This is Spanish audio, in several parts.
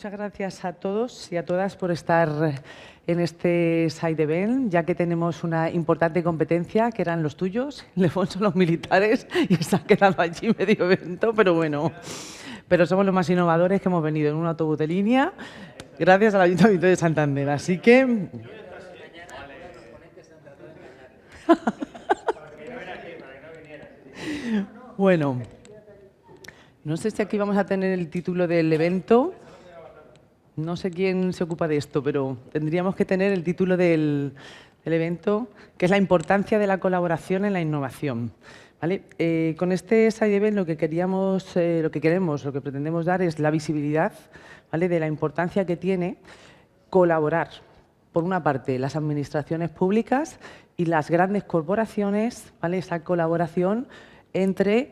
muchas gracias a todos y a todas por estar en este side event, ya que tenemos una importante competencia, que eran los tuyos, Ildefonso, los militares, y se ha quedado allí medio evento, pero bueno. Pero somos los más innovadores que hemos venido en un autobús de línea, gracias al Ayuntamiento de Santander. Así que... Bueno, no sé si aquí vamos a tener el título del evento. No sé quién se ocupa de esto, pero tendríamos que tener el título del evento, que es la importancia de la colaboración en la innovación. ¿Vale? Con este side event lo que pretendemos dar es la visibilidad, ¿vale?, de la importancia que tiene colaborar, por una parte, las administraciones públicas y las grandes corporaciones, ¿vale?, esa colaboración entre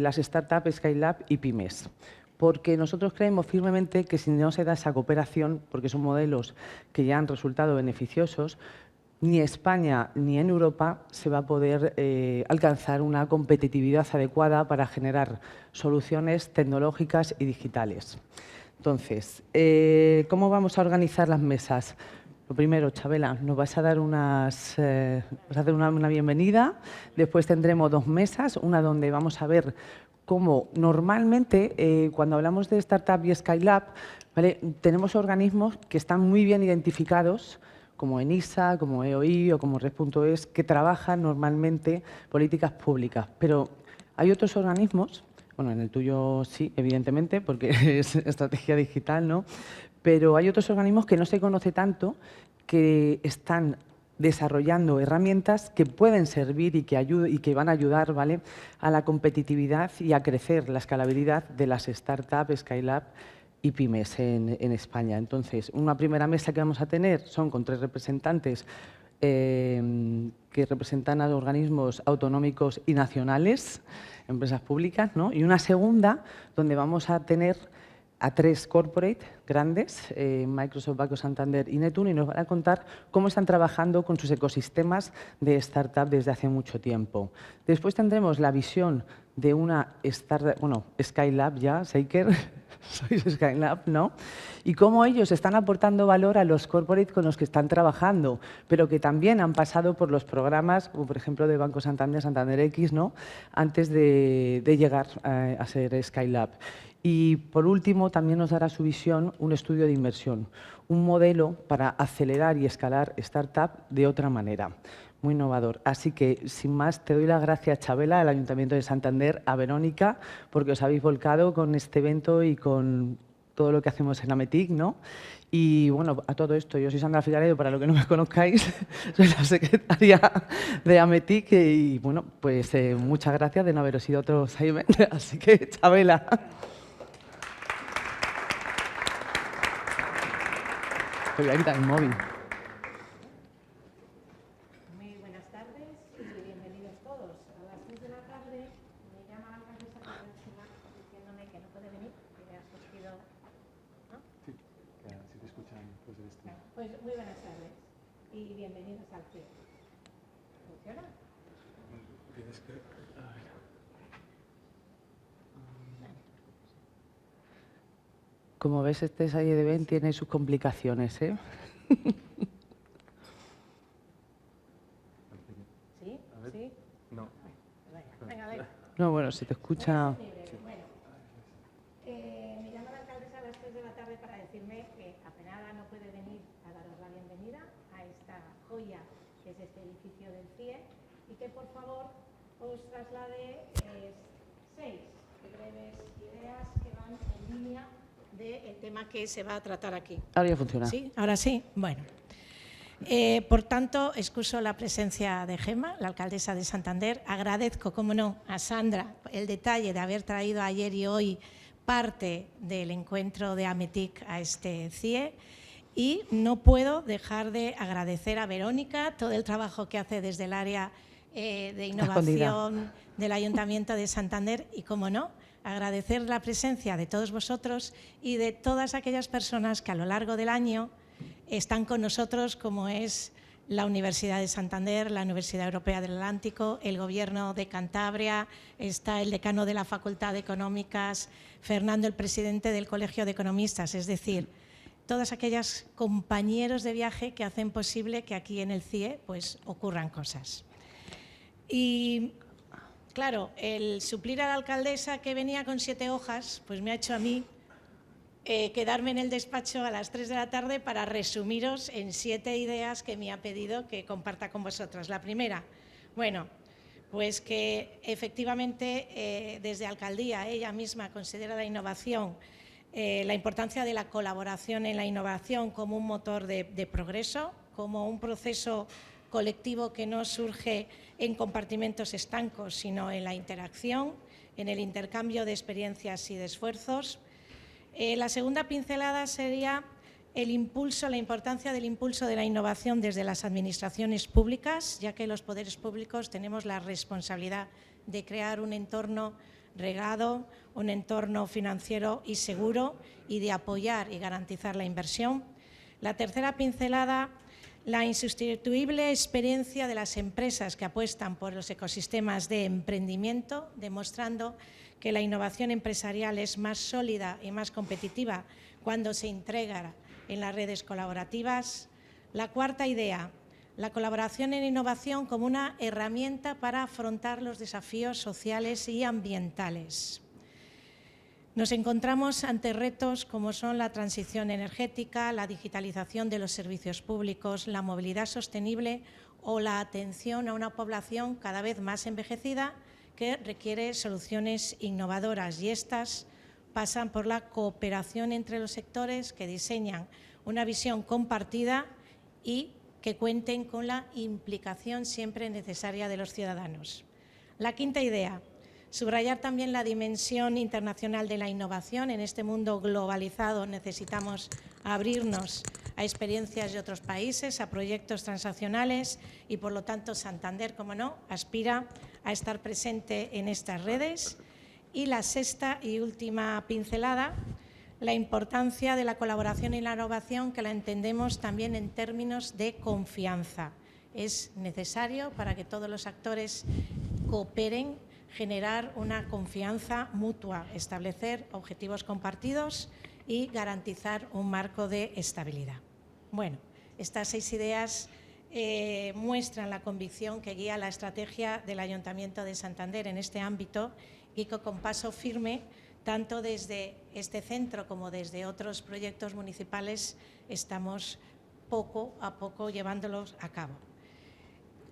las startups, Skylab y pymes. Porque nosotros creemos firmemente que si no se da esa cooperación, porque son modelos que ya han resultado beneficiosos, ni España ni en Europa se va a poder alcanzar una competitividad adecuada para generar soluciones tecnológicas y digitales. Entonces, ¿cómo vamos a organizar las mesas? Lo primero, Chabela, nos vas a dar vas a hacer una bienvenida. Después tendremos dos mesas, una donde vamos a ver cómo normalmente, cuando hablamos de Startup y Skylab, ¿vale?, tenemos organismos que están muy bien identificados, como ENISA, como EOI o como Red.es, que trabajan normalmente políticas públicas. Pero hay otros organismos, bueno, en el tuyo sí, evidentemente, porque es estrategia digital, ¿no? Pero hay otros organismos que no se conoce tanto, que están desarrollando herramientas que pueden servir y que van a ayudar, ¿vale?, a la competitividad y a crecer la escalabilidad de las startups, Skylab y pymes en España. Entonces, una primera mesa que vamos a tener son con 3 representantes que representan a los organismos autonómicos y nacionales, empresas públicas, ¿no? Y una segunda donde vamos a tener a 3 corporate grandes, Microsoft, Banco Santander y Netun, y nos van a contar cómo están trabajando con sus ecosistemas de startup desde hace mucho tiempo. Después tendremos la visión de una startup, bueno, Skylab ya, Shaker, sois Skylab, ¿no? Y cómo ellos están aportando valor a los corporate con los que están trabajando, pero que también han pasado por los programas, como por ejemplo de Banco Santander, Santander X, ¿no?, antes de llegar a ser Skylab. Y, por último, también nos dará su visión un estudio de inversión, un modelo para acelerar y escalar startup de otra manera, muy innovador. Así que, sin más, te doy las gracias, Chabela, al Ayuntamiento de Santander, a Verónica, porque os habéis volcado con este evento y con todo lo que hacemos en Ametic, ¿no? Y, bueno, a todo esto, yo soy Sandra Figaredo, para los que no me conozcáis, soy la secretaria de Ametic y, bueno, pues muchas gracias de no haberos ido a otros eventos. Así que, Chabela. Muy buenas tardes y bienvenidos todos. A las 6 de la tarde me llama la alcaldesa diciéndome que no puede venir, que ha surgido, ¿no? Sí, si te escuchan pues eres tú. Pues muy buenas tardes y bienvenidos al CIE. ¿Funciona? Tienes que... Como ves, este side event tiene sus complicaciones, ¿eh? ¿Sí? ¿Sí? No. Venga. No, bueno, si te escucha... Bueno, me llama la alcaldesa a las 3 de la tarde para decirme que Apenada no puede venir a daros la bienvenida a esta joya que es este edificio del CIE y que por favor os traslade 6 breves ideas que van en línea del tema que se va a tratar aquí. Ahora ya funciona. ¿Sí? ¿Ahora sí? Bueno. Por tanto, excuso la presencia de Gemma, la alcaldesa de Santander. Agradezco, como no, a Sandra el detalle de haber traído ayer y hoy parte del encuentro de Ametic a este CIE. Y no puedo dejar de agradecer a Verónica todo el trabajo que hace desde el área de innovación del Ayuntamiento de Santander y, como no, agradecer la presencia de todos vosotros y de todas aquellas personas que a lo largo del año están con nosotros, como es la Universidad de Santander, la Universidad Europea del Atlántico, el Gobierno de Cantabria, está el decano de la Facultad de Económicas, Fernando, el presidente del Colegio de Economistas, es decir, todas aquellas compañeros de viaje que hacen posible que aquí en el CIE pues, ocurran cosas. Y claro, el suplir a la alcaldesa que venía con 7 hojas, pues me ha hecho a mí quedarme en el despacho a las 3 de la tarde para resumiros en 7 ideas que me ha pedido que comparta con vosotros. La primera, bueno, pues que efectivamente desde Alcaldía ella misma considera la innovación, la importancia de la colaboración en la innovación como un motor de progreso, como un proceso colectivo que no surge en compartimentos estancos, sino en la interacción, en el intercambio de experiencias y de esfuerzos. La segunda pincelada sería el impulso, la importancia del impulso de la innovación desde las administraciones públicas, ya que los poderes públicos tenemos la responsabilidad de crear un entorno regado, un entorno financiero y seguro y de apoyar y garantizar la inversión. La tercera pincelada, la insustituible experiencia de las empresas que apuestan por los ecosistemas de emprendimiento, demostrando que la innovación empresarial es más sólida y más competitiva cuando se integra en las redes colaborativas. La cuarta idea, la colaboración en innovación como una herramienta para afrontar los desafíos sociales y ambientales. Nos encontramos ante retos como son la transición energética, la digitalización de los servicios públicos, la movilidad sostenible o la atención a una población cada vez más envejecida que requiere soluciones innovadoras, y estas pasan por la cooperación entre los sectores que diseñan una visión compartida y que cuenten con la implicación siempre necesaria de los ciudadanos. La quinta idea, subrayar también la dimensión internacional de la innovación. En este mundo globalizado necesitamos abrirnos a experiencias de otros países, a proyectos transaccionales y, por lo tanto, Santander, como no, aspira a estar presente en estas redes. Y la sexta y última pincelada, la importancia de la colaboración y la innovación, que la entendemos también en términos de confianza. Es necesario, para que todos los actores cooperen, generar una confianza mutua, establecer objetivos compartidos y garantizar un marco de estabilidad. Bueno, estas 6 ideas muestran la convicción que guía la estrategia del Ayuntamiento de Santander en este ámbito y que con paso firme, tanto desde este centro como desde otros proyectos municipales, estamos poco a poco llevándolos a cabo.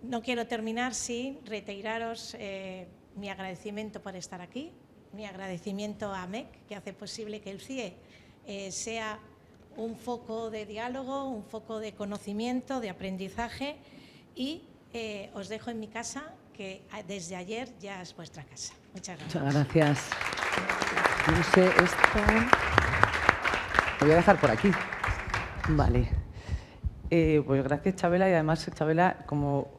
No quiero terminar sin reiteraros mi agradecimiento por estar aquí, mi agradecimiento a AMEC, que hace posible que el CIE sea un foco de diálogo, un foco de conocimiento, de aprendizaje, y os dejo en mi casa, que desde ayer ya es vuestra casa. Muchas gracias. Muchas gracias. No sé, esto lo voy a dejar por aquí. Vale. Pues gracias, Chabela, y además, Chabela, como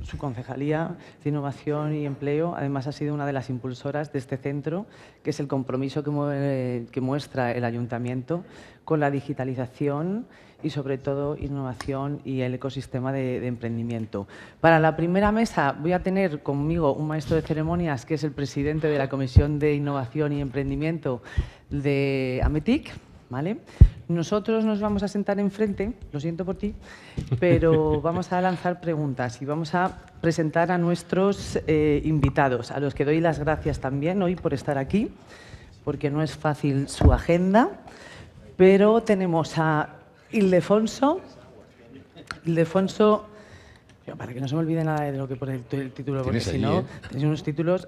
su concejalía de Innovación y Empleo, además ha sido una de las impulsoras de este centro, que es el compromiso que muestra el Ayuntamiento con la digitalización y, sobre todo, innovación y el ecosistema de emprendimiento. Para la primera mesa voy a tener conmigo un maestro de ceremonias, que es el presidente de la Comisión de Innovación y Emprendimiento de AMETIC, ¿vale? Nosotros nos vamos a sentar enfrente, lo siento por ti, pero vamos a lanzar preguntas y vamos a presentar a nuestros invitados, a los que doy las gracias también hoy por estar aquí, porque no es fácil su agenda, pero tenemos a Ildefonso, para que no se me olvide nada de lo que pone el título, porque si no, tenéis unos títulos...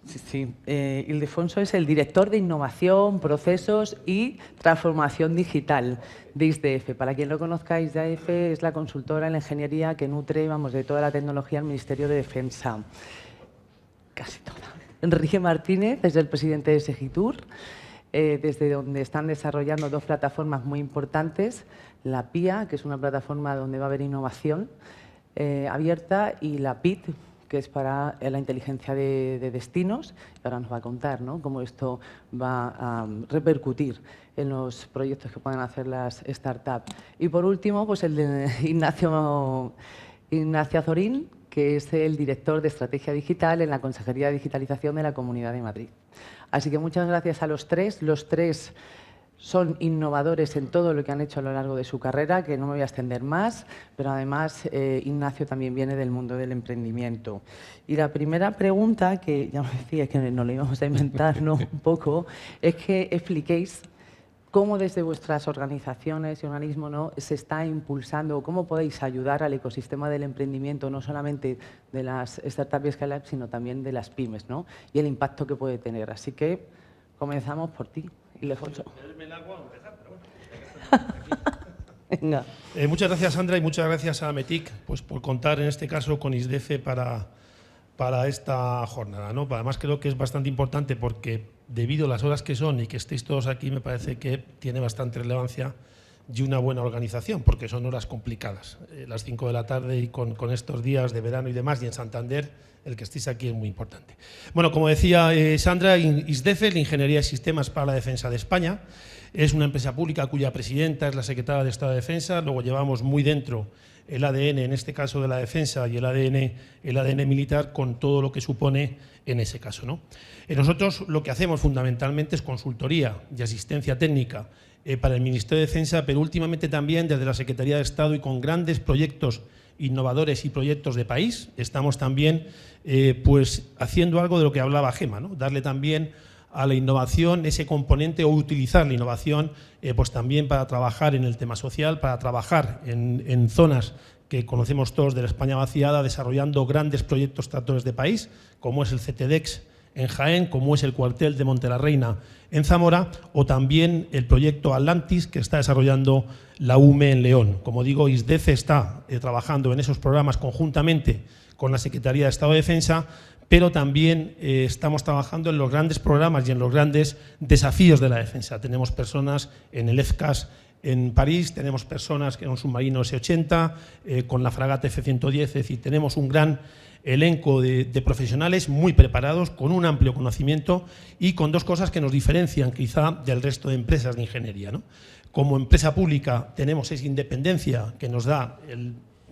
Sí. Ildefonso es el director de Innovación, Procesos y Transformación Digital de ISDF. Para quien lo conozca, ISDF es la consultora en la ingeniería que nutre, de toda la tecnología al Ministerio de Defensa. Casi toda. Enrique Martínez es el presidente de Segitur, desde donde están desarrollando 2 plataformas muy importantes. La PIA, que es una plataforma donde va a haber innovación abierta, y la PIT, que es para la inteligencia de destinos. Ahora nos va a contar, ¿no?, cómo esto va a repercutir en los proyectos que puedan hacer las startups. Y por último, pues el de Ignacio Azorín, que es el director de Estrategia Digital en la Consejería de Digitalización de la Comunidad de Madrid. Así que muchas gracias a los tres. Los tres son innovadores en todo lo que han hecho a lo largo de su carrera, que no me voy a extender más, pero además Ignacio también viene del mundo del emprendimiento. Y la primera pregunta, que ya me decía que nos lo íbamos a inventar, ¿no?, un poco, es que expliquéis cómo desde vuestras organizaciones y organismos, ¿no?, se está impulsando, cómo podéis ayudar al ecosistema del emprendimiento, no solamente de las startups y scale-ups, sino también de las pymes, ¿no?, y el impacto que puede tener. Así que comenzamos por ti, Ildefonso. Venga. Muchas gracias, Sandra, y muchas gracias a METIC pues, por contar en este caso con ISDEFE para esta jornada, ¿no? Además, creo que es bastante importante porque, debido a las horas que son y que estéis todos aquí, me parece que tiene bastante relevancia y una buena organización, porque son horas complicadas. Las 5 de la tarde y con estos días de verano y demás, y en Santander, el que estéis aquí es muy importante. Bueno, como decía Sandra, ISDEFE, la Ingeniería de Sistemas para la Defensa de España, es una empresa pública cuya presidenta es la secretaria de Estado de Defensa. Luego llevamos muy dentro el ADN, en este caso de la defensa, y el ADN militar, con todo lo que supone en ese caso, ¿no? Nosotros lo que hacemos fundamentalmente es consultoría y asistencia técnica para el Ministerio de Defensa, pero últimamente también desde la Secretaría de Estado y con grandes proyectos innovadores y proyectos de país. Estamos también pues haciendo algo de lo que hablaba Gemma, ¿no? Darle también a la innovación ese componente, o utilizar la innovación pues también para trabajar en el tema social, para trabajar en zonas que conocemos todos de la España vaciada, desarrollando grandes proyectos tractores de país, como es el CTDEX en Jaén, como es el cuartel de Montelarreina en Zamora, o también el proyecto Atlantis que está desarrollando la UME en León. Como digo, ISDEFE está trabajando en esos programas conjuntamente con la Secretaría de Estado de Defensa, pero también estamos trabajando en los grandes programas y en los grandes desafíos de la defensa. Tenemos personas en el FCAS en París, tenemos personas en un submarino S-80, con la fragata F-110, es decir, tenemos un gran elenco de profesionales muy preparados, con un amplio conocimiento y con dos cosas que nos diferencian quizá del resto de empresas de ingeniería, ¿no? Como empresa pública tenemos esa independencia que nos da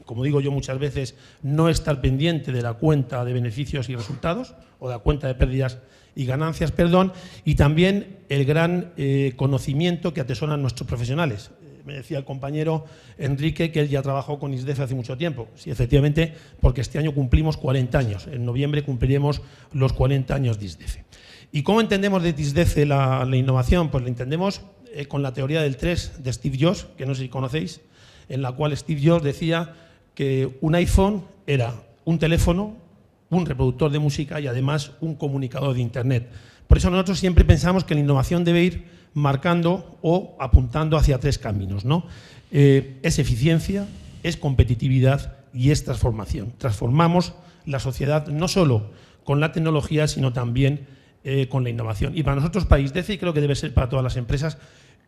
como digo yo muchas veces, no estar pendiente de la cuenta de beneficios y resultados, o de la cuenta de pérdidas y ganancias, perdón, y también el gran conocimiento que atesoran nuestros profesionales. Me decía el compañero Enrique que él ya trabajó con ISDEFE hace mucho tiempo. Sí, efectivamente, porque este año cumplimos 40 años. En noviembre cumpliremos los 40 años de ISDEFE. ¿Y cómo entendemos de ISDEFE la innovación? Pues la entendemos con la teoría del 3 de Steve Jobs, que no sé si conocéis, en la cual Steve Jobs decía que un iPhone era un teléfono, un reproductor de música y además un comunicador de Internet. Por eso nosotros siempre pensamos que la innovación debe ir marcando o apuntando hacia 3 caminos, ¿no? Es eficiencia, es competitividad y es transformación. Transformamos la sociedad no solo con la tecnología, sino también con la innovación. Y para nosotros, para ISDEFE, y creo que debe ser para todas las empresas,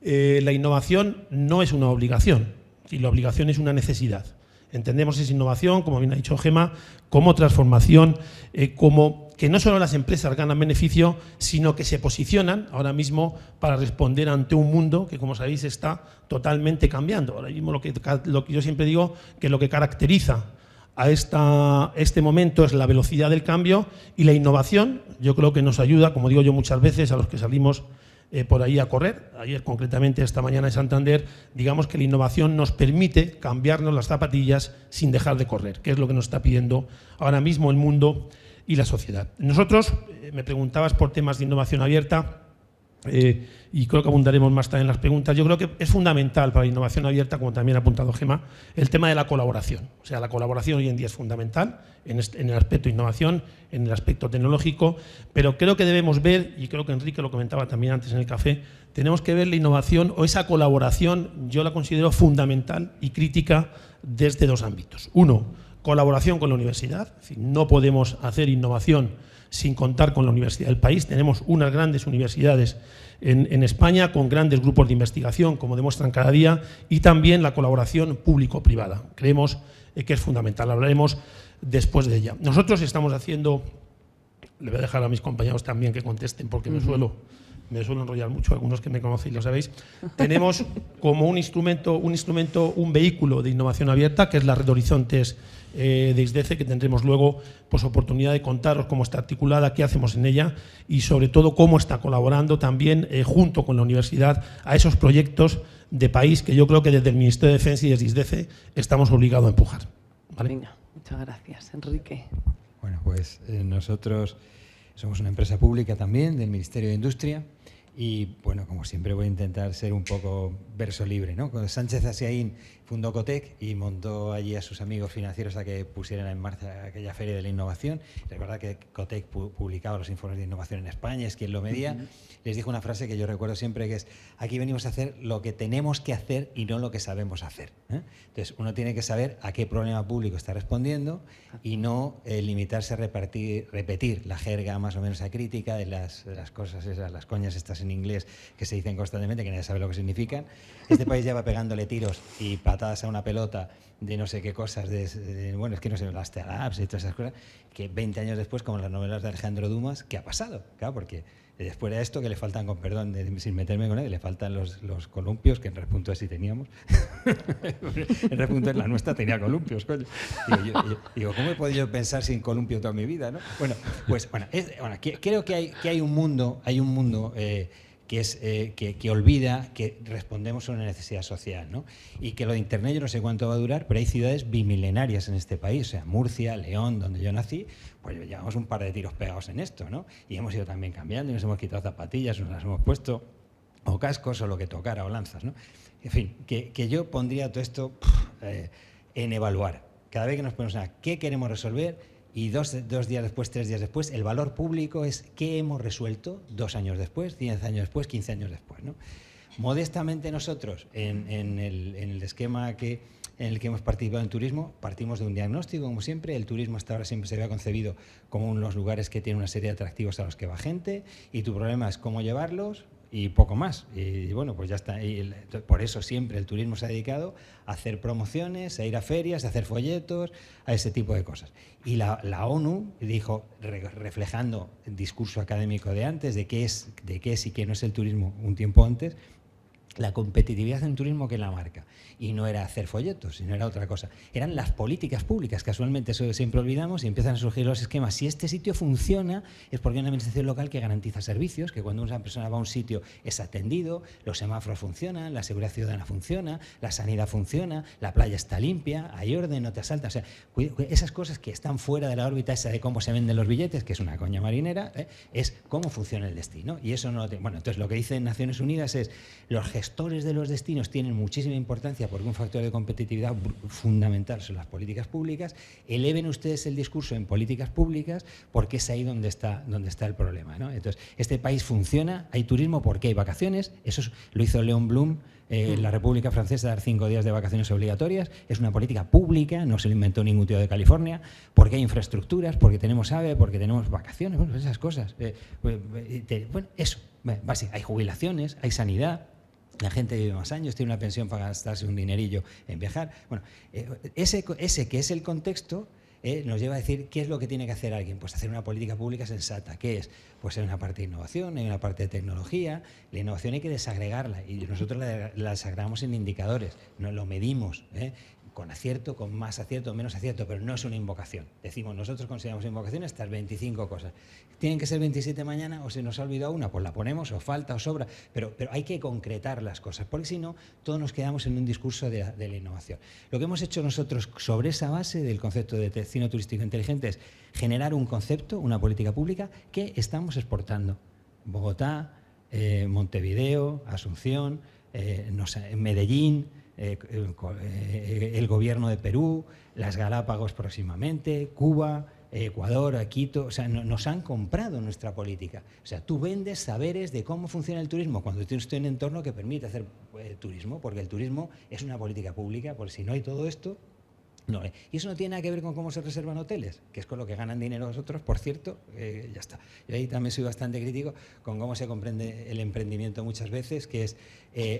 la innovación no es una obligación, y la obligación es una necesidad. Entendemos esa innovación, como bien ha dicho Gemma, como transformación, como que no solo las empresas ganan beneficio, sino que se posicionan ahora mismo para responder ante un mundo que, como sabéis, está totalmente cambiando. Ahora mismo lo que yo siempre digo, que lo que caracteriza a este momento es la velocidad del cambio, y la innovación yo creo que nos ayuda, como digo yo muchas veces a los que salimos por ahí a correr. Ayer, concretamente, esta mañana en Santander, digamos que la innovación nos permite cambiarnos las zapatillas sin dejar de correr, que es lo que nos está pidiendo ahora mismo el mundo y la sociedad. Nosotros, me preguntabas por temas de innovación abierta, y creo que abundaremos más tarde en las preguntas. Yo creo que es fundamental para la innovación abierta, como también ha apuntado Gemma, el tema de la colaboración. O sea, la colaboración hoy en día es fundamental en el aspecto de innovación, en el aspecto tecnológico, pero creo que debemos ver, y creo que Enrique lo comentaba también antes en el café, tenemos que ver la innovación o esa colaboración, yo la considero fundamental y crítica desde 2 ámbitos. Uno, colaboración con la universidad. Es decir, no podemos hacer innovación sin contar con la universidad del país. Tenemos unas grandes universidades en España con grandes grupos de investigación, como demuestran cada día, y también la colaboración público-privada. Creemos que es fundamental. Hablaremos después de ella. Nosotros estamos haciendo, le voy a dejar a mis compañeros también que contesten porque me suelo enrollar mucho, algunos que me conocéis lo sabéis. Tenemos como un instrumento, un vehículo de innovación abierta, que es la Red Horizontes de ISDECE, que tendremos luego pues, oportunidad de contaros cómo está articulada, qué hacemos en ella y sobre todo cómo está colaborando también junto con la universidad a esos proyectos de país que yo creo que desde el Ministerio de Defensa y desde ISDECE estamos obligados a empujar. ¿Vale? Venga, muchas gracias, Enrique. Bueno, pues nosotros somos una empresa pública también del Ministerio de Industria y, bueno, como siempre voy a intentar ser un poco verso libre, ¿no? Cuando Sánchez Asiaín fundó Cotec y montó allí a sus amigos financieros a que pusieran en marcha aquella feria de la innovación. Recuerda que Cotec publicaba los informes de innovación en España, es quien lo medía. Les dijo una frase que yo recuerdo siempre, que es: aquí venimos a hacer lo que tenemos que hacer y no lo que sabemos hacer, ¿eh? Entonces, uno tiene que saber a qué problema público está respondiendo y no limitarse a repetir la jerga más o menos acrítica de las cosas esas, las coñas estas en inglés que se dicen constantemente, que nadie sabe lo que significan. Este país ya va pegándole tiros y patadas a una pelota de no sé qué cosas, bueno, es que no sé, las startups y todas esas cosas, que 20 años después, como las novelas de Alejandro Dumas, ¿qué ha pasado? Claro, porque después de esto que le faltan, con perdón, sin meterme con él, le faltan los columpios, que en Red.es sí teníamos. En Red.es la nuestra tenía columpios, coño. Digo, ¿cómo he podido pensar sin columpio toda mi vida, no? Bueno, pues creo que hay un mundo que olvida que respondemos a una necesidad social, ¿no? Y que lo de Internet yo no sé cuánto va a durar, pero hay ciudades bimilenarias en este país, o sea, Murcia, León, donde yo nací, pues llevamos un par de tiros pegados en esto, ¿no? Y hemos ido también cambiando y nos hemos quitado zapatillas, nos las hemos puesto, o cascos, o lo que tocara, o lanzas, ¿no? En fin, que yo pondría todo esto en evaluar. Cada vez que nos ponemos a qué queremos resolver, y dos días después, 3 días después, el valor público es qué hemos resuelto 2 años después, 10 años después, 15 años después, ¿no? Modestamente nosotros, en el esquema en el que hemos participado en turismo, partimos de un diagnóstico, como siempre. El turismo hasta ahora siempre se había concebido como unos lugares que tienen una serie de atractivos a los que va gente, y tu problema es cómo llevarlos y poco más. Y bueno, pues ya está. Y por eso siempre el turismo se ha dedicado a hacer promociones, a ir a ferias, a hacer folletos, a ese tipo de cosas. Y la ONU dijo, reflejando el discurso académico de antes, de qué es y qué no es el turismo un tiempo antes, la competitividad en turismo que la marca. Y no era hacer folletos, sino era otra cosa. Eran las políticas públicas, casualmente, eso siempre olvidamos, y empiezan a surgir los esquemas. Si este sitio funciona, es porque hay una administración local que garantiza servicios, que cuando una persona va a un sitio es atendido, los semáforos funcionan, la seguridad ciudadana funciona, la sanidad funciona, la playa está limpia, hay orden, no te asaltan. O sea, esas cosas que están fuera de la órbita esa de cómo se venden los billetes, que es una coña marinera, es cómo funciona el destino. Y eso no bueno, entonces lo que dice Naciones Unidas es: los gestores de los destinos tienen muchísima importancia porque un factor de competitividad fundamental son las políticas públicas. Eleven ustedes el discurso en políticas públicas porque es ahí donde está el problema, ¿no? Entonces, este país funciona, hay turismo porque hay vacaciones. Eso lo hizo Léon Blum en la República Francesa, dar 5 días de vacaciones obligatorias. Es una política pública, no se lo inventó ningún tío de California, porque hay infraestructuras, porque tenemos AVE, porque tenemos vacaciones, bueno, esas cosas. Bueno, eso, hay jubilaciones, hay sanidad. La gente vive más años, tiene una pensión para gastarse un dinerillo en viajar. Bueno, ese que es el contexto nos lleva a decir qué es lo que tiene que hacer alguien. Pues hacer una política pública sensata. ¿Qué es? Pues hay una parte de innovación, hay una parte de tecnología. La innovación hay que desagregarla y nosotros la desagregamos en indicadores, no lo medimos, con acierto, con más acierto, menos acierto, pero no es una invocación. Decimos, nosotros consideramos invocación estas 25 cosas. ¿Tienen que ser 27 mañana o se nos ha olvidado una? Pues la ponemos, o falta, o sobra, pero hay que concretar las cosas, porque si no, todos nos quedamos en un discurso de la innovación. Lo que hemos hecho nosotros sobre esa base del concepto de destino turístico inteligente es generar un concepto, una política pública que estamos exportando. Bogotá, Montevideo, Asunción, Medellín, el gobierno de Perú, las Galápagos próximamente, Cuba, Ecuador, Quito, o sea, nos han comprado nuestra política. O sea, tú vendes saberes de cómo funciona el turismo cuando tienes un entorno que permite hacer turismo, porque el turismo es una política pública, porque si no hay todo esto, No, y eso no tiene nada que ver con cómo se reservan hoteles, que es con lo que ganan dinero los otros, por cierto, ya está. Yo ahí también soy bastante crítico con cómo se comprende el emprendimiento muchas veces, que es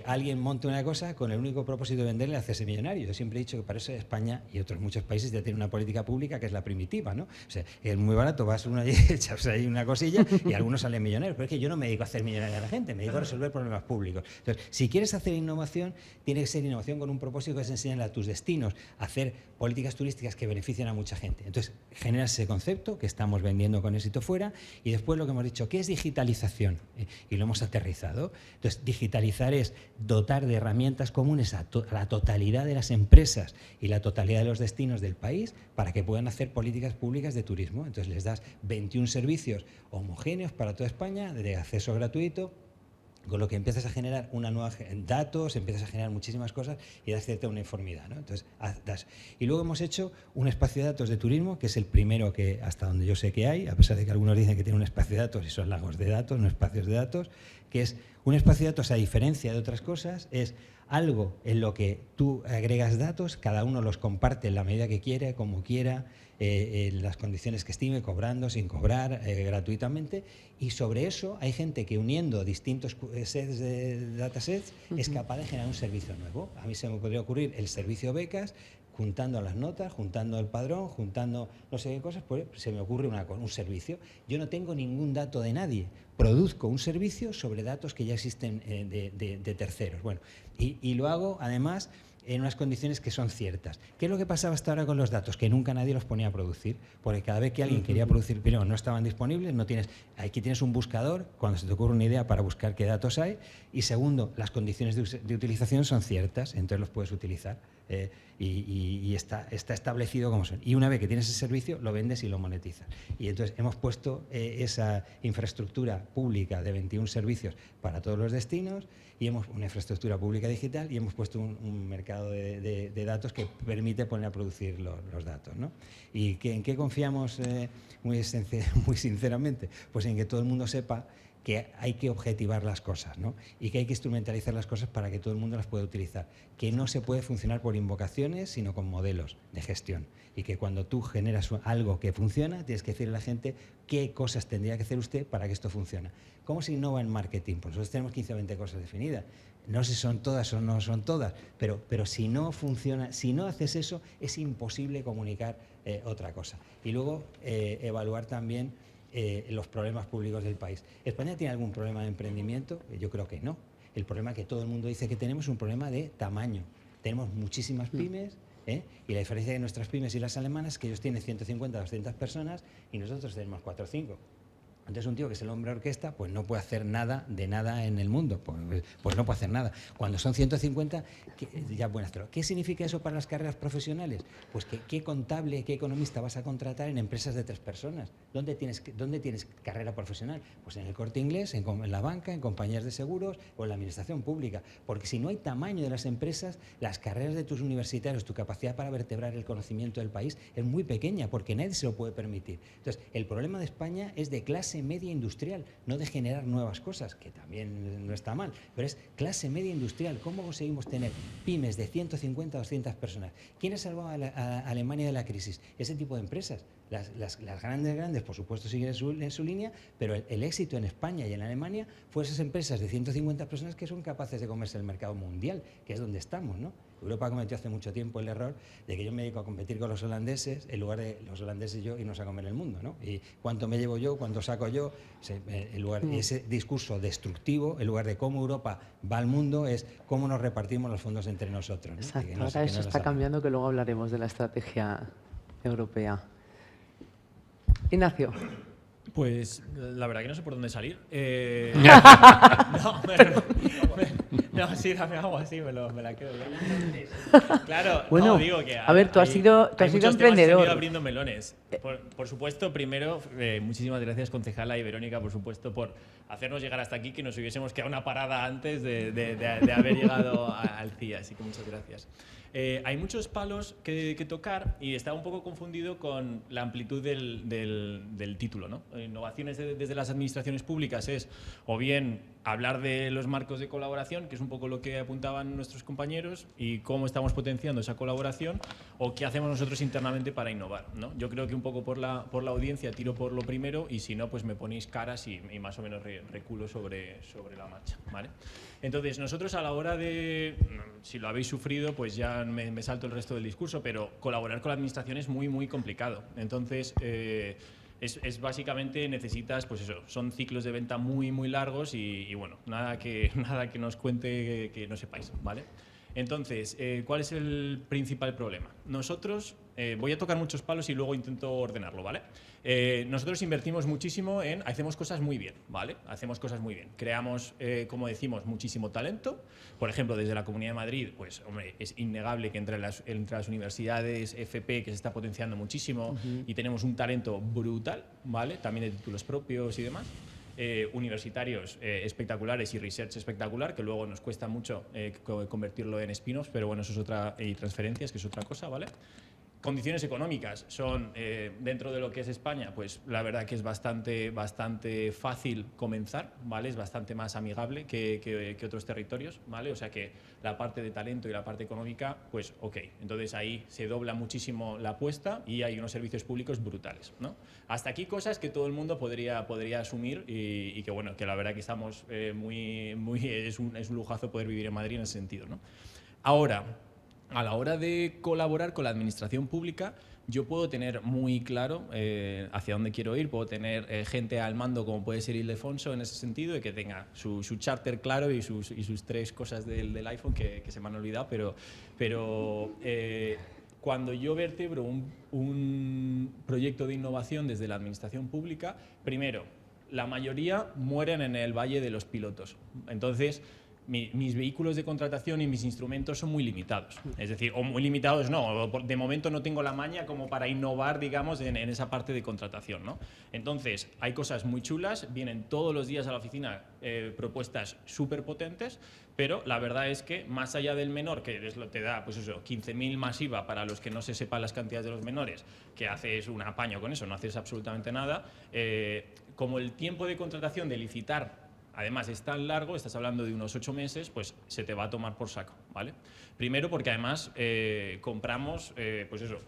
alguien monta una cosa con el único propósito de venderle y hacerse millonario. Yo siempre he dicho que para eso España y otros muchos países ya tienen una política pública que es la primitiva, ¿no? O sea, es muy barato, vas uno allí, echas ahí una cosilla y algunos salen millonarios. Pero es que yo no me dedico a hacer millonaria a la gente, me dedico a resolver problemas públicos. Entonces, si quieres hacer innovación, tiene que ser innovación con un propósito que es enseñar a tus destinos, hacer políticas turísticas que benefician a mucha gente. Entonces, generas ese concepto que estamos vendiendo con éxito fuera y después lo que hemos dicho, ¿qué es digitalización? Y lo hemos aterrizado. Entonces, digitalizar es dotar de herramientas comunes a la totalidad de las empresas y la totalidad de los destinos del país para que puedan hacer políticas públicas de turismo. Entonces, les das 21 servicios homogéneos para toda España, de acceso gratuito, con lo que empiezas a generar una nueva datos, empiezas a generar muchísimas cosas y das cierta uniformidad, ¿no? Entonces, y luego hemos hecho un espacio de datos de turismo, que es el primero que hasta donde yo sé que hay, a pesar de que algunos dicen que tiene un espacio de datos y son lagos de datos, no espacios de datos, que es un espacio de datos a diferencia de otras cosas, es algo en lo que tú agregas datos, cada uno los comparte en la medida que quiere, como quiera, en las condiciones que estime, cobrando, sin cobrar, gratuitamente, y sobre eso hay gente que uniendo distintos sets de datasets es capaz de generar un servicio nuevo. A mí se me podría ocurrir el servicio becas, juntando las notas, juntando el padrón, juntando no sé qué cosas, pues se me ocurre un servicio. Yo no tengo ningún dato de nadie, produzco un servicio sobre datos que ya existen de terceros. Bueno, y lo hago además en unas condiciones que son ciertas. ¿Qué es lo que pasaba hasta ahora con los datos? Que nunca nadie los ponía a producir, porque cada vez que alguien quería producir, primero no estaban disponibles, aquí tienes un buscador cuando se te ocurre una idea para buscar qué datos hay, y segundo, las condiciones de utilización son ciertas, entonces los puedes utilizar y está establecido como son. Y una vez que tienes ese servicio, lo vendes y lo monetizas. Y entonces hemos puesto esa infraestructura pública de 21 servicios para todos los destinos, y una infraestructura pública digital, y hemos puesto un mercado de datos que permite poner a producir los datos, ¿no? ¿Y en qué confiamos muy sinceramente? Pues en que todo el mundo sepa que hay que objetivar las cosas, ¿no? Y que hay que instrumentalizar las cosas para que todo el mundo las pueda utilizar. Que no se puede funcionar por invocaciones, sino con modelos de gestión. Y que cuando tú generas algo que funciona, tienes que decirle a la gente qué cosas tendría que hacer usted para que esto funcione. ¿Cómo se innova en marketing? Pues nosotros tenemos 15 o 20 cosas definidas. No sé si son todas o no son todas, pero si no funciona, si no haces eso, es imposible comunicar otra cosa. Y luego evaluar también los problemas públicos del país. ¿España tiene algún problema de emprendimiento? Yo creo que no. El problema que todo el mundo dice que tenemos es un problema de tamaño. Tenemos muchísimas pymes, y la diferencia de nuestras pymes y las alemanas es que ellos tienen 150 o 200 personas y nosotros tenemos 4 o 5. Entonces un tío que es el hombre orquesta, pues no puede hacer nada de nada en el mundo, pues no puede hacer nada. Cuando son 150, ya pueden hacerlo. ¿Qué significa eso para las carreras profesionales? Pues que qué contable, qué economista vas a contratar en empresas de 3 personas. ¿Dónde tienes carrera profesional? Pues en el Corte Inglés, en la banca, en compañías de seguros o en la administración pública. Porque si no hay tamaño de las empresas, las carreras de tus universitarios, tu capacidad para vertebrar el conocimiento del país es muy pequeña, porque nadie se lo puede permitir. Entonces, el problema de España es de clase media industrial, no de generar nuevas cosas, que también no está mal, pero es clase media industrial. ¿Cómo conseguimos tener pymes de 150 a 200 personas? ¿Quién ha salvado a Alemania de la crisis? Ese tipo de empresas. Las grandes, por supuesto, siguen en su línea, pero el éxito en España y en Alemania fue esas empresas de 150 personas que son capaces de comerse el mercado mundial, que es donde estamos, ¿no? Europa cometió hace mucho tiempo el error de que yo me dedico a competir con los holandeses en lugar de los holandeses y yo irnos a comer el mundo, ¿no? Y cuánto me llevo yo, cuánto saco yo, ese discurso destructivo, en lugar de cómo Europa va al mundo, es cómo nos repartimos los fondos entre nosotros, ¿no? Exacto, ahora eso está cambiando, que luego hablaremos de la estrategia europea. Ignacio. Pues la verdad que no sé por dónde salir. No, sí, dame agua, sí, me la quedo ya. Claro, bueno, no, digo que a ver, tú has sido emprendedor. Ido abriendo melones. Por supuesto, primero, muchísimas gracias, concejala y Verónica, por supuesto, por hacernos llegar hasta aquí, que nos hubiésemos quedado una parada antes de haber llegado al CIA, así que muchas gracias. Hay muchos palos que tocar y estaba un poco confundido con la amplitud del título, ¿no? Innovaciones desde las administraciones públicas es o bien hablar de los marcos de colaboración, que es un poco lo que apuntaban nuestros compañeros, y cómo estamos potenciando esa colaboración, o qué hacemos nosotros internamente para innovar, ¿no? Yo creo que un poco por la audiencia tiro por lo primero, y si no, pues me ponéis caras y más o menos reculo sobre la marcha, ¿vale? Entonces, nosotros a la hora de, si lo habéis sufrido, pues ya me salto el resto del discurso, pero colaborar con la administración es muy, muy complicado. Entonces, es básicamente necesitas, pues eso, son ciclos de venta muy, muy largos y bueno, nada que nos cuente que no sepáis, ¿vale? Entonces, ¿cuál es el principal problema? Nosotros, voy a tocar muchos palos y luego intento ordenarlo, ¿vale? Nosotros invertimos muchísimo hacemos cosas muy bien, ¿vale? Hacemos cosas muy bien. Creamos, como decimos, muchísimo talento. Por ejemplo, desde la Comunidad de Madrid, pues, hombre, es innegable que entre las universidades FP, que se está potenciando muchísimo, y tenemos un talento brutal, ¿vale? También de títulos propios y demás. Universitarios espectaculares y research espectacular, que luego nos cuesta mucho convertirlo en spin-offs, pero bueno, eso es otra, y transferencias, que es otra cosa, ¿vale? Condiciones económicas son, dentro de lo que es España, pues la verdad que es bastante fácil comenzar, ¿vale? Es bastante más amigable que otros territorios, ¿vale? O sea que la parte de talento y la parte económica, pues ok. Entonces ahí se dobla muchísimo la apuesta y hay unos servicios públicos brutales, ¿no? Hasta aquí cosas que todo el mundo podría asumir y que bueno, que la verdad que estamos es un lujazo poder vivir en Madrid en ese sentido, ¿no? Ahora, a la hora de colaborar con la administración pública, yo puedo tener muy claro hacia dónde quiero ir, puedo tener gente al mando como puede ser Ildefonso en ese sentido, y que tenga su charter claro y sus 3 cosas del iPhone que se me han olvidado, pero cuando yo vertebro un proyecto de innovación desde la administración pública, primero, la mayoría mueren en el valle de los pilotos. Entonces, mis vehículos de contratación y mis instrumentos son muy limitados. Es decir, o muy limitados no, de momento no tengo la maña como para innovar, digamos, en esa parte de contratación, ¿no? Entonces, hay cosas muy chulas, vienen todos los días a la oficina propuestas súper potentes, pero la verdad es que más allá del menor, que te da, pues eso, 15.000 más IVA para los que no se sepan las cantidades de los menores, que haces un apaño con eso, no haces absolutamente nada, como el tiempo de contratación de licitar además es tan largo, estás hablando de unos 8 meses, pues se te va a tomar por saco, ¿vale? Primero porque además compramos pues eso,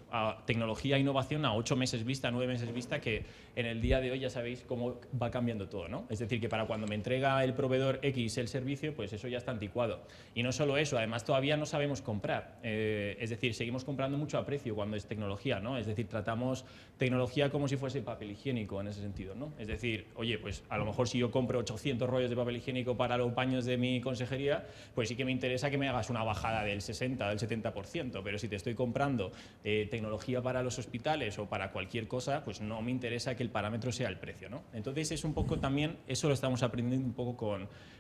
tecnología e innovación a 8 meses vista, a 9 meses vista, que en el día de hoy ya sabéis cómo va cambiando todo, ¿no? Es decir, que para cuando me entrega el proveedor X el servicio, pues eso ya está anticuado. Y no solo eso, además todavía no sabemos comprar. Es decir, seguimos comprando mucho a precio cuando es tecnología, ¿no? Es decir, tratamos tecnología como si fuese papel higiénico en ese sentido, ¿no? Es decir, oye, pues a lo mejor si yo compro 800 rollos de papel higiénico para los baños de mi consejería, pues sí que me interesa que me hagas una bajada del 60, del 70%, pero si te estoy comprando tecnología para los hospitales o para cualquier cosa, pues no me interesa que el parámetro sea el precio, ¿no? Entonces es un poco también, eso lo estamos aprendiendo un poco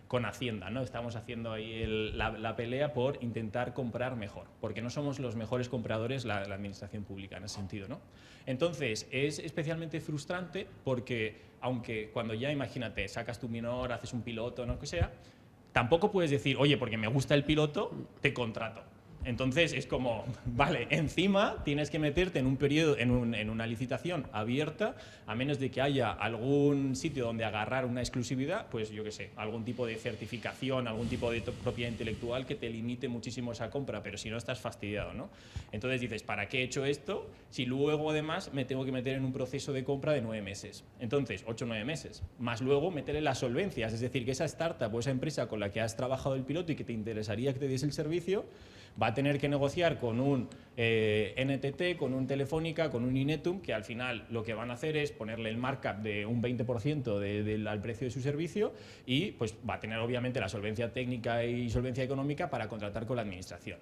con Hacienda, ¿no? Estamos haciendo ahí la pelea por intentar comprar mejor, porque no somos los mejores compradores la administración pública en ese sentido, ¿no? Entonces es especialmente frustrante porque, aunque cuando ya, imagínate, sacas tu minor, haces un piloto, no que sea, tampoco puedes decir, oye, porque me gusta el piloto, te contrato. Entonces es como, vale, encima tienes que meterte en un periodo, en una licitación abierta, a menos de que haya algún sitio donde agarrar una exclusividad, pues yo qué sé, algún tipo de certificación, algún tipo de propiedad intelectual que te limite muchísimo esa compra, pero si no estás fastidiado, ¿no? Entonces dices, ¿para qué he hecho esto si luego además me tengo que meter en un proceso de compra de 9 meses? Entonces, 8 o 9 meses, más luego meterle las solvencias, es decir, que esa startup o esa empresa con la que has trabajado el piloto y que te interesaría que te diese el servicio, va a tener que negociar con un NTT, con un Telefónica, con un Inetum, que al final lo que van a hacer es ponerle el markup de un 20% al precio de su servicio, y pues va a tener obviamente la solvencia técnica y solvencia económica para contratar con la administración.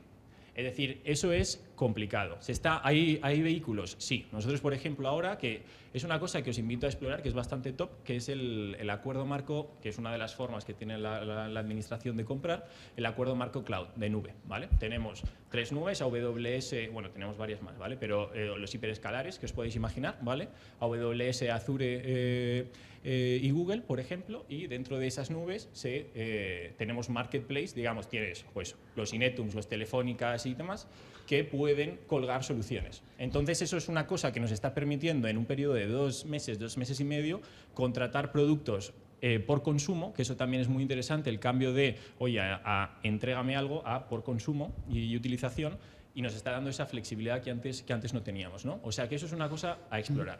Es decir, eso es complicado. ¿Hay vehículos? Sí. Nosotros, por ejemplo, ahora, que es una cosa que os invito a explorar, que es bastante top, que es el acuerdo marco, que es una de las formas que tiene la administración de comprar, el acuerdo marco cloud de nube, ¿vale? Tenemos 3 nubes, AWS, bueno, tenemos varias más, ¿vale? Pero los hiperescalares, que os podéis imaginar, ¿vale? AWS, Azure y Google, por ejemplo, y dentro de esas nubes tenemos marketplace, digamos, tienes pues los Inetums, los Telefónicas y demás, que pueden colgar soluciones. Entonces, eso es una cosa que nos está permitiendo en un periodo de 2 meses y medio, contratar productos por consumo, que eso también es muy interesante, el cambio de, oye, entrégame algo, a por consumo y utilización, y nos está dando esa flexibilidad que antes no teníamos, ¿no? O sea que eso es una cosa a explorar.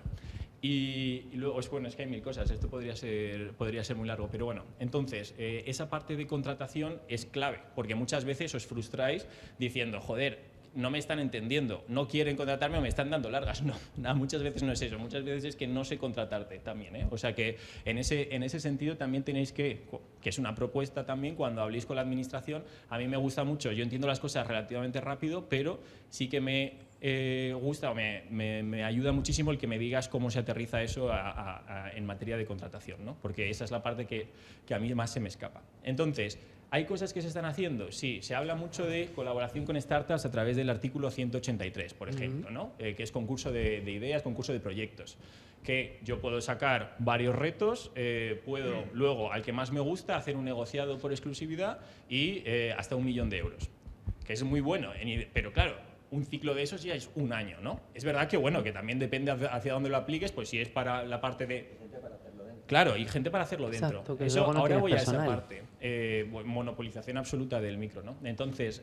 Y luego, bueno, es que hay 1000 cosas, esto podría ser muy largo, pero bueno, entonces, esa parte de contratación es clave, porque muchas veces os frustráis diciendo, joder, no me están entendiendo, no quieren contratarme o me están dando largas. No, muchas veces no es eso, muchas veces es que no sé contratarte también, ¿eh? O sea que en ese sentido también tenéis que es una propuesta también cuando habléis con la administración. A mí me gusta mucho, yo entiendo las cosas relativamente rápido, pero sí que me gusta o me ayuda muchísimo el que me digas cómo se aterriza eso en materia de contratación, ¿no? Porque esa es la parte que a mí más se me escapa. Entonces, ¿hay cosas que se están haciendo? Sí, se habla mucho de colaboración con startups a través del artículo 183, por ejemplo, ¿no? Que es concurso de ideas, concurso de proyectos. Que yo puedo sacar varios retos, puedo luego, al que más me gusta, hacer un negociado por exclusividad y hasta 1 millón de euros. Que es muy bueno, pero claro, un ciclo de esos ya es 1 año, ¿no? Es verdad que, bueno, que también depende hacia dónde lo apliques, pues si es para la parte de... Claro, y gente para hacerlo dentro. Exacto, que eso, luego no ahora tienes voy personal. a esa parte. Monopolización absoluta del micro, ¿no? Entonces,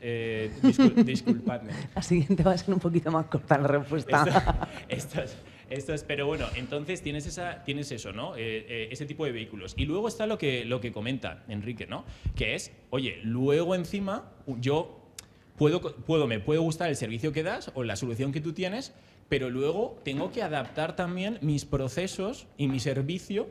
disculpadme. La siguiente va a ser un poquito más corta la respuesta. Pero bueno, entonces tienes eso, ¿no? Ese tipo de vehículos. Y luego está lo que comenta Enrique, ¿no? Que es, oye, luego encima yo me puede gustar el servicio que das o la solución que tú tienes, pero luego tengo que adaptar también mis procesos y mi servicio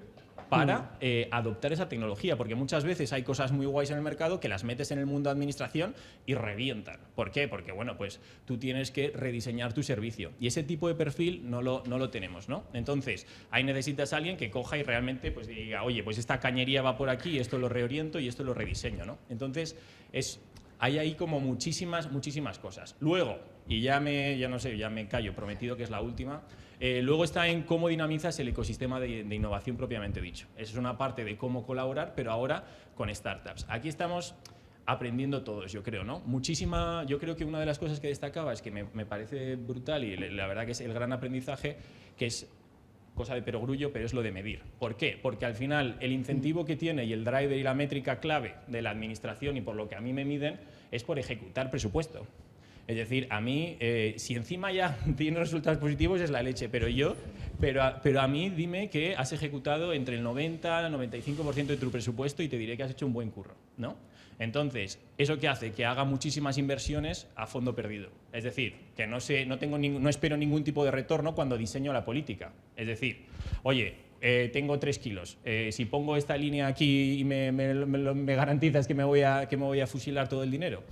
para adoptar esa tecnología, porque muchas veces hay cosas muy guays en el mercado que las metes en el mundo de administración y revientan. ¿Por qué? Porque, bueno, pues tú tienes que rediseñar tu servicio y ese tipo de perfil no lo tenemos, ¿no? Entonces, ahí necesitas a alguien que coja y realmente pues diga, oye, pues esta cañería va por aquí, esto lo reoriento y esto lo rediseño, ¿no? Entonces, hay ahí como muchísimas cosas. Luego, y ya me callo, prometido que es la última. Luego está en cómo dinamizas el ecosistema de innovación propiamente dicho. Esa es una parte de cómo colaborar, pero ahora con startups. Aquí estamos aprendiendo todos, yo creo, ¿no? Yo creo que una de las cosas que destacaba es que me parece brutal y la verdad que es el gran aprendizaje, que es cosa de perogrullo, pero es lo de medir. ¿Por qué? Porque al final el incentivo que tiene y el driver y la métrica clave de la administración y por lo que a mí me miden es por ejecutar presupuesto. Es decir, a mí, si encima ya tiene resultados positivos es la leche, pero a mí dime que has ejecutado entre el 90 y el 95% de tu presupuesto y te diré que has hecho un buen curro, ¿no? Entonces, ¿eso qué hace? Que haga muchísimas inversiones a fondo perdido. Es decir, que no espero ningún tipo de retorno cuando diseño la política. Es decir, oye, tengo 3 kilos. Si pongo esta línea aquí y me garantizas que me voy a fusilar todo el dinero.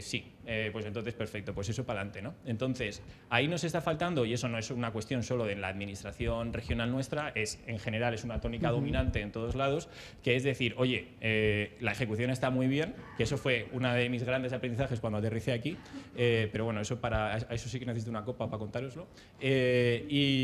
Sí, pues entonces perfecto, pues eso para adelante, ¿no? Entonces, ahí nos está faltando, y eso no es una cuestión solo de la administración regional nuestra, en general es una tónica dominante en todos lados, que es decir, oye, la ejecución está muy bien, que eso fue una de mis grandes aprendizajes cuando aterricé aquí, pero bueno, eso sí que necesito una copa para contároslo. Y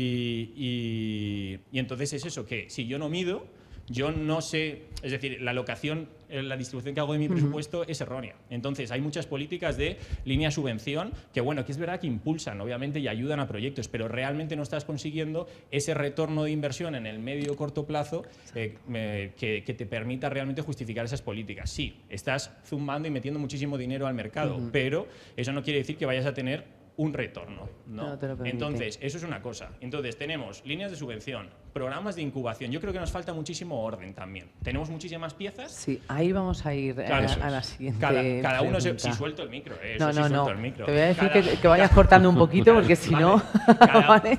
entonces es eso, que si yo no mido, yo no sé, es decir, la alocación, la distribución que hago de mi presupuesto es errónea. Entonces, hay muchas políticas de línea subvención que, bueno, que es verdad que impulsan, obviamente, y ayudan a proyectos, pero realmente no estás consiguiendo ese retorno de inversión en el medio o corto plazo que te permita realmente justificar esas políticas. Sí, estás zumbando y metiendo muchísimo dinero al mercado, pero eso no quiere decir que vayas a tener un retorno, ¿no? No te lo permite. Entonces, eso es una cosa. Entonces, tenemos líneas de subvención, programas de incubación. Yo creo que nos falta muchísimo orden también. Tenemos muchísimas piezas. Sí, ahí vamos a ir Claro, a la siguiente cada uno pregunta. si suelto el micro. No. El micro. Te voy a decir que vayas cortando un poquito porque si no... ¿vale?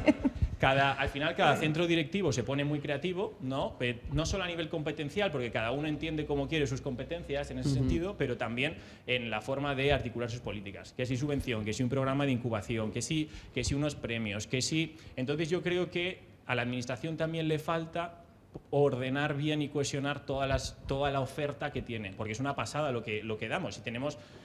Al final, cada centro directivo se pone muy creativo, ¿no? No solo a nivel competencial, porque cada uno entiende cómo quiere sus competencias en ese sentido, pero también en la forma de articular sus políticas. Que si subvención, que si un programa de incubación, que si unos premios, que si... Entonces yo creo que a la administración también le falta ordenar bien y cohesionar toda la oferta que tiene, porque es una pasada lo que damos. Y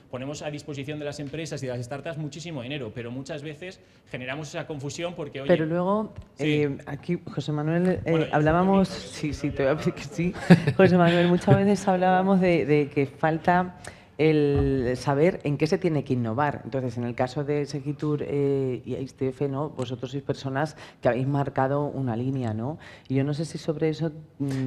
ponemos a disposición de las empresas y de las startups muchísimo dinero, pero muchas veces generamos esa confusión porque, oye... Pero luego, sí. aquí, José Manuel, Bueno, hablábamos... Sí, te voy a decir que sí. José Manuel, muchas veces hablábamos de que falta el saber en qué se tiene que innovar. Entonces, en el caso de Segitur y ISDF, ¿no? Vosotros sois personas que habéis marcado una línea, ¿no? Y yo no sé si sobre eso...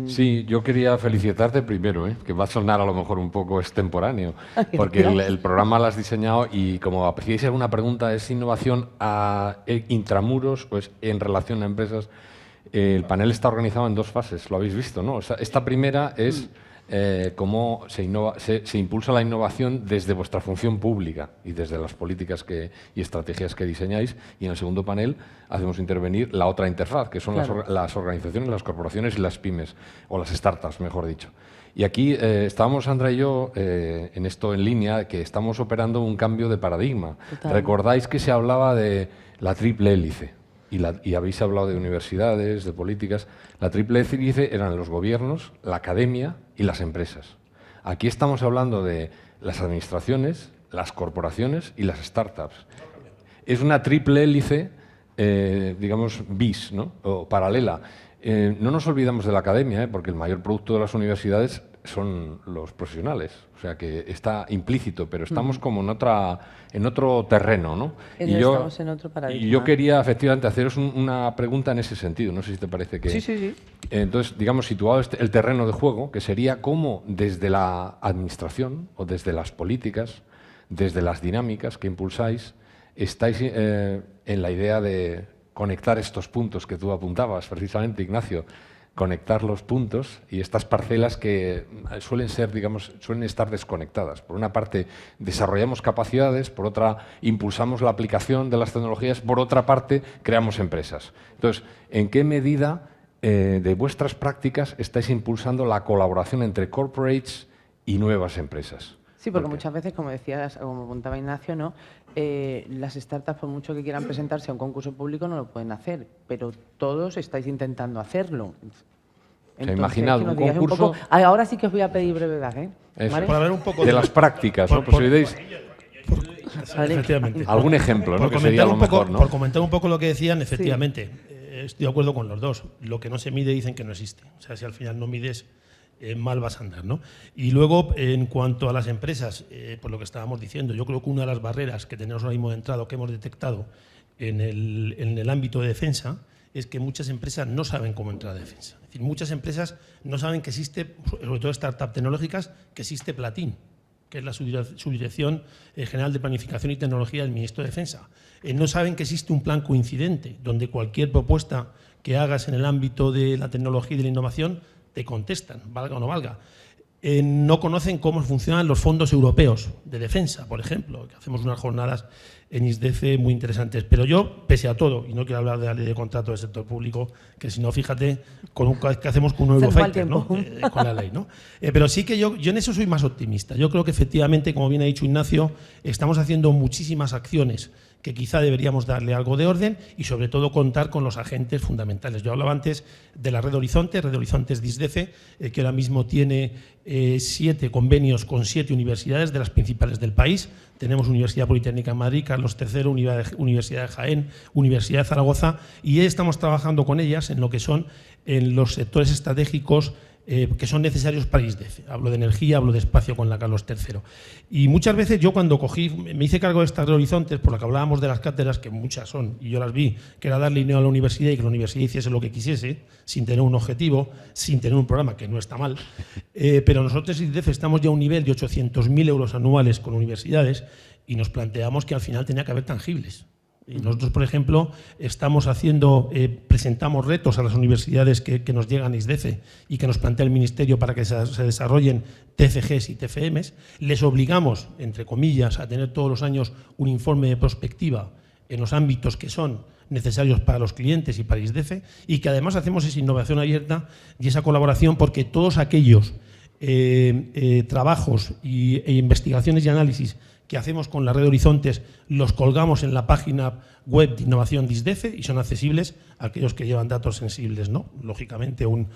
Sí, yo quería felicitarte primero, que va a sonar a lo mejor un poco extemporáneo, porque el programa lo has diseñado y como apreciáis alguna pregunta, ¿es innovación intramuros o es en relación a empresas? El panel está organizado en 2 fases, lo habéis visto, ¿no? O sea, esta primera es cómo se impulsa la innovación desde vuestra función pública y desde las políticas y estrategias que diseñáis. Y en el segundo panel hacemos intervenir la otra interfaz, que son las organizaciones, las corporaciones y las pymes, o las startups, mejor dicho. Y aquí estábamos, Sandra y yo, en esto en línea, que estamos operando un cambio de paradigma. Total. Recordáis que se hablaba de la triple hélice. Y habéis hablado de universidades, de políticas. La triple hélice eran los gobiernos, la academia y las empresas. Aquí estamos hablando de las administraciones, las corporaciones y las startups. Es una triple hélice, digamos, bis, ¿no? O paralela. No nos olvidamos de la academia, porque el mayor producto de las universidades son los profesionales. O sea, que está implícito, pero estamos como en otro terreno, ¿no? Estamos en otro paradigma. Y yo quería, efectivamente, haceros una pregunta en ese sentido. No sé si te parece que... Sí. Entonces, digamos, situado el terreno de juego, que sería cómo desde la administración o desde las políticas, desde las dinámicas que impulsáis, estáis en la idea de conectar estos puntos que tú apuntabas, precisamente, Ignacio, conectar los puntos y estas parcelas que suelen estar desconectadas. Por una parte, desarrollamos capacidades, por otra, impulsamos la aplicación de las tecnologías, por otra parte, creamos empresas. Entonces, ¿en qué medida de vuestras prácticas estáis impulsando la colaboración entre corporates y nuevas empresas? Sí, porque muchas veces, como decías, como apuntaba Ignacio, ¿no? Las startups, por mucho que quieran presentarse a un concurso público, no lo pueden hacer, pero todos estáis intentando hacerlo. Entonces, imaginad un concurso... Ahora sí que os voy a pedir brevedad, ¿eh? Eso. Para ver un poco de las prácticas, ¿no? Efectivamente. Algún ejemplo, ¿no? Que sería lo mejor, ¿no? Por comentar un poco lo que decían, efectivamente, estoy de acuerdo con los dos. Lo que no se mide dicen que no existe. O sea, si al final no mides, mal vas a andar, ¿no? Y luego, en cuanto a las empresas, por lo que estábamos diciendo, yo creo que una de las barreras que tenemos ahora mismo de entrada, que hemos detectado en el ámbito de defensa, es que muchas empresas no saben cómo entrar a defensa. Es decir, muchas empresas no saben que existe, sobre todo startups tecnológicas, que existe Platín, que es la Subdirección General de Planificación y Tecnología del Ministerio de Defensa. No saben que existe un plan coincidente, donde cualquier propuesta que hagas en el ámbito de la tecnología y de la innovación te contestan, valga o no valga. No conocen cómo funcionan los fondos europeos de defensa, por ejemplo, que hacemos unas jornadas en ISDF muy interesantes. Pero yo, pese a todo, y no quiero hablar de la ley de contrato del sector público, que si no, fíjate, que hacemos con un Eurofighter, ¿no? Con la ley, ¿no? Pero sí que yo en eso soy más optimista. Yo creo que efectivamente, como bien ha dicho Ignacio, estamos haciendo muchísimas acciones que quizá deberíamos darle algo de orden y sobre todo contar con los agentes fundamentales. Yo hablaba antes de la Red Horizontes de ISDF, que ahora mismo tiene 7 convenios con 7 universidades de las principales del país. Tenemos Universidad Politécnica de Madrid, Carlos III, Universidad de Jaén, Universidad de Zaragoza, y estamos trabajando con ellas en lo que son en los sectores estratégicos que son necesarios para ISDF. Hablo de energía, hablo de espacio con la Carlos III. Y muchas veces yo cuando me hice cargo de estas horizontes, por la que hablábamos de las cátedras, que muchas son, y yo las vi, que era darle dinero a la universidad y que la universidad hiciese lo que quisiese, sin tener un objetivo, sin tener un programa, que no está mal. Pero nosotros ISDF estamos ya a un nivel de 800.000 euros anuales con universidades y nos planteamos que al final tenía que haber tangibles. Y nosotros, por ejemplo, presentamos retos a las universidades que nos llegan a ISDF y que nos plantea el Ministerio para que se desarrollen TFGs y TFMs. Les obligamos, entre comillas, a tener todos los años un informe de prospectiva en los ámbitos que son necesarios para los clientes y para ISDF, y que además hacemos esa innovación abierta y esa colaboración porque todos aquellos trabajos e investigaciones y análisis que hacemos con la Red Horizontes los colgamos en la página web de innovación de ISDF y son accesibles a aquellos que llevan datos sensibles, ¿no? Lógicamente, un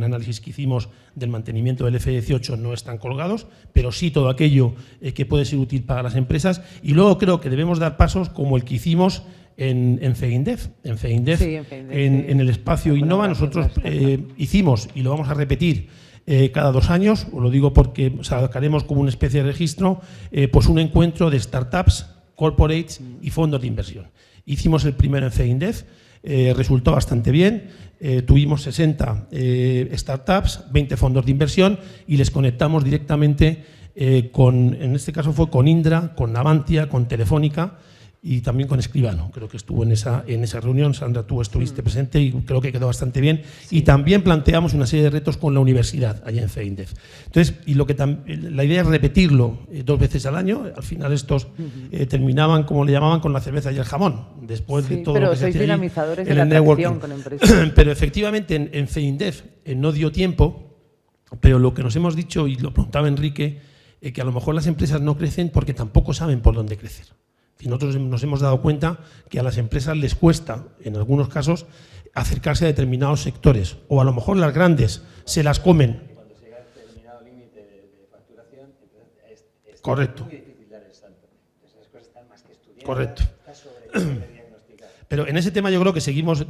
análisis que hicimos del mantenimiento del F-18 no están colgados, pero sí todo aquello que puede ser útil para las empresas. Y luego creo que debemos dar pasos como el que hicimos en FEINDEF. En FEINDEF, en el espacio Innova, nosotros hicimos, y lo vamos a repetir, cada 2 años, os lo digo porque sacaremos como una especie de registro, pues un encuentro de startups, corporates y fondos de inversión. Hicimos el primero en FEINDEF, resultó bastante bien, tuvimos 60 startups, 20 fondos de inversión y les conectamos directamente en este caso fue con Indra, con Navantia, con Telefónica y también con Escribano. Creo que estuvo en esa reunión, Sandra, tú estuviste presente y creo que quedó bastante bien. Sí. Y también planteamos una serie de retos con la universidad allá en FEINDEF. Entonces, la idea es repetirlo 2 veces al año. Al final estos terminaban, como le llamaban, con la cerveza y el jamón. Después de todo lo que se hacía dinamizadores de la atracción con empresas. Pero efectivamente en FEINDEF no dio tiempo, pero lo que nos hemos dicho, y lo preguntaba Enrique, que a lo mejor las empresas no crecen porque tampoco saben por dónde crecer. Y nosotros nos hemos dado cuenta que a las empresas les cuesta, en algunos casos, acercarse a determinados sectores. O a lo mejor las grandes se las comen. Cuando se llega a determinado límite de facturación, entonces es correcto. Muy difícil dar el salto. Entonces esas cosas están más que estudiadas. Correcto. Está sobrediagnosticado. Pero en ese tema yo creo que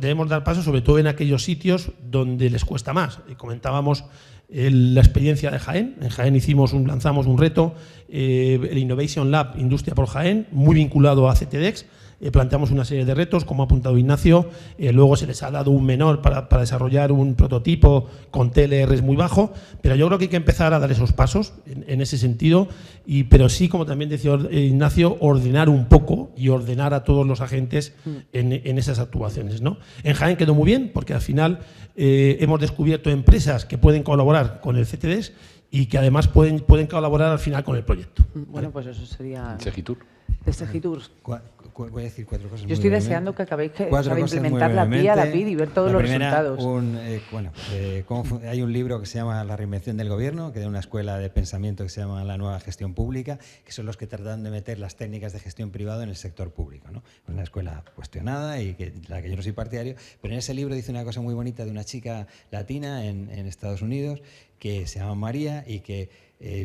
debemos dar paso, sobre todo en aquellos sitios donde les cuesta más. Comentábamos la experiencia de Jaén. En Jaén lanzamos un reto, el Innovation Lab Industria por Jaén, muy vinculado a CTDEX. Planteamos una serie de retos, como ha apuntado Ignacio. Luego se les ha dado un menor para desarrollar un prototipo con TLRs muy bajo, pero yo creo que hay que empezar a dar esos pasos en ese sentido, pero sí, como también decía Ignacio, ordenar un poco y ordenar a todos los agentes en esas actuaciones, ¿no? En Jaén quedó muy bien, porque al final hemos descubierto empresas que pueden colaborar con el CTDEX y que además pueden colaborar al final con el proyecto. Bueno, pues eso sería... Segitur. De Segitur. Voy a decir 4 cosas. Yo estoy deseando que acabéis de implementar la PID y ver todos los resultados. Hay un libro que se llama La reinvención del gobierno, que de una escuela de pensamiento que se llama La nueva gestión pública, que son los que tratan de meter las técnicas de gestión privada en el sector público, ¿no? Es una escuela cuestionada y la que yo no soy partidario, pero en ese libro dice una cosa muy bonita de una chica latina en Estados Unidos que se llama María y que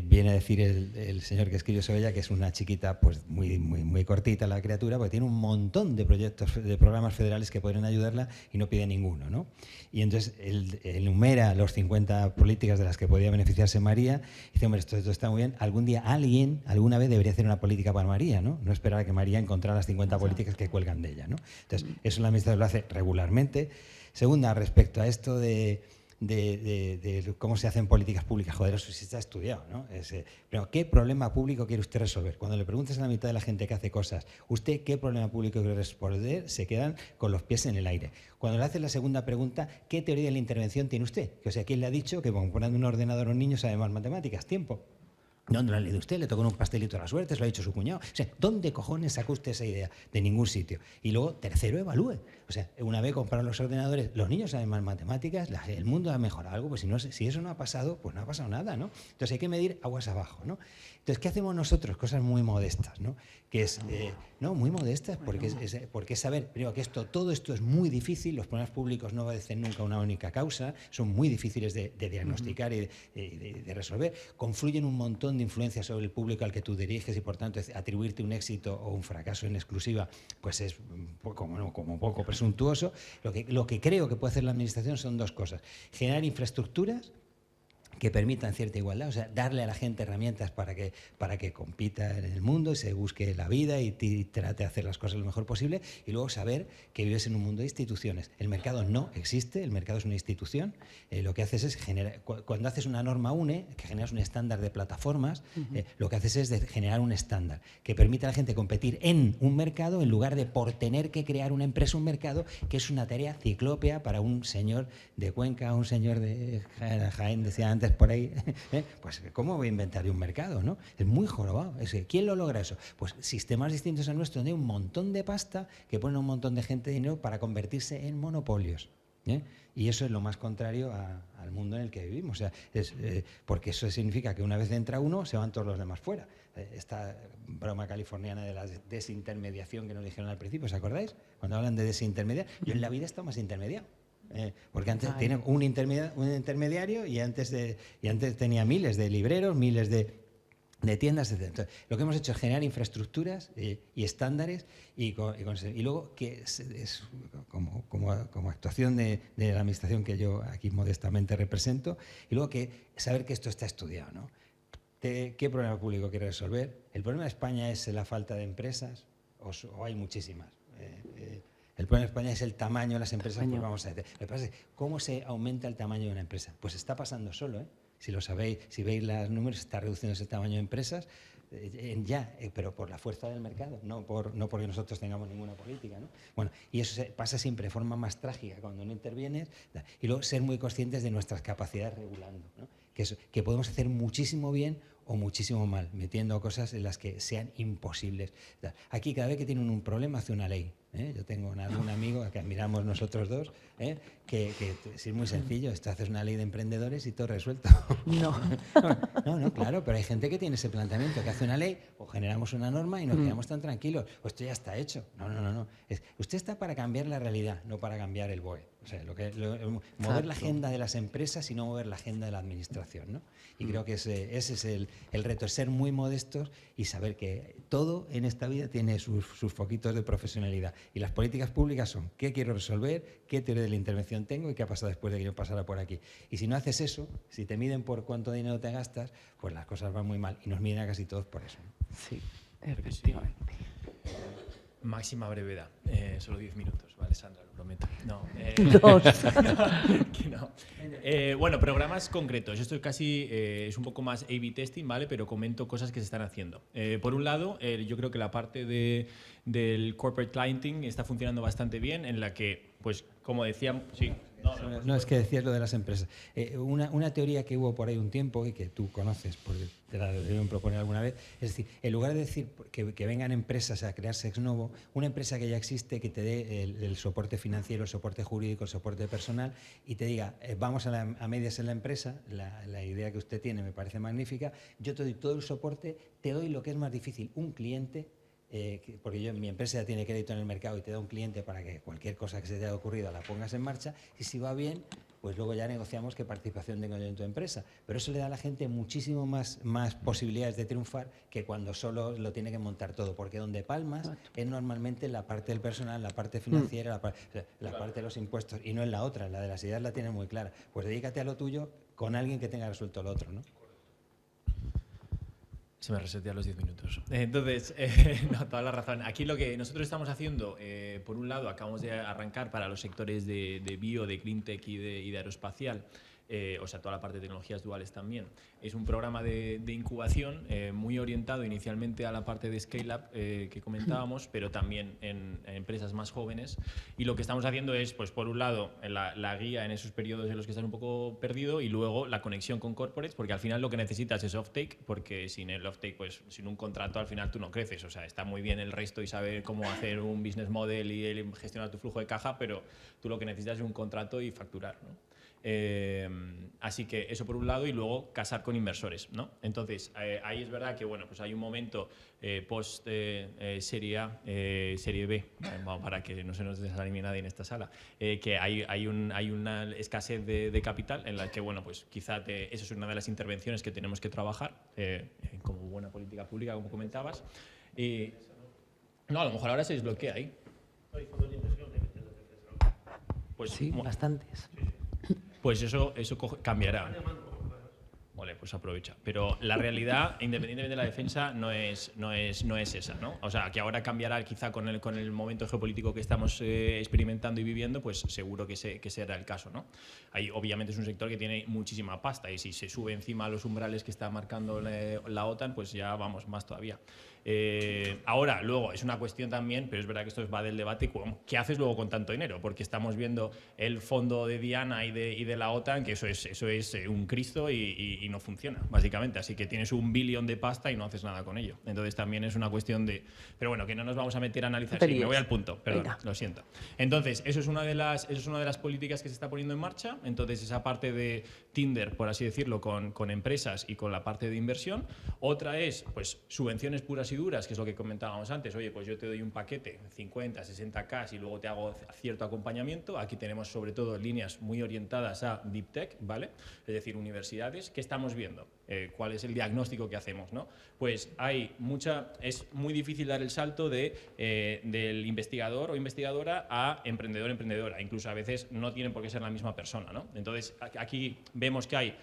viene a decir el señor que escribió sobre ella que es una chiquita pues muy cortita la criatura, porque tiene un montón de proyectos, de programas federales que podrían ayudarla y no pide ninguno, ¿no? Y entonces él enumera los 50 políticas de las que podía beneficiarse María y dice, hombre, esto está muy bien, algún día alguna vez debería hacer una política para María, ¿no? No esperar a que María encontrara las 50 políticas que cuelgan de ella, ¿no? Entonces, eso la administración lo hace regularmente. Segunda, respecto a esto de cómo se hacen políticas públicas. Joder, eso sí está estudiado, ¿no? Pero ¿qué problema público quiere usted resolver? Cuando le preguntas a la mitad de la gente que hace cosas, ¿usted qué problema público quiere resolver? Se quedan con los pies en el aire. Cuando le haces la segunda pregunta, ¿qué teoría de la intervención tiene usted? O sea, ¿quién le ha dicho que poniendo un ordenador a un niño sabe más matemáticas? Tiempo. ¿Dónde lo ha leído usted? ¿Le tocó un pastelito a la suerte? ¿Se lo ha dicho su cuñado? O sea, ¿dónde cojones sacó usted esa idea? De ningún sitio. Y luego, tercero, evalúe. O sea, una vez compraron los ordenadores, los niños saben más matemáticas, el mundo ha mejorado algo, pues si eso no ha pasado, pues no ha pasado nada, ¿no? Entonces hay que medir aguas abajo, ¿no? Entonces, ¿qué hacemos nosotros? Cosas muy modestas, ¿no? Que es, no, muy modestas, porque es saber, primero, que todo esto es muy difícil, los problemas públicos no obedecen nunca a una única causa, son muy difíciles de diagnosticar y de resolver, confluyen un montón de influencias sobre el público al que tú diriges y, por tanto, atribuirte un éxito o un fracaso en exclusiva, pues es como poco presuntuoso. Lo que creo que puede hacer la administración son 2 cosas. Generar infraestructuras que permitan cierta igualdad, o sea, darle a la gente herramientas para que compita en el mundo y se busque la vida y trate de hacer las cosas lo mejor posible, y luego saber que vives en un mundo de instituciones. El mercado no existe, el mercado es una institución. Lo que haces es generar, cuando haces una norma UNE, que generas un estándar de plataformas, lo que haces es generar un estándar que permite a la gente competir en un mercado en lugar de por tener que crear una empresa, un mercado, que es una tarea ciclópea para un señor de Cuenca, un señor de Jaén, decía antes por ahí, pues ¿cómo voy a inventar un mercado, no? Es muy jorobado. ¿Quién lo logra eso? Pues sistemas distintos al nuestro, donde hay un montón de pasta que ponen a un montón de gente de dinero para convertirse en monopolios. Y eso es lo más contrario al mundo en el que vivimos. O sea, porque eso significa que una vez entra uno, se van todos los demás fuera. Esta broma californiana de la desintermediación que nos dijeron al principio, ¿os acordáis? Cuando hablan de desintermediar, yo en la vida he estado más intermediado. Porque antes tenía un intermediario y antes tenía miles de libreros, miles de de tiendas, etc. Entonces, lo que hemos hecho es generar infraestructuras y estándares y luego que es como actuación de la administración que yo aquí modestamente represento, y luego que saber que esto está estudiado, ¿no? ¿Qué problema público quiere resolver? ¿El problema de España es la falta de empresas o hay muchísimas? El problema de España es el tamaño de las empresas, pues vamos a decir. Lo que pasa es cómo se aumenta el tamaño de una empresa. Pues está pasando solo, ¿eh? Si lo sabéis, si veis los números, está reduciéndose el tamaño de empresas pero por la fuerza del mercado, no porque nosotros tengamos ninguna política, ¿no? Bueno, y eso pasa siempre de forma más trágica cuando no intervienes, y luego ser muy conscientes de nuestras capacidades regulando, ¿no? Que podemos hacer muchísimo bien o muchísimo mal, metiendo cosas en las que sean imposibles. Aquí cada vez que tienen un problema hace una ley. Yo tengo un amigo que admiramos nosotros dos, que es muy sencillo, haces una ley de emprendedores y todo resuelto. No. No, claro, pero hay gente que tiene ese planteamiento, que hace una ley o generamos una norma y nos quedamos tan tranquilos, o esto ya está hecho. No. Usted está para cambiar la realidad, no para cambiar el BOE. O sea, mover la agenda de las empresas y no mover la agenda de la administración, ¿no? Y creo que ese es el reto, es ser muy modestos y saber que todo en esta vida tiene sus foquitos de profesionalidad. Y las políticas públicas son qué quiero resolver, qué teoría de la intervención tengo y qué ha pasado después de que yo pasara por aquí. Y si no haces eso, si te miden por cuánto dinero te gastas, pues las cosas van muy mal y nos miden a casi todos por eso, ¿no? Sí, efectivamente. Máxima brevedad, solo 10 minutos, ¿vale, Sandra? Lo prometo. No. Bueno, programas concretos. Esto casi es un poco más A/B testing, ¿vale? Pero comento cosas que se están haciendo. Por un lado, yo creo que la parte del corporate clienting está funcionando bastante bien, en la que, pues, como decíamos, sí. No, es que decías lo de las empresas. Una teoría que hubo por ahí un tiempo y que tú conoces, porque te la debieron proponer alguna vez, es decir, en lugar de decir que vengan empresas a crearse ex novo, una empresa que ya existe que te dé el soporte financiero, el soporte jurídico, el soporte personal y te diga, vamos a medias en la empresa, la idea que usted tiene me parece magnífica, yo te doy todo el soporte, te doy lo que es más difícil, un cliente. Porque mi empresa ya tiene crédito en el mercado y te da un cliente para que cualquier cosa que se te haya ocurrido la pongas en marcha, y si va bien, pues luego ya negociamos qué participación tengo yo en tu empresa. Pero eso le da a la gente muchísimo más posibilidades de triunfar que cuando solo lo tiene que montar todo, porque donde palmas es normalmente la parte del personal, la parte financiera, la parte de los impuestos, y no en la otra, la de las ideas la tienes muy clara. Pues dedícate a lo tuyo con alguien que tenga resuelto lo otro, ¿no? Se me resetean los 10 minutos. Entonces, no, toda la razón. Aquí lo que nosotros estamos haciendo, por un lado, acabamos de arrancar para los sectores de bio, de clean tech y de aeroespacial, o sea, toda la parte de tecnologías duales también. Es un programa de incubación muy orientado inicialmente a la parte de scale-up que comentábamos, pero también en empresas más jóvenes. Y lo que estamos haciendo es, pues por un lado, la guía en esos periodos en los que estás un poco perdido, y luego la conexión con corporates, porque al final lo que necesitas es offtake, porque sin el offtake, pues sin un contrato, al final tú no creces. O sea, está muy bien el resto y saber cómo hacer un business model y gestionar tu flujo de caja, pero tú lo que necesitas es un contrato y facturar, ¿no? Así que eso por un lado, y luego casar con inversores, ¿no? Entonces, ahí es verdad que bueno, pues hay un momento post serie A, serie B, para que no se nos desanime nadie en esta sala, que hay una escasez de capital en la que, bueno, pues quizá eso es una de las intervenciones que tenemos que trabajar como buena política pública, como comentabas. No, a lo mejor ahora se desbloquea ahí. Pues, Sí, bastantes. Pues eso cambiará. Vale, pues aprovecha. Pero la realidad, independientemente de la defensa, no es esa, ¿no? O sea, que ahora cambiará quizá con el momento geopolítico que estamos experimentando y viviendo, pues seguro que será el caso, ¿no? Ahí obviamente es un sector que tiene muchísima pasta, y si se sube encima a los umbrales que está marcando la OTAN, pues ya vamos más todavía. Ahora, luego, es una cuestión también, pero es verdad que esto va del debate, ¿qué haces luego con tanto dinero? Porque estamos viendo el fondo de Diana y de la OTAN, que eso es un Cristo y no funciona, básicamente. Así que tienes $1 billón de pasta y no haces nada con ello. Entonces también es una cuestión de... Pero bueno, que no nos vamos a meter a analizar. Sí, me voy al punto, perdón, lo siento. Entonces, eso es una de las políticas que se está poniendo en marcha. Entonces, esa parte de Tinder, por así decirlo, con empresas y con la parte de inversión. Otra es, pues, subvenciones puras puras y duras, que es lo que comentábamos antes, oye, pues yo te doy un paquete, 50, 60K y luego te hago cierto acompañamiento. Aquí tenemos sobre todo líneas muy orientadas a Deep Tech, ¿vale? Es decir, universidades. ¿Qué estamos viendo? ¿Cuál es el diagnóstico que hacemos, ¿no? Pues es muy difícil dar el salto del investigador o investigadora a emprendedor o emprendedora. Incluso a veces no tienen por qué ser la misma persona, ¿no? Entonces, aquí vemos que hay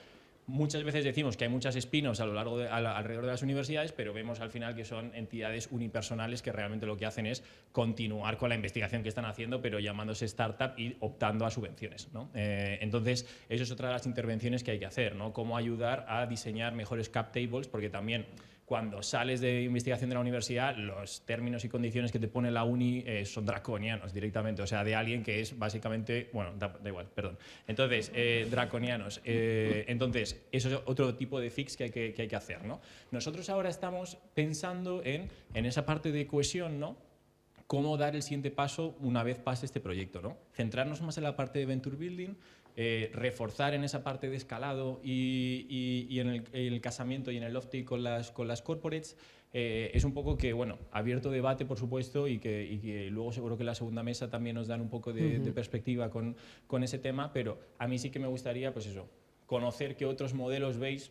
muchas veces decimos que hay muchas spin-offs alrededor de las universidades, pero vemos al final que son entidades unipersonales que realmente lo que hacen es continuar con la investigación que están haciendo, pero llamándose startup y optando a subvenciones, ¿no? Entonces, eso es otra de las intervenciones que hay que hacer, ¿no? Cómo ayudar a diseñar mejores cap tables, porque también cuando sales de investigación de la universidad, los términos y condiciones que te pone la uni son draconianos directamente, o sea, de alguien que es básicamente, bueno, da igual, perdón. Entonces, draconianos. Entonces, eso es otro tipo de fix que hay que hacer, ¿no? Nosotros ahora estamos pensando en esa parte de cohesión, ¿no? Cómo dar el siguiente paso una vez pase este proyecto, ¿no? Centrarnos más en la parte de venture building, reforzar en esa parte de escalado y en el casamiento y en el offtake con las corporates. Es un poco que, bueno, abierto debate, por supuesto, y que luego seguro que en la segunda mesa también nos dan un poco de perspectiva con ese tema, pero a mí sí que me gustaría, pues eso, conocer qué otros modelos veis,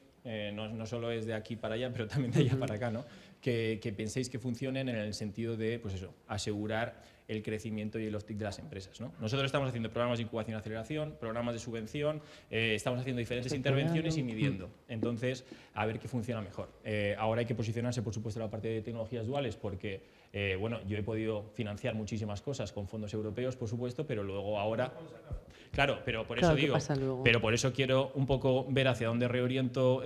no solo es de aquí para allá, pero también de allá para acá, ¿no? Que penséis que funcionen en el sentido de, pues eso, asegurar el crecimiento y el offtake de las empresas, ¿no? Nosotros estamos haciendo programas de incubación y aceleración, programas de subvención, estamos haciendo diferentes intervenciones y midiendo. Entonces, a ver qué funciona mejor. Ahora hay que posicionarse, por supuesto, en la parte de tecnologías duales, porque, bueno, yo he podido financiar muchísimas cosas con fondos europeos, por supuesto, pero luego ahora... Claro, pero por eso digo, pero por eso quiero un poco ver hacia dónde reoriento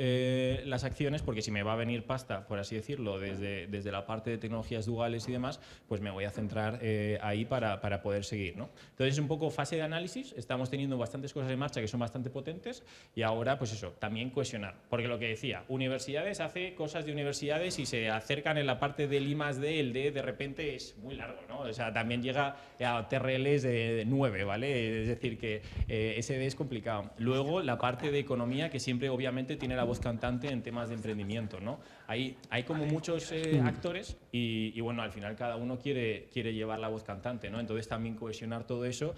las acciones, porque si me va a venir pasta, por así decirlo, desde la parte de tecnologías duales y demás, pues me voy a centrar ahí para poder seguir, ¿no? Entonces es un poco fase de análisis, estamos teniendo bastantes cosas en marcha que son bastante potentes y ahora pues eso, también cohesionar, porque lo que decía, universidades hace cosas de universidades y se acercan en la parte del I+D, el D de repente es muy largo, ¿no? O sea, también llega a TRLs de 9, ¿vale? Es decir, que ese D es complicado. Luego, la parte de economía, que siempre obviamente tiene la voz cantante en temas de emprendimiento, ¿no? Hay como muchos actores y bueno, al final cada uno quiere llevar la voz cantante, ¿no? Entonces también cohesionar todo eso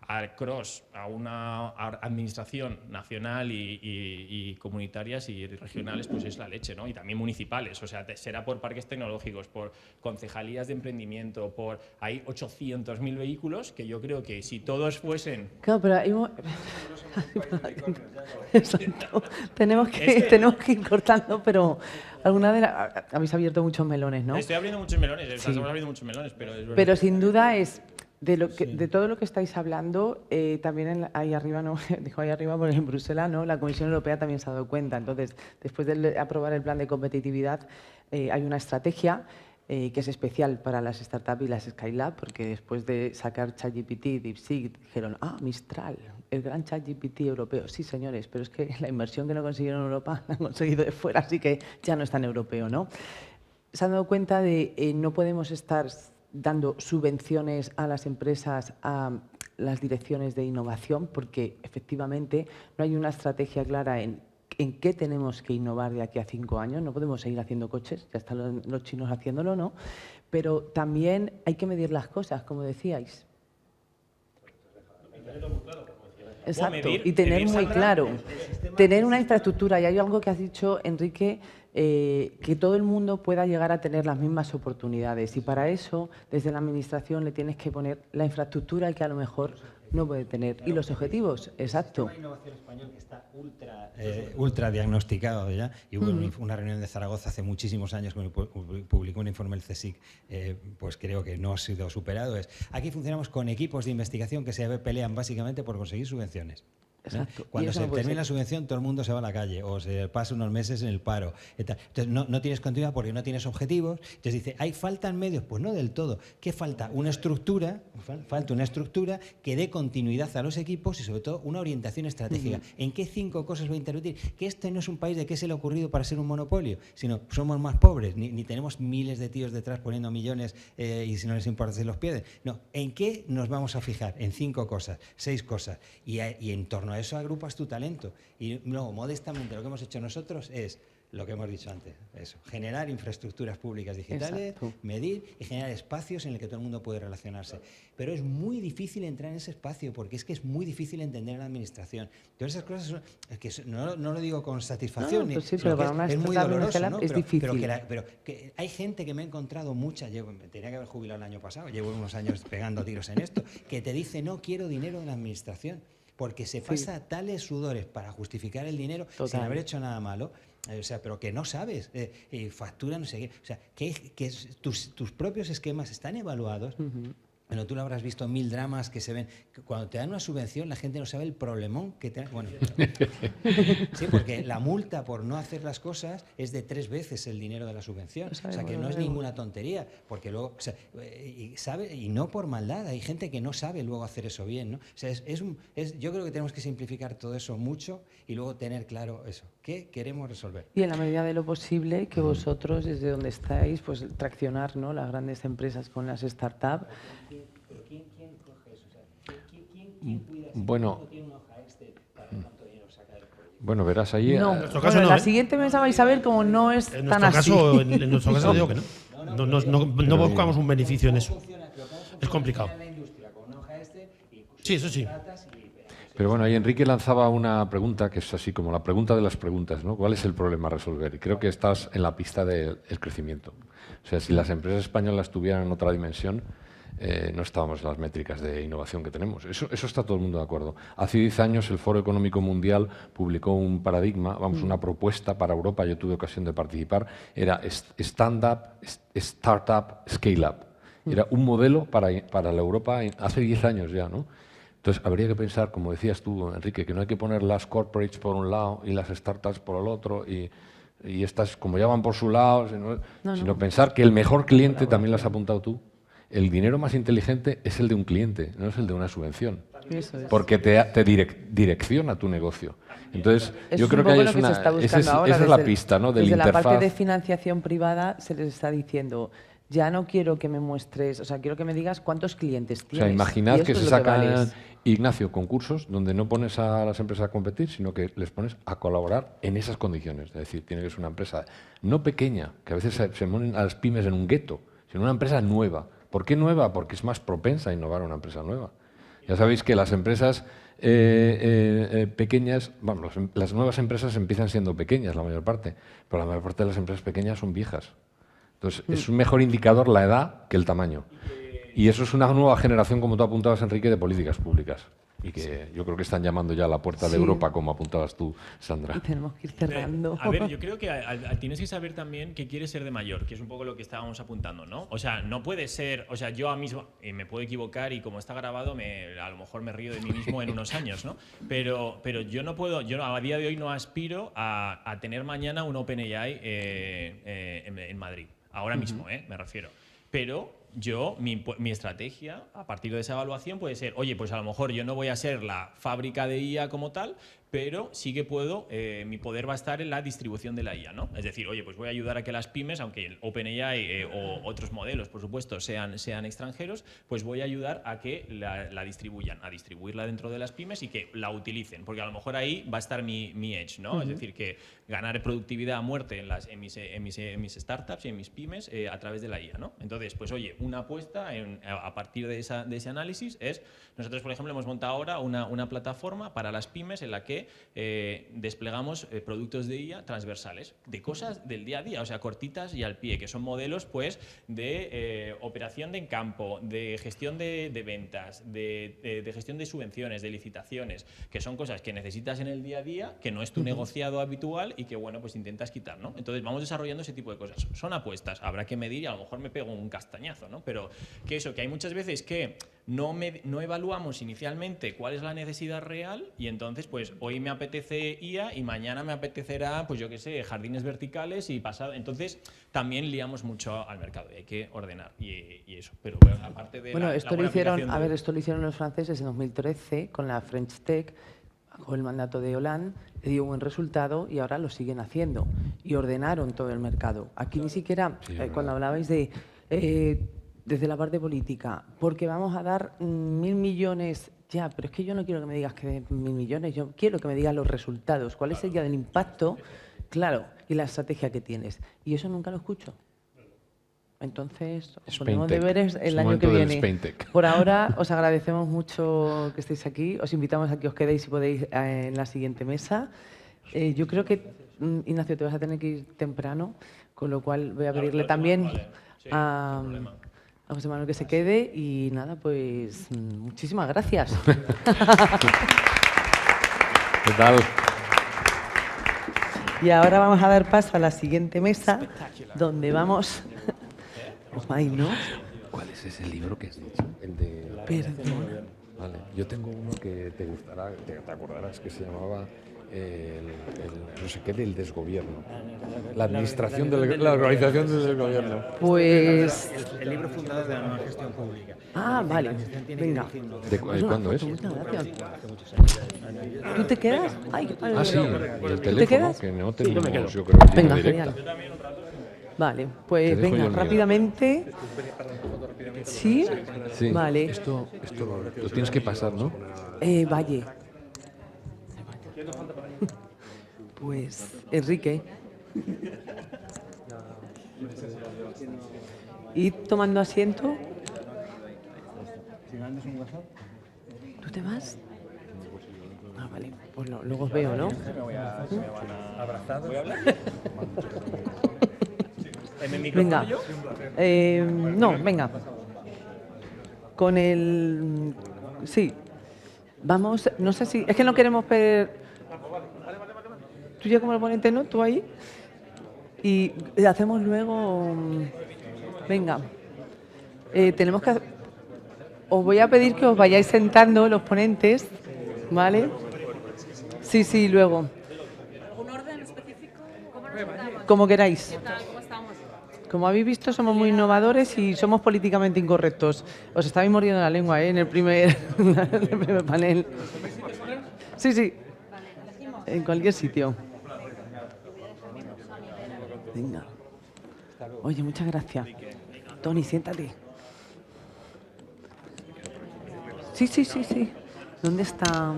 a una administración nacional y comunitarias y regionales, pues es la leche, ¿no? Y también municipales, o sea, será por parques tecnológicos, por concejalías de emprendimiento, hay 800.000 vehículos que yo creo que si todos fuesen... Claro, pero hay... Exacto. Tenemos que ir cortando, pero habéis abierto muchos melones, ¿no? Estoy abriendo muchos melones, Sí. estamos abriendo muchos melones, pero es verdad. Pero sin duda es de todo lo que estáis hablando, también ahí arriba, no, dijo ahí arriba porque en Bruselas, ¿no? La Comisión Europea también se ha dado cuenta. Entonces, después de aprobar el plan de competitividad, hay una estrategia que es especial para las startups y las Skylab, porque después de sacar ChatGPT, DeepSeek, dijeron, Mistral, el gran ChatGPT europeo. Sí, señores, pero es que la inversión que no consiguieron en Europa la han conseguido de fuera, así que ya no es tan europeo, ¿no? Se han dado cuenta de no podemos estar dando subvenciones a las empresas, a las direcciones de innovación, porque efectivamente no hay una estrategia clara en qué tenemos que innovar de aquí a 5 años. No podemos seguir haciendo coches, ya están los chinos haciéndolo, ¿no? Pero también hay que medir las cosas, como decíais. Exacto, y tener muy claro, tener una infraestructura. Y hay algo que has dicho, Enrique, que todo el mundo pueda llegar a tener las mismas oportunidades. Y para eso, desde la Administración le tienes que poner la infraestructura que a lo mejor no puede tener. Y los objetivos, exacto. El sistema de innovación español que está ultra diagnosticado ya, y hubo una reunión de Zaragoza hace muchísimos años que publicó un informe el CSIC, pues creo que no ha sido superado. Aquí funcionamos con equipos de investigación que se pelean básicamente por conseguir subvenciones. Exacto. Cuando se termina la subvención, todo el mundo se va a la calle o se pasa unos meses en el paro. Entonces, no tienes continuidad porque no tienes objetivos. Entonces dice, ¿faltan medios? Pues no del todo. ¿Qué falta? Una estructura, que dé continuidad a los equipos y sobre todo una orientación estratégica. ¿En qué 5 cosas voy a intervenir? Que este no es un país de qué se le ha ocurrido para ser un monopolio, sino somos más pobres, ni tenemos miles de tíos detrás poniendo millones y si no les importa se los pierden. No, ¿en qué nos vamos a fijar? En 5 cosas, 6 cosas. Y en torno a eso agrupas tu talento. Y luego, modestamente, lo que hemos hecho nosotros es lo que hemos dicho antes, eso, generar infraestructuras públicas digitales, Exacto. medir y generar espacios en el que todo el mundo puede relacionarse. Pero es muy difícil entrar en ese espacio porque es que es muy difícil entender la administración. Todas esas cosas no lo digo con satisfacción, No, pues sí, sino pero que para una es muy startup doloroso, venezuela ¿no? es difícil. Pero que hay gente que me he encontrado mucha, me tenía que haber jubilado el año pasado, llevo unos años pegando tiros en esto, que te dice no quiero dinero de la administración. Porque se pasa tales sudores para justificar el dinero sin Total. haber hecho nada malo, o sea, pero que no sabes, factura, no sé qué. O sea, que tus propios esquemas están evaluados. Bueno, tú lo habrás visto 1000 dramas que se ven. Que cuando te dan una subvención, la gente no sabe el problemón que te dan. Bueno, sí, porque la multa por no hacer las cosas es de 3 veces el dinero de la subvención. O sea, que no es ninguna tontería. Porque luego, o sea, y no por maldad, hay gente que no sabe luego hacer eso bien, ¿no? O sea, yo creo que tenemos que simplificar todo eso mucho y luego tener claro eso. ¿Qué queremos resolver? Y en la medida de lo posible, que vosotros, desde donde estáis, pues traccionar, ¿no?, las grandes empresas con las startups. ¿Quién coge eso? O sea, ¿quién cuida eso? Bueno. ¿Quién tiene una hoja Excel para cuánto dinero saca del proyecto? Bueno, verás ahí... No, nuestro bueno, caso en no, la ¿eh? siguiente mesa vais a ver cómo no es En tan nuestro así. caso, en nuestro caso digo que no. No buscamos un beneficio en eso. Es complicado. En la industria con una hoja Excel y Sí, eso sí. Pero bueno, ahí Enrique lanzaba una pregunta que es así como la pregunta de las preguntas, ¿no? ¿Cuál es el problema a resolver? Y creo que estás en la pista del crecimiento. O sea, si las empresas españolas tuvieran otra dimensión, no estábamos en las métricas de innovación que tenemos. Eso está todo el mundo de acuerdo. Hace 10 años el Foro Económico Mundial publicó un paradigma, una propuesta para Europa, yo tuve ocasión de participar, era Stand-up, Startup, Scale-up. Era un modelo para la Europa hace 10 años ya, ¿no? Entonces, habría que pensar, como decías tú, Enrique, que no hay que poner las corporates por un lado y las startups por el otro y estas, como ya van por su lado, sino pensar que el mejor cliente, también lo has apuntado tú, el dinero más inteligente es el de un cliente, no es el de una subvención. Eso es. Porque te direcciona tu negocio. Entonces, Eso yo es creo un que poco ahí lo es que se una... está buscando ahora, esa es la desde- pista, ¿no? Del Desde la interfaz. parte de financiación privada se les está diciendo, ya no quiero que me muestres, o sea, quiero que me digas cuántos clientes O tienes. sea, imaginad y que esto se es lo sacan, vales. Ignacio, concursos donde no pones a las empresas a competir, sino que les pones a colaborar en esas condiciones. Es decir, tiene que ser una empresa no pequeña, que a veces se ponen a las pymes en un gueto, sino una empresa nueva. ¿Por qué nueva? Porque es más propensa a innovar una empresa nueva. Ya sabéis que las empresas pequeñas, vamos, las nuevas empresas empiezan siendo pequeñas la mayor parte, pero la mayor parte de las empresas pequeñas son viejas. Entonces, es un mejor indicador la edad que el tamaño. Y eso es una nueva generación, como tú apuntabas, Enrique, de políticas públicas. Y que yo creo que están llamando ya a la puerta de Sí. Europa, como apuntabas tú, Sandra. Y tenemos que ir cerrando. A ver, yo creo que tienes que saber también qué quieres ser de mayor, que es un poco lo que estábamos apuntando, ¿no? O sea, no puede ser, o sea, yo a mismo me puedo equivocar y como está grabado, a lo mejor me río de mí mismo en unos años, ¿no? Pero yo no puedo, yo a día de hoy no aspiro a tener mañana un OpenAI en Madrid. Ahora mismo, me refiero. Pero mi estrategia, a partir de esa evaluación, puede ser, oye, pues a lo mejor yo no voy a ser la fábrica de IA como tal, pero sí que puedo, mi poder va a estar en la distribución de la IA, ¿no? Es decir, oye, pues voy a ayudar a que las pymes, aunque el OpenAI o otros modelos, por supuesto, sean extranjeros, pues voy a ayudar a que la distribuyan, a distribuirla dentro de las pymes y que la utilicen, porque a lo mejor ahí va a estar mi edge, ¿no? Es decir, que ganar productividad a muerte en mis startups y en mis pymes a través de la IA, ¿no? Entonces, pues oye, una apuesta a partir de ese análisis es, nosotros por ejemplo hemos montado ahora una plataforma para las pymes en la que desplegamos productos de IA transversales, de cosas del día a día, o sea, cortitas y al pie, que son modelos pues de operación de en campo, de gestión de ventas, de gestión de subvenciones, de licitaciones, que son cosas que necesitas en el día a día, que no es tu negociado habitual y que bueno, pues intentas quitar, ¿no? Entonces vamos desarrollando ese tipo de cosas. Son apuestas, habrá que medir y a lo mejor me pego un castañazo, ¿no? Pero que hay muchas veces que no evaluamos inicialmente cuál es la necesidad real y entonces pues hoy me apetece IA y mañana me apetecerá, pues yo qué sé, jardines verticales y pasado. Entonces también liamos mucho al mercado y hay que ordenar y eso. Pero bueno, aparte de Bueno, la esto lo buena hicieron, aplicación a de- ver, esto lo hicieron los franceses en 2013 con la French Tech, bajo el mandato de Hollande, le dio buen resultado y ahora lo siguen haciendo y ordenaron todo el mercado. Aquí ni siquiera, Sí, es cuando verdad. hablabais de desde la parte política, porque vamos a dar 1.000 millones, ya, pero es que yo no quiero que me digas que de 1.000 millones, yo quiero que me digas los resultados, cuál es el impacto claro, y la estrategia que tienes. Y eso nunca lo escucho. Entonces, os ponemos deberes el año que viene. Por ahora, os agradecemos mucho que estéis aquí. Os invitamos a que os quedéis, si podéis, en la siguiente mesa. Yo creo que, Ignacio, te vas a tener que ir temprano, con lo cual voy a pedirle también a José Manuel que se quede. Y nada, pues muchísimas gracias. ¿Qué tal? Y ahora vamos a dar paso a la siguiente mesa, donde vamos... Ay, ¿no? ¿Cuál es ese libro que has dicho? El de... Perdona. Vale, yo tengo uno que te gustará, te acordarás, que se llamaba no sé qué del desgobierno. La administración de la organización del desgobierno. Pues... El libro fundador de la nueva gestión pública. Ah, vale. Venga. ¿De cuándo es? Muchas gracias. ¿Tú te quedas? Ay, Ah, sí, el teléfono, quedas? que no tenemos, yo creo, en Venga, línea directa. genial. Vale, Te pues dejo yo venga, el mío. rápidamente. ¿Sí? Sí. Vale. Esto lo tienes que pasar, ¿no? Valle. Pues, Enrique. Id tomando asiento. ¿Tú te vas? Ah, vale. Pues luego os veo, ¿no? Venga. No, venga. Con el... Sí. Vamos, no sé si... Es que no queremos tú ya como el ponente, ¿no? Tú ahí. Y hacemos luego... Venga. Tenemos que... Os voy a pedir que os vayáis sentando los ponentes, ¿vale? Sí, sí, luego. ¿Algún orden específico? ¿Cómo nos sentamos? Como queráis. ¿Qué tal? ¿Cómo estamos? Como habéis visto, somos muy innovadores y somos políticamente incorrectos. Os estabais mordiendo la lengua, ¿eh? En el primer panel. Sí, sí. En cualquier sitio. Venga. Oye, muchas gracias. Tony, siéntate. Sí, sí, sí, sí. ¿Dónde está?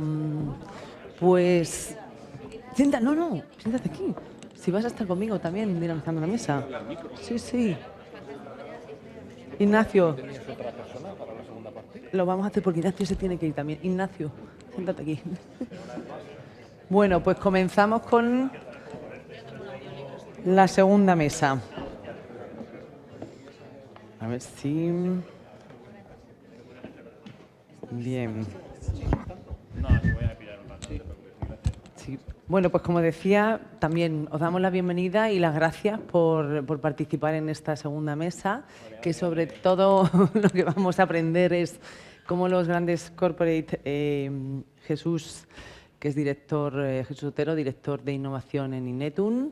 Pues... No, siéntate aquí. Si vas a estar conmigo también dinamizando la mesa. Sí, sí. Ignacio. Lo vamos a hacer porque Ignacio se tiene que ir también. Ignacio, siéntate aquí. Bueno, pues comenzamos con la segunda mesa. A ver si... Bien. Sí. Bueno, pues como decía, también os damos la bienvenida y las gracias por participar en esta segunda mesa, que sobre todo lo que vamos a aprender es cómo los grandes corporate, Jesús, que es Jesús Otero, director de innovación en Inetum,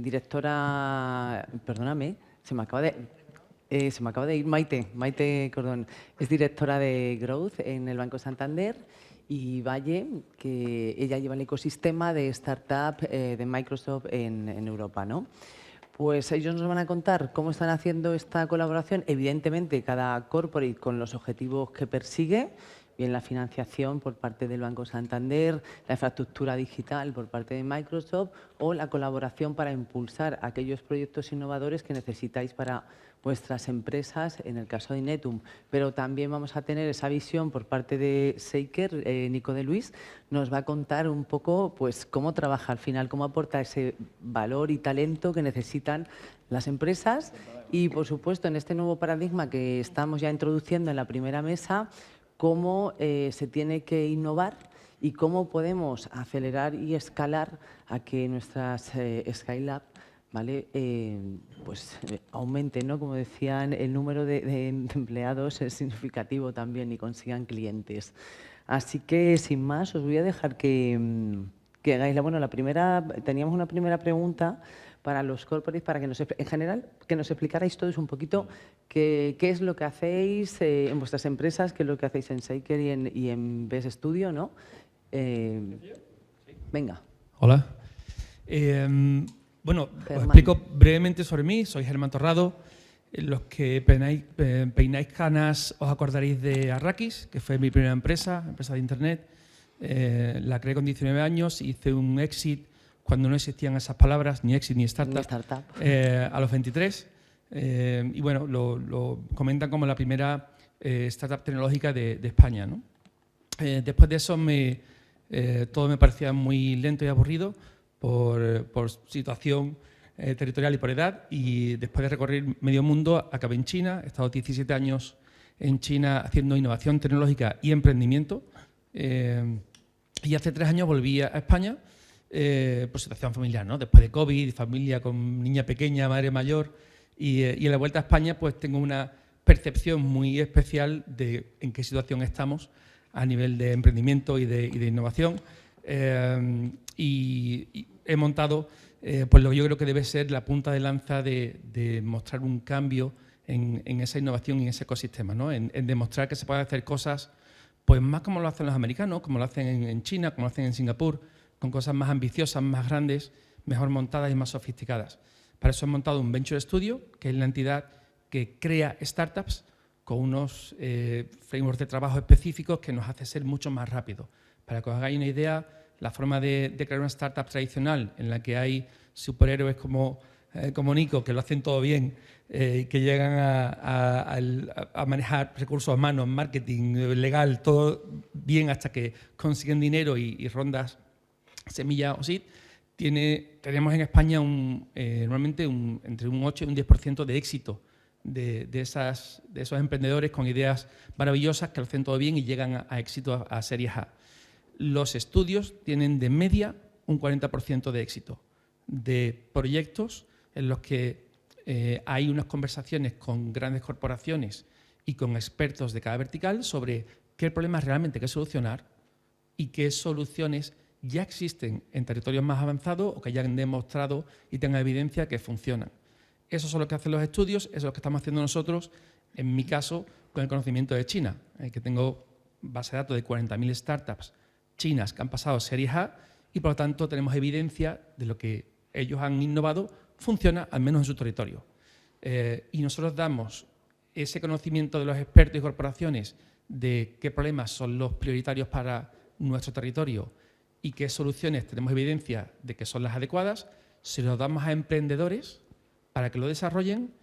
directora, perdóname, se me acaba de ir Maite Cordón, es directora de Growth en el Banco Santander, y Valle, que ella lleva el ecosistema de startup de Microsoft en Europa, ¿no? Pues ellos nos van a contar cómo están haciendo esta colaboración, evidentemente cada corporate con los objetivos que persigue, bien la financiación por parte del Banco Santander, la infraestructura digital por parte de Microsoft o la colaboración para impulsar aquellos proyectos innovadores que necesitáis para vuestras empresas, en el caso de Inetum. Pero también vamos a tener esa visión por parte de Seiker, Nico de Luis, nos va a contar un poco pues, cómo trabaja al final, cómo aporta ese valor y talento que necesitan las empresas y, por supuesto, en este nuevo paradigma que estamos ya introduciendo en la primera mesa, cómo se tiene que innovar y cómo podemos acelerar y escalar a que nuestras Skylab, ¿vale? Pues aumente, ¿no? Como decían, el número de empleados es significativo también y consigan clientes. Así que, sin más, os voy a dejar que hagáis teníamos una primera pregunta para los corporates, para que en general, que nos explicarais todos un poquito qué es lo que hacéis en vuestras empresas, qué es lo que hacéis en Seiker y en BES Studio, ¿no? Venga. Hola. Bueno, Germán. os explico brevemente sobre mí. Soy Germán Torrado. Los que peináis canas os acordaréis de Arrakis, que fue mi primera empresa de Internet. La creé con 19 años, hice un exit cuando no existían esas palabras, ni exit ni startup, Ni startup. a los 23. Y bueno, lo comentan como la primera startup tecnológica de España, ¿no? Después de eso todo me parecía muy lento y aburrido por situación territorial y por edad, y después de recorrer medio mundo acabé en China. He estado 17 años en China haciendo innovación tecnológica y emprendimiento, y hace 3 años volví a España por situación familiar, ¿no? Después de COVID, familia con niña pequeña, madre mayor, y en la vuelta a España pues tengo una percepción muy especial de en qué situación estamos a nivel de emprendimiento y de innovación, y he montado pues lo que yo creo que debe ser la punta de lanza de mostrar un cambio en esa innovación y en ese ecosistema, ¿no? En demostrar que se pueden hacer cosas pues más como lo hacen los americanos, como lo hacen en China, como lo hacen en Singapur, con cosas más ambiciosas, más grandes, mejor montadas y más sofisticadas. Para eso he montado un Venture Studio, que es la entidad que crea startups con unos frameworks de trabajo específicos que nos hace ser mucho más rápidos. Para que os hagáis una idea, la forma de crear una startup tradicional en la que hay superhéroes como Nico, que lo hacen todo bien, que llegan a manejar recursos humanos, marketing, legal, todo bien hasta que consiguen dinero y rondas semilla o seed. Tenemos en España normalmente entre un 8 y un 10% de éxito de esos emprendedores con ideas maravillosas que lo hacen todo bien y llegan a éxito a series A. Los estudios tienen de media un 40% de éxito, de proyectos en los que hay unas conversaciones con grandes corporaciones y con expertos de cada vertical sobre qué problemas realmente hay que solucionar y qué soluciones ya existen en territorios más avanzados o que ya han demostrado y tengan evidencia que funcionan. Eso es lo que hacen los estudios, eso es lo que estamos haciendo nosotros, en mi caso, con el conocimiento de China, que tengo base de datos de 40.000 startups chinas que han pasado series A y, por lo tanto, tenemos evidencia de lo que ellos han innovado funciona, al menos en su territorio. Y nosotros damos ese conocimiento de los expertos y corporaciones de qué problemas son los prioritarios para nuestro territorio y qué soluciones tenemos evidencia de que son las adecuadas, se los damos a emprendedores para que lo desarrollen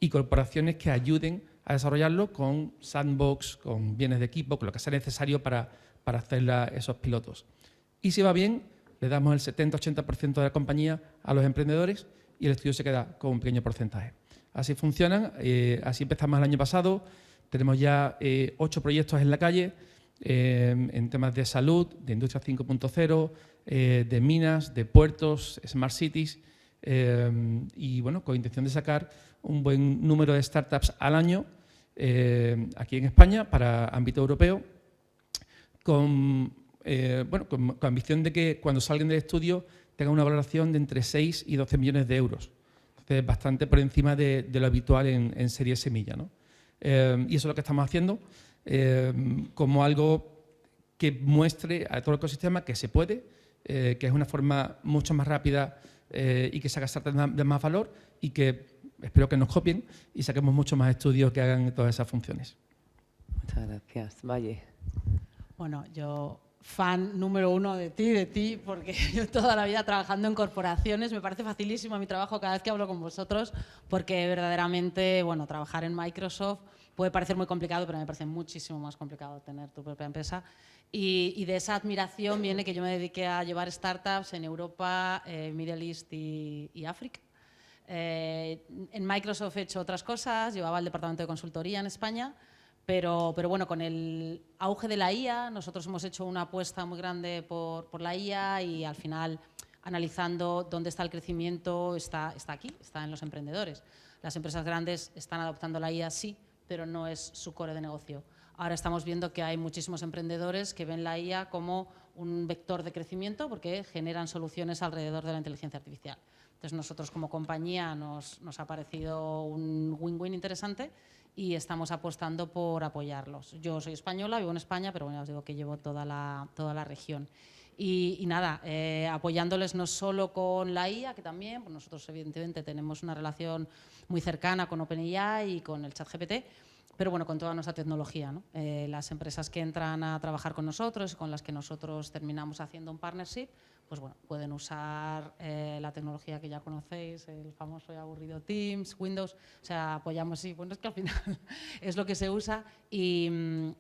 y corporaciones que ayuden a desarrollarlo con sandbox, con bienes de equipo, con lo que sea necesario para hacer esos pilotos. Y si va bien, le damos el 70-80% de la compañía a los emprendedores y el estudio se queda con un pequeño porcentaje. Así funcionan, así empezamos el año pasado, tenemos ya 8 proyectos en la calle, en temas de salud, de industria 5.0, de minas, de puertos, smart cities, y bueno, con intención de sacar un buen número de startups al año aquí en España para ámbito europeo, con ambición de que cuando salgan del estudio tengan una valoración de entre 6 y 12 millones de euros. Entonces, bastante por encima de lo habitual en serie semilla, ¿no? Y eso es lo que estamos haciendo, como algo que muestre a todo el ecosistema que se puede, que es una forma mucho más rápida y que saca startups de más valor y que espero que nos copien y saquemos muchos más estudios que hagan todas esas funciones. Muchas gracias. Valle. Bueno, yo fan número 1 de ti, porque yo toda la vida trabajando en corporaciones, me parece facilísimo mi trabajo cada vez que hablo con vosotros, porque verdaderamente, bueno, trabajar en Microsoft puede parecer muy complicado, pero me parece muchísimo más complicado tener tu propia empresa. Y de esa admiración viene que yo me dediqué a llevar startups en Europa, Middle East y África. En Microsoft he hecho otras cosas, llevaba el departamento de consultoría en España, pero bueno, con el auge de la IA, nosotros hemos hecho una apuesta muy grande por la IA y al final, analizando dónde está el crecimiento, está aquí, está en los emprendedores. Las empresas grandes están adoptando la IA, sí, pero no es su core de negocio. Ahora estamos viendo que hay muchísimos emprendedores que ven la IA como un vector de crecimiento porque generan soluciones alrededor de la inteligencia artificial. Entonces, nosotros como compañía nos ha parecido un win-win interesante y estamos apostando por apoyarlos. Yo soy española, vivo en España, pero bueno, os digo que llevo toda la región. Y nada, apoyándoles no solo con la IA, que también, pues nosotros evidentemente tenemos una relación muy cercana con OpenAI y con el ChatGPT, pero bueno, con toda nuestra tecnología, ¿no? Las empresas que entran a trabajar con nosotros, con las que nosotros terminamos haciendo un partnership, pues bueno, pueden usar la tecnología que ya conocéis, el famoso y aburrido Teams, Windows, o sea, apoyamos, sí, bueno, es que al final es lo que se usa y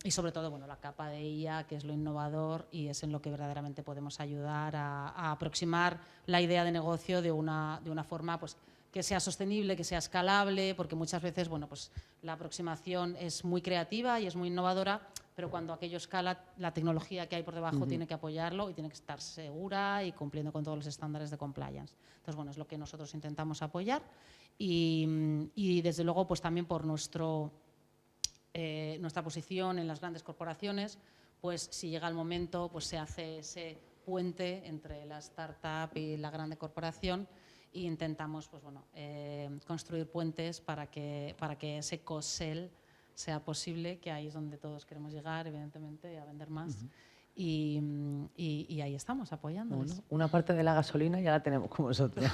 sobre todo, bueno, la capa de IA, que es lo innovador y es en lo que verdaderamente podemos ayudar a aproximar la idea de negocio de una forma, pues, que sea sostenible, que sea escalable, porque muchas veces, bueno, pues la aproximación es muy creativa y es muy innovadora, pero cuando aquello escala, la tecnología que hay por debajo tiene que apoyarlo y tiene que estar segura y cumpliendo con todos los estándares de compliance. Entonces, bueno, es lo que nosotros intentamos apoyar y desde luego, pues también por nuestra posición en las grandes corporaciones, pues si llega el momento, pues se hace ese puente entre la startup y la grande corporación e intentamos, pues bueno, construir puentes para que ese co-sell sea posible, que ahí es donde todos queremos llegar, evidentemente, a vender más. Y ahí estamos, apoyándoles. Bueno, una parte de la gasolina ya la tenemos con vosotros.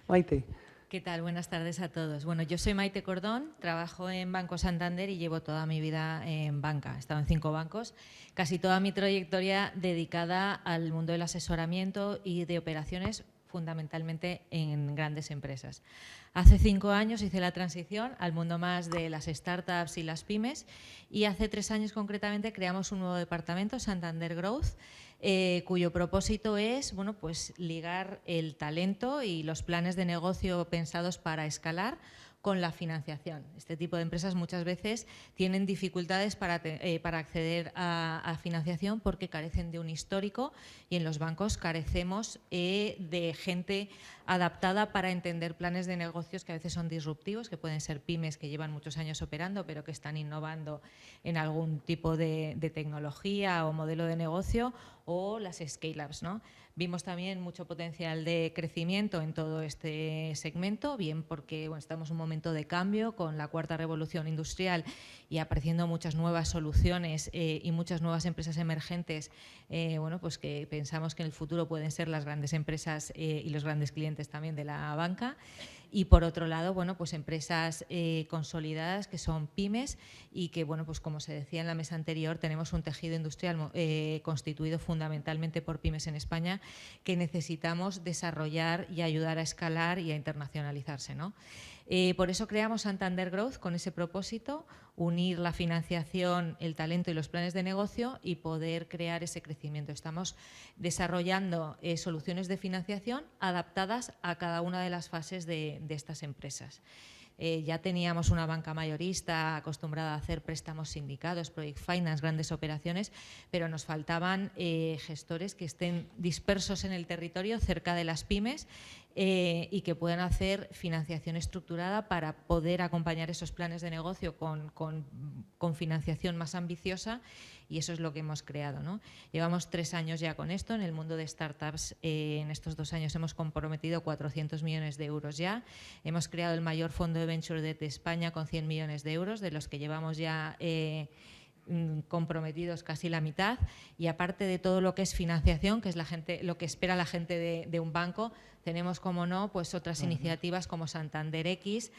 Maite. ¿Qué tal? Buenas tardes a todos. Bueno, yo soy Maite Cordón, trabajo en Banco Santander y llevo toda mi vida en banca. He estado en 5 bancos, casi toda mi trayectoria dedicada al mundo del asesoramiento y de operaciones, fundamentalmente en grandes empresas. Hace 5 años hice la transición al mundo más de las startups y las pymes y hace 3 años concretamente creamos un nuevo departamento, Santander Growth, cuyo propósito es, bueno, pues ligar el talento y los planes de negocio pensados para escalar con la financiación. Este tipo de empresas muchas veces tienen dificultades para acceder a financiación porque carecen de un histórico y en los bancos carecemos de gente adaptada para entender planes de negocios que a veces son disruptivos, que pueden ser pymes que llevan muchos años operando pero que están innovando en algún tipo de tecnología o modelo de negocio, o las scale-ups, ¿no? Vimos también mucho potencial de crecimiento en todo este segmento, bien porque bueno, estamos en un momento de cambio con la 4ª revolución industrial y apareciendo muchas nuevas soluciones y muchas nuevas empresas emergentes, bueno, pues que pensamos que en el futuro pueden ser las grandes empresas y los grandes clientes también de la banca. Y por otro lado, bueno, pues empresas consolidadas que son pymes y que, bueno, pues como se decía en la mesa anterior, tenemos un tejido industrial constituido fundamentalmente por pymes en España que necesitamos desarrollar y ayudar a escalar y a internacionalizarse, ¿no? Por eso creamos Santander Growth con ese propósito, unir la financiación, el talento y los planes de negocio y poder crear ese crecimiento. Estamos desarrollando soluciones de financiación adaptadas a cada una de las fases de estas empresas. Ya teníamos una banca mayorista acostumbrada a hacer préstamos sindicados, project finance, grandes operaciones, pero nos faltaban gestores que estén dispersos en el territorio cerca de las pymes y que puedan hacer financiación estructurada para poder acompañar esos planes de negocio con financiación más ambiciosa, y eso es lo que hemos creado, ¿no? Llevamos 3 años ya con esto. En el mundo de startups, en estos 2 años hemos comprometido 400 millones de euros ya. Hemos creado el mayor fondo de Venture Debt de España con 100 millones de euros, de los que llevamos ya comprometidos casi la mitad, y aparte de todo lo que es financiación, que es lo que espera la gente de un banco, tenemos, como no, pues otras iniciativas como Santander X,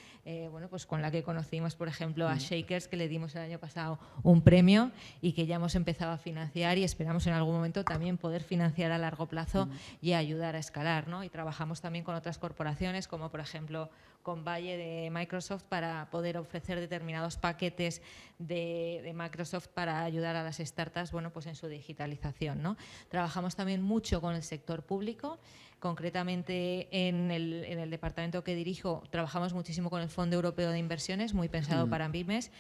bueno, pues con la que conocimos, por ejemplo, a Shakers, que le dimos el año pasado un premio y que ya hemos empezado a financiar y esperamos en algún momento también poder financiar a largo plazo y ayudar a escalar, ¿no? Y trabajamos también con otras corporaciones, como por ejemplo con Valle de Microsoft, para poder ofrecer determinados paquetes de Microsoft para ayudar a las startups, bueno, pues en su digitalización, ¿no? Trabajamos también mucho con el sector público. Concretamente, en el departamento que dirijo, trabajamos muchísimo con el Fondo Europeo de Inversiones, muy pensado para pymes.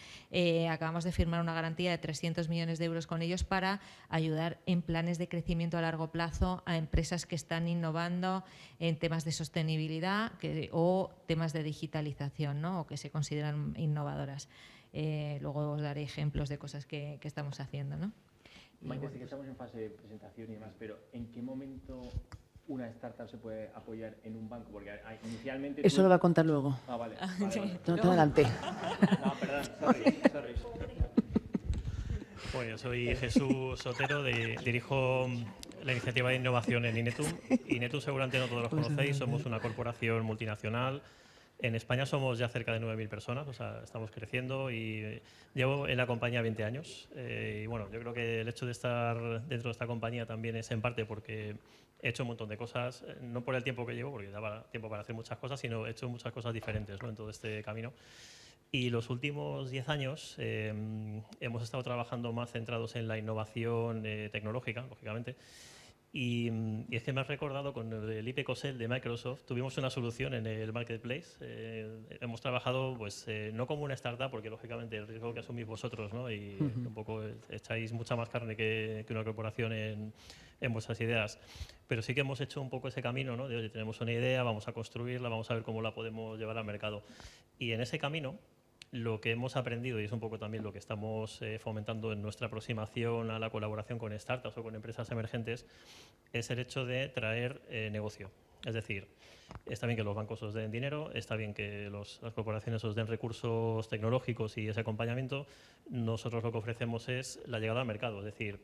Acabamos de firmar una garantía de 300 millones de euros con ellos para ayudar en planes de crecimiento a largo plazo a empresas que están innovando en temas de sostenibilidad o temas de digitalización, ¿no? O que se consideran innovadoras. Luego os daré ejemplos de cosas que estamos haciendo, ¿no? Maite, sí que estamos en fase de presentación y demás, pero ¿en qué momento una startup se puede apoyar en un banco? Porque inicialmente... Eso lo va a contar luego. Ah, vale. No te adelanté. No, perdón, sorry. Bueno, yo soy Jesús Sotero, dirijo la iniciativa de innovación en Inetum. Inetum seguramente no todos los conocéis, somos una corporación multinacional En España somos ya cerca de 9.000 personas, o sea, estamos creciendo y llevo en la compañía 20 años. Y bueno, yo creo que el hecho de estar dentro de esta compañía también es en parte porque he hecho un montón de cosas, no por el tiempo que llevo, porque daba tiempo para hacer muchas cosas, sino he hecho muchas cosas diferentes, ¿no?, en todo este camino. Y los últimos 10 años hemos estado trabajando más centrados en la innovación tecnológica, lógicamente. Y es que me has recordado con el IPCOSEL de Microsoft, tuvimos una solución en el Marketplace. Hemos trabajado pues, no como una startup, porque lógicamente el riesgo que asumís vosotros, ¿no?, y un poco echáis mucha más carne que una corporación en vuestras ideas. Pero sí que hemos hecho un poco ese camino, ¿no?, de oye, tenemos una idea, vamos a construirla, vamos a ver cómo la podemos llevar al mercado. Y en ese camino, lo que hemos aprendido, y es un poco también lo que estamos fomentando en nuestra aproximación a la colaboración con startups o con empresas emergentes, es el hecho de traer negocio. Es decir, está bien que los bancos os den dinero, está bien que las corporaciones os den recursos tecnológicos y ese acompañamiento. Nosotros lo que ofrecemos es la llegada al mercado. Es decir,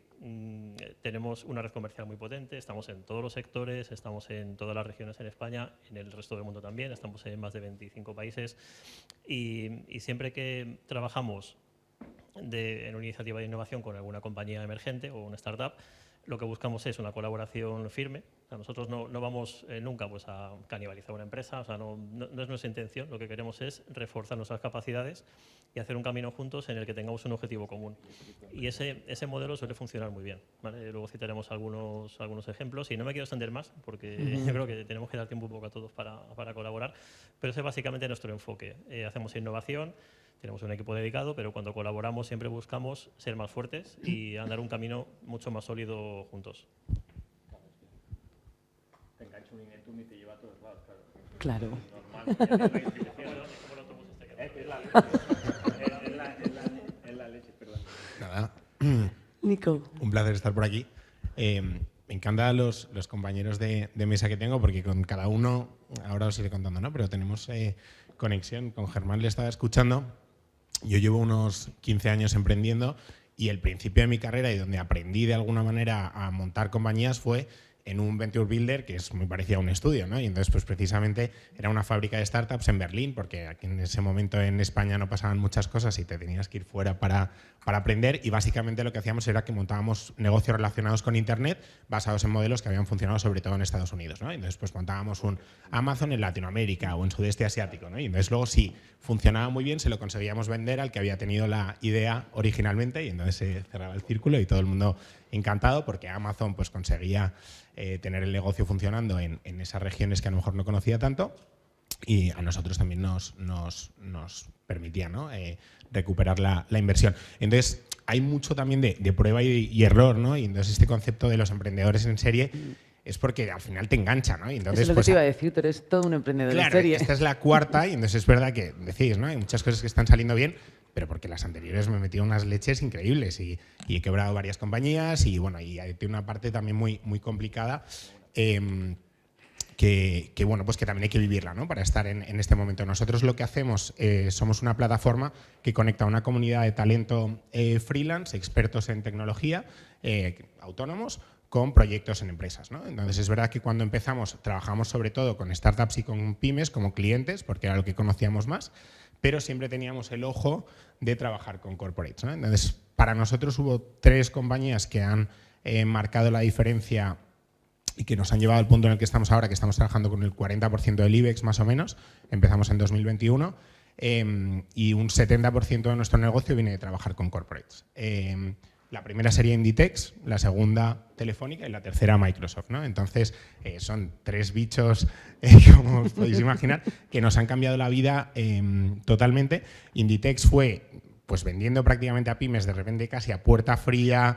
tenemos una red comercial muy potente, estamos en todos los sectores, estamos en todas las regiones en España, en el resto del mundo también, estamos en más de 25 países y siempre que trabajamos en una iniciativa de innovación con alguna compañía emergente o una startup, lo que buscamos es una colaboración firme. O sea, nosotros no vamos nunca pues, a canibalizar una empresa, o sea, no es nuestra intención. Lo que queremos es reforzar nuestras capacidades y hacer un camino juntos en el que tengamos un objetivo común. Y ese modelo suele funcionar muy bien, ¿vale? Luego citaremos algunos ejemplos y no me quiero extender más porque yo creo que tenemos que dar tiempo un poco a todos para colaborar, pero ese es básicamente nuestro enfoque. Hacemos innovación, tenemos un equipo dedicado, pero cuando colaboramos siempre buscamos ser más fuertes y andar un camino mucho más sólido juntos. Te engancha un Inetum y te lleva a todos lados, claro. Normal. Es la leche, perdón. Nada. Nico. Un placer estar por aquí. Me encantan los compañeros de mesa que tengo porque con cada uno, ahora os iré contando, ¿no?, pero tenemos conexión. Con Germán le estaba escuchando. Yo llevo unos 15 años emprendiendo y el principio de mi carrera y donde aprendí de alguna manera a montar compañías fue en un Venture Builder que es muy parecido a un estudio, ¿no? Y entonces, pues precisamente era una fábrica de startups en Berlín, porque aquí en ese momento en España no pasaban muchas cosas y te tenías que ir fuera para aprender. Y básicamente lo que hacíamos era que montábamos negocios relacionados con Internet basados en modelos que habían funcionado sobre todo en Estados Unidos, ¿no? Entonces, pues montábamos un Amazon en Latinoamérica o en Sudeste Asiático, ¿no? Y entonces luego, si funcionaba muy bien, se lo conseguíamos vender al que había tenido la idea originalmente y entonces se cerraba el círculo y todo el mundo encantado porque Amazon pues conseguía tener el negocio funcionando en esas regiones que a lo mejor no conocía tanto y a nosotros también nos permitía, ¿no?, recuperar la inversión. Entonces, hay mucho también de prueba y error, ¿no? Y entonces este concepto de los emprendedores en serie es porque al final te engancha, ¿no? Y entonces, eso es lo que te iba a decir, tú eres todo un emprendedor en serie. Esta es la cuarta y entonces es verdad que decís, ¿no?, hay muchas cosas que están saliendo bien, pero porque las anteriores me he metido unas leches increíbles y he quebrado varias compañías y bueno, y tiene una parte también muy complicada que bueno, pues que también hay que vivirla, ¿no?, para estar en este momento. Nosotros lo que hacemos, somos una plataforma que conecta a una comunidad de talento freelance, expertos en tecnología, autónomos, con proyectos en empresas, ¿no? Entonces es verdad que cuando empezamos trabajamos sobre todo con startups y con pymes como clientes, porque era lo que conocíamos más, pero siempre teníamos el ojo de trabajar con corporates, ¿no? Entonces, para nosotros hubo 3 compañías que han marcado la diferencia y que nos han llevado al punto en el que estamos ahora, que estamos trabajando con el 40% del IBEX más o menos. Empezamos en 2021 y un 70% de nuestro negocio viene de trabajar con corporates. La primera sería Inditex, la segunda Telefónica y la tercera Microsoft, ¿no? Entonces, son 3 bichos, como os podéis imaginar, que nos han cambiado la vida totalmente. Inditex fue pues vendiendo prácticamente a pymes de repente casi a puerta fría,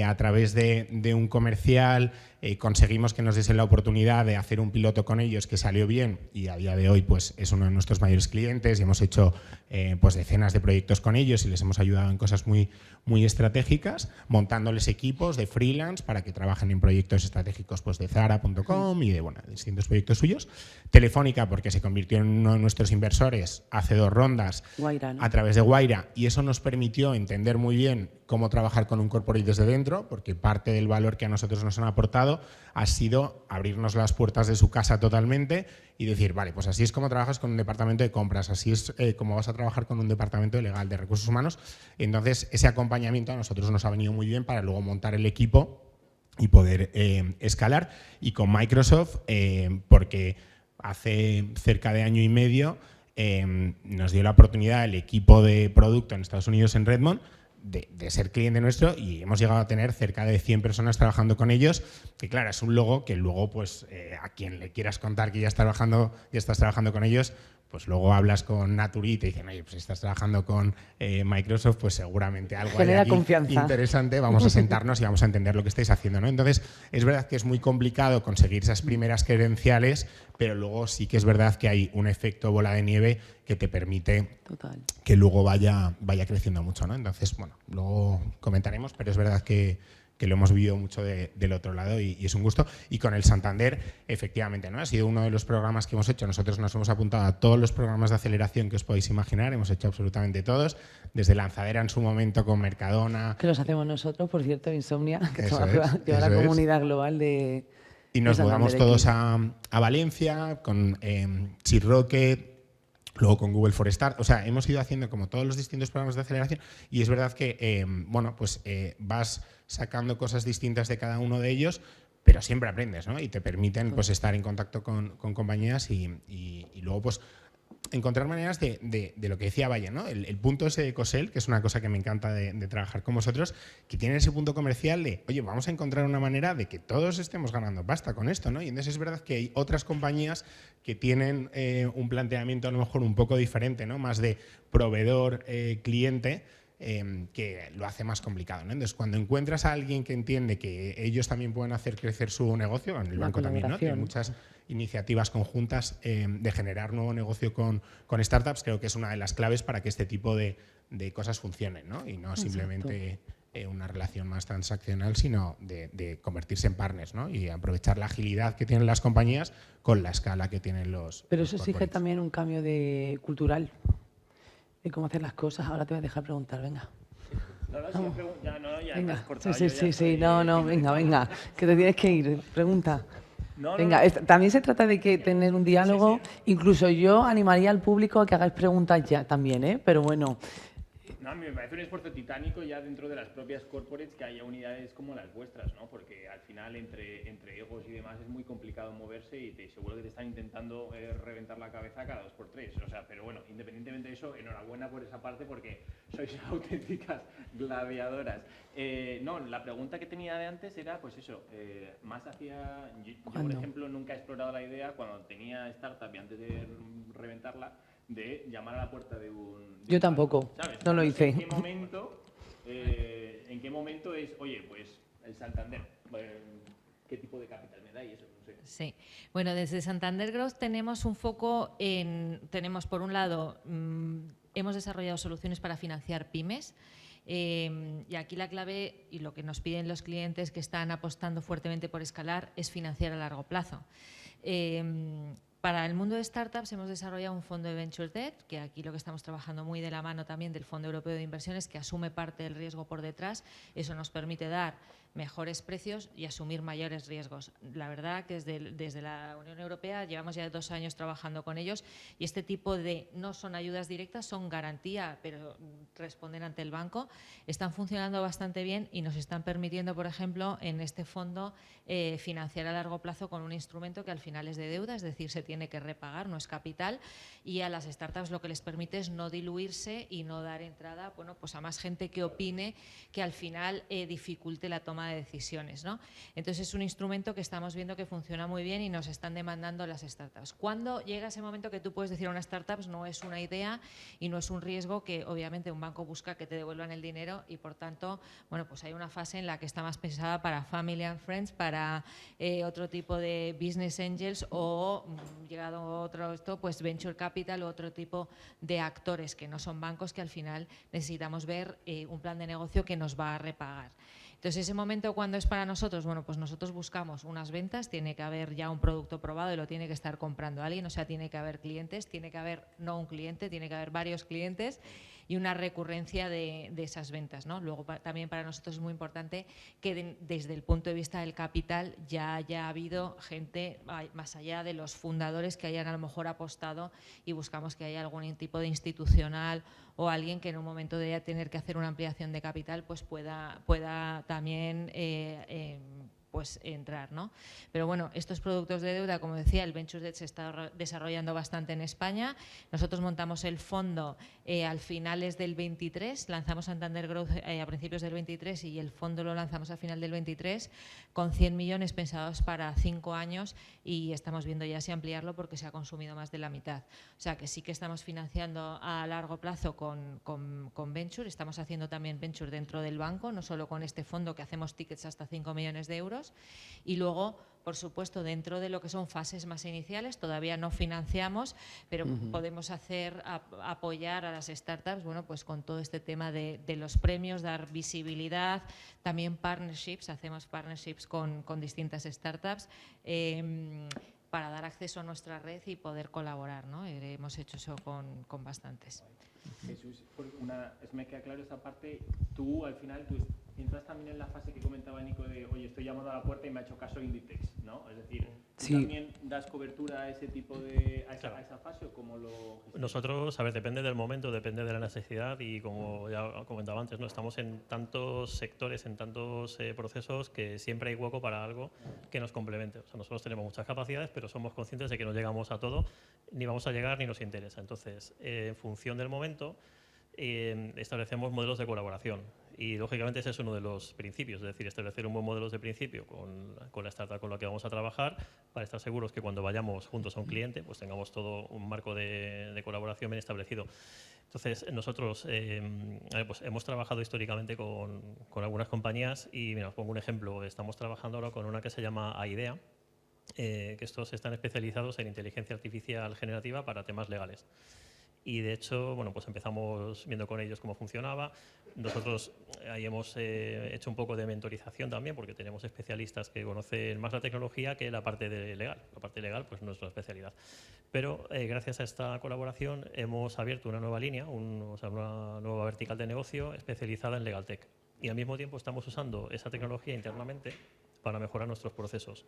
a través de un comercial, conseguimos que nos diesen la oportunidad de hacer un piloto con ellos que salió bien y a día de hoy pues es uno de nuestros mayores clientes y hemos hecho pues decenas de proyectos con ellos y les hemos ayudado en cosas muy estratégicas, montándoles equipos de freelance para que trabajen en proyectos estratégicos pues de Zara.com y de distintos proyectos suyos. Telefónica porque se convirtió en uno de nuestros inversores hace 2 rondas, Guaira, ¿no?, a través de Guaira, y eso nos permitió entender muy bien cómo trabajar con un corporate desde dentro, porque parte del valor que a nosotros nos han aportado ha sido abrirnos las puertas de su casa totalmente y decir, vale, pues así es como trabajas con un departamento de compras, así es como vas a trabajar con un departamento legal de recursos humanos. Entonces, ese acompañamiento a nosotros nos ha venido muy bien para luego montar el equipo y poder escalar. Y con Microsoft, porque hace cerca de año y medio nos dio la oportunidad el equipo de producto en Estados Unidos, en Redmond, de ser cliente nuestro, y hemos llegado a tener cerca de 100 personas trabajando con ellos, que claro, es un logo que luego pues a quien le quieras contar que ya estás trabajando con ellos, pues luego hablas con Naturi y te dicen, oye, pues si estás trabajando con Microsoft, pues seguramente algo hay Genera aquí confianza. interesante, vamos a sentarnos y vamos a entender lo que estáis haciendo, ¿no? Entonces, es verdad que es muy complicado conseguir esas primeras credenciales, pero luego sí que es verdad que hay un efecto bola de nieve que te permite que luego vaya creciendo mucho, ¿no? Entonces, bueno, luego comentaremos, pero es verdad que lo hemos vivido mucho del otro lado y es un gusto. Y con el Santander, efectivamente, ¿no? Ha sido uno de los programas que hemos hecho. Nosotros nos hemos apuntado a todos los programas de aceleración que os podéis imaginar, hemos hecho absolutamente todos, desde Lanzadera en su momento con Mercadona. Que los hacemos nosotros, por cierto, Insomnia, que Eso lleva la es. comunidad global de... Y nos de mudamos Santander todos aquí. a Valencia, con Seed Rocket, luego con Google for Start. O sea, hemos ido haciendo como todos los distintos programas de aceleración y es verdad que bueno, pues vas sacando cosas distintas de cada uno de ellos, pero siempre aprendes, ¿no? Y te permiten pues estar en contacto con compañías y luego pues encontrar maneras de lo que decía Valle, ¿no? El punto ese de Ecosel, que es una cosa que me encanta de trabajar con vosotros, que tiene ese punto comercial de, oye, vamos a encontrar una manera de que todos estemos ganando pasta con esto, ¿no? Y entonces es verdad que hay otras compañías que tienen un planteamiento a lo mejor un poco diferente, ¿no? Más de proveedor-cliente, que lo hace más complicado, ¿no? Entonces, cuando encuentras a alguien que entiende que ellos también pueden hacer crecer su negocio, en el La banco también, ¿no? Tiene muchas iniciativas conjuntas de generar nuevo negocio con startups, creo que es una de las claves para que este tipo de cosas funcionen, ¿no? Y no simplemente una relación más transaccional, sino de convertirse en partners, ¿no? Y aprovechar la agilidad que tienen las compañías con la escala que tienen los Pero eso los exige corporates. también un cambio cultural, de cómo hacer las cosas. Ahora te voy a dejar preguntar, venga. Vamos. Venga, sí, no, venga, que te tienes que ir, pregunta. Venga, también se trata de que tener un diálogo, incluso yo animaría al público a que hagáis preguntas ya también, ¿eh? Pero bueno. No, a mí me parece un esfuerzo titánico ya dentro de las propias corporates que haya unidades como las vuestras, ¿no? Porque al final entre egos y demás es muy complicado moverse y seguro que te están intentando reventar la cabeza cada 2 por 3. O sea, pero bueno, independientemente de eso, enhorabuena por esa parte porque sois auténticas gladiadoras. No, la pregunta que tenía de antes era, pues eso, más hacia... Yo, por ejemplo, nunca he explorado la idea cuando tenía startup y antes de reventarla, de llamar a la puerta de un... Yo tampoco, ¿sabes? no lo hice. ¿En qué momento es, oye, pues el Santander, qué tipo de capital me da y eso? No sé. Sí, bueno, desde Santander Growth tenemos un foco tenemos por un lado, hemos desarrollado soluciones para financiar pymes. Y aquí la clave y lo que nos piden los clientes que están apostando fuertemente por escalar es financiar a largo plazo. Para el mundo de startups hemos desarrollado un fondo de Venture Debt, que aquí lo que estamos trabajando muy de la mano también del Fondo Europeo de Inversiones, que asume parte del riesgo por detrás. Eso nos permite dar mejores precios y asumir mayores riesgos. La verdad que desde la Unión Europea llevamos ya 2 años trabajando con ellos y este tipo de, no son ayudas directas, son garantía, pero responden ante el banco, están funcionando bastante bien y nos están permitiendo, por ejemplo, en este fondo financiar a largo plazo con un instrumento que al final es de deuda, es decir, se tiene que repagar, no es capital, y a las startups lo que les permite es no diluirse y no dar entrada, bueno, pues a más gente que opine que al final dificulte la toma de decisiones, ¿no? Entonces es un instrumento que estamos viendo que funciona muy bien y nos están demandando las startups. ¿Cuándo llega ese momento que tú puedes decir a una startup no es una idea y no es un riesgo que obviamente un banco busca que te devuelvan el dinero y por tanto, bueno, pues hay una fase en la que está más pensada para family and friends, para otro tipo de business angels o llegado otro esto, pues venture capital u otro tipo de actores que no son bancos que al final necesitamos ver un plan de negocio que nos va a repagar. Entonces, ese momento, ¿cuándo es para nosotros? Bueno, pues nosotros buscamos unas ventas, tiene que haber ya un producto probado y lo tiene que estar comprando alguien, o sea, tiene que haber clientes, tiene que haber no un cliente, tiene que haber varios clientes y una recurrencia de esas ventas, ¿no? Luego también para nosotros es muy importante que desde el punto de vista del capital ya haya habido gente más allá de los fundadores que hayan a lo mejor apostado, y buscamos que haya algún tipo de institucional o alguien que en un momento de tener que hacer una ampliación de capital pues pueda también pues entrar, ¿no? Pero bueno, estos productos de deuda, como decía, el Venture Debt se está desarrollando bastante en España. Nosotros montamos el fondo al finales del 23, lanzamos Santander Growth a principios del 23 y el fondo lo lanzamos al final del 23 con 100 millones pensados para 5 años, y estamos viendo ya si ampliarlo porque se ha consumido más de la mitad. O sea que sí que estamos financiando a largo plazo con Venture, estamos haciendo también Venture dentro del banco, no solo con este fondo que hacemos tickets hasta 5 millones de euros. Y luego, por supuesto, dentro de lo que son fases más iniciales, todavía no financiamos, pero podemos apoyar a las startups, bueno, pues con todo este tema de los premios, dar visibilidad, también partnerships, hacemos partnerships con distintas startups para dar acceso a nuestra red y poder colaborar, ¿no? Hemos hecho eso con bastantes. Jesús, me queda claro esta parte. Tú, al final, entras también en la fase que comentaba Nico de, oye, estoy llamando a la puerta y me ha hecho caso Inditex, ¿no? Es decir, ¿tú también das cobertura a ese tipo a esa fase o cómo lo gestionas? Nosotros, a ver, depende del momento, depende de la necesidad y como ya comentaba antes, ¿no? Estamos en tantos sectores, en tantos procesos que siempre hay hueco para algo que nos complemente. O sea, nosotros tenemos muchas capacidades, pero somos conscientes de que no llegamos a todo, ni vamos a llegar ni nos interesa. Entonces, en función del momento, establecemos modelos de colaboración. Y, lógicamente, ese es uno de los principios, es decir, establecer un buen modelo de principio con la startup con la que vamos a trabajar para estar seguros que cuando vayamos juntos a un cliente pues tengamos todo un marco de colaboración bien establecido. Entonces, nosotros pues hemos trabajado históricamente con algunas compañías y, mira, os pongo un ejemplo. Estamos trabajando ahora con una que se llama Aidea, que estos están especializados en inteligencia artificial generativa para temas legales. Y de hecho, bueno, pues empezamos viendo con ellos cómo funcionaba. Nosotros ahí hemos hecho un poco de mentorización también, porque tenemos especialistas que conocen más la tecnología que la parte legal. La parte legal pues no es nuestra especialidad. Pero gracias a esta colaboración hemos abierto una nueva línea, una nueva vertical de negocio especializada en Legal Tech. Y al mismo tiempo estamos usando esa tecnología internamente para mejorar nuestros procesos.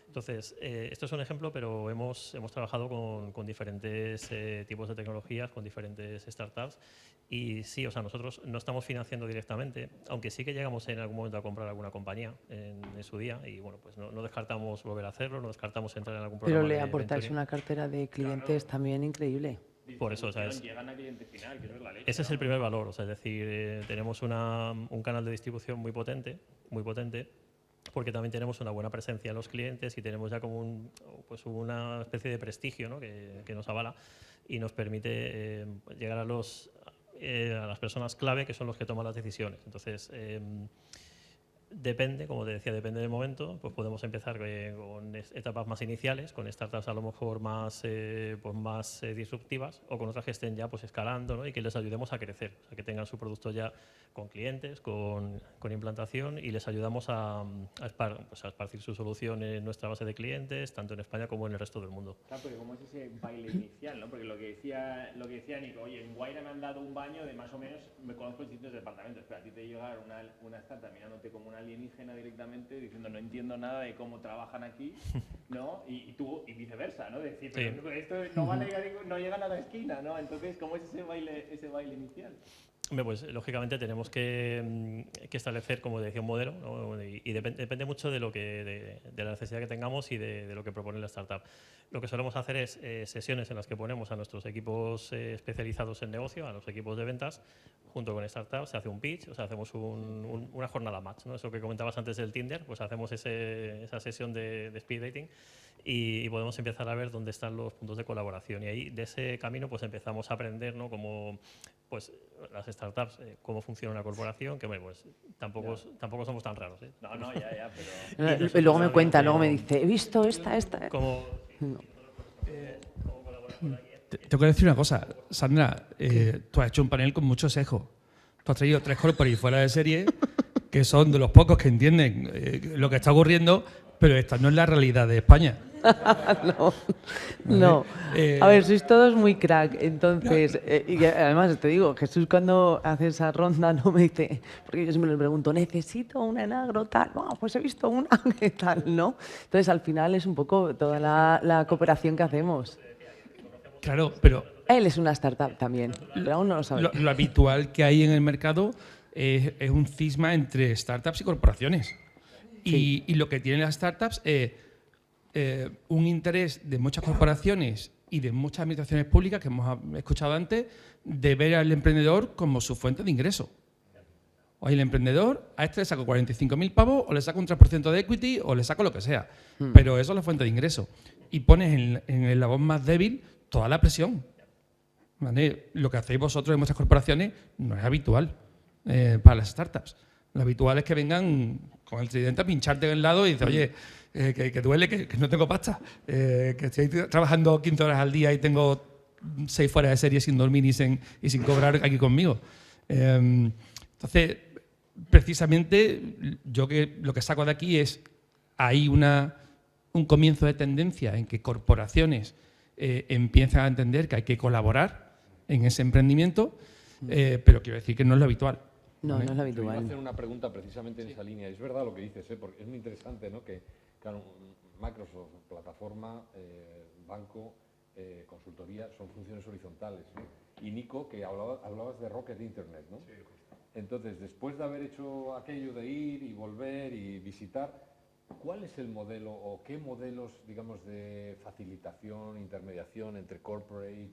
Entonces, esto es un ejemplo, pero hemos trabajado con diferentes tipos de tecnologías, con diferentes startups. Y sí, o sea, nosotros no estamos financiando directamente, aunque sí que llegamos en algún momento a comprar alguna compañía en su día. Y bueno, pues no descartamos volver a hacerlo, no descartamos entrar en algún programa. Pero le aportáis una cartera de clientes también increíble. Por eso, o sea, llegan a cliente final, que no es la leche, ese es el primer valor. O sea, es decir, tenemos un canal de distribución muy potente, porque también tenemos una buena presencia en los clientes y tenemos ya como una especie de prestigio, ¿no? que nos avala y nos permite llegar a las personas clave, que son los que toman las decisiones. Entonces, depende, como te decía, depende del momento, pues podemos empezar con etapas más iniciales, con startups a lo mejor más disruptivas, o con otras que estén ya pues escalando, ¿no? Y que les ayudemos a crecer, o sea, que tengan su producto ya con clientes, con implantación, y les ayudamos a esparcir su solución en nuestra base de clientes, tanto en España como en el resto del mundo. Claro, porque como es ese baile inicial, ¿no? Porque lo que decía Nico, oye, en Guaira me han dado un baño de más o menos, me conozco distintos departamentos, pero a ti te llega una startup mirándote como una alienígena directamente, diciendo no entiendo nada de cómo trabajan aquí, ¿no? Y viceversa, ¿no? Decir, pero sí, esto no llega a la esquina, ¿no? Entonces, ¿cómo es ese baile inicial? Pues lógicamente tenemos que establecer, como decía, un modelo, ¿no? Y depende mucho de la necesidad que tengamos y de lo que propone la startup. Lo que solemos hacer es sesiones en las que ponemos a nuestros equipos especializados en negocio, a los equipos de ventas, junto con startups, se hace un pitch, o sea, hacemos una jornada match, ¿no? Eso que comentabas antes del Tinder, pues hacemos esa sesión de speed dating y podemos empezar a ver dónde están los puntos de colaboración. Y ahí, de ese camino, pues empezamos a aprender, ¿no? Cómo, pues, las startups, cómo funciona una corporación, que bueno, pues tampoco somos tan raros, ¿eh? No, ya, pero... Y luego me cuenta, luego me dice, he visto esta... ¿Cómo Tengo que decir una cosa, Sandra, tú has hecho un panel con mucho sejo. Tú has traído 3 corporis fuera de serie, que son de los pocos que entienden lo que está ocurriendo, pero esta no es la realidad de España. No. A ver, sois todos muy crack. Entonces, y además te digo, Jesús cuando hace esa ronda no me dice, porque yo siempre le pregunto, necesito una enagro tal, no, pues he visto una, ¿qué tal? ¿No? Entonces, al final es un poco toda la cooperación que hacemos. Claro, pero... Él es una startup también, pero aún no lo sabe. Lo habitual que hay en el mercado es un cisma entre startups y corporaciones. Sí. Y lo que tienen las startups es un interés de muchas corporaciones y de muchas administraciones públicas, que hemos escuchado antes, de ver al emprendedor como su fuente de ingreso. Oye, el emprendedor, a este le saco 45.000 pavos, o le saco un 3% de equity, o le saco lo que sea. Pero eso es la fuente de ingreso. Y pones en el eslabón más débil toda la presión. ¿Vale? Lo que hacéis vosotros en muchas corporaciones no es habitual para las startups. Lo habitual es que vengan con el tridente a pincharte en el lado y dices, oye, que duele, que no tengo pasta, que estoy trabajando 15 horas al día y tengo 6 fuera de serie sin dormir y sin cobrar aquí conmigo. Entonces, precisamente, yo lo que saco de aquí es, hay un comienzo de tendencia en que corporaciones empiezan a entender que hay que colaborar en ese emprendimiento, pero quiero decir que no es lo habitual. No, no es lo habitual. Yo iba a hacer una pregunta precisamente en esa línea. Es verdad lo que dices, porque es muy interesante, ¿no? Que, claro, Microsoft, plataforma, banco, consultoría, son funciones horizontales, ¿no? Y Nico, que hablabas de Rocket Internet, ¿no? Sí, entonces, después de haber hecho aquello de ir y volver y visitar, ¿cuál es el modelo o qué modelos, digamos, de facilitación, intermediación entre corporates,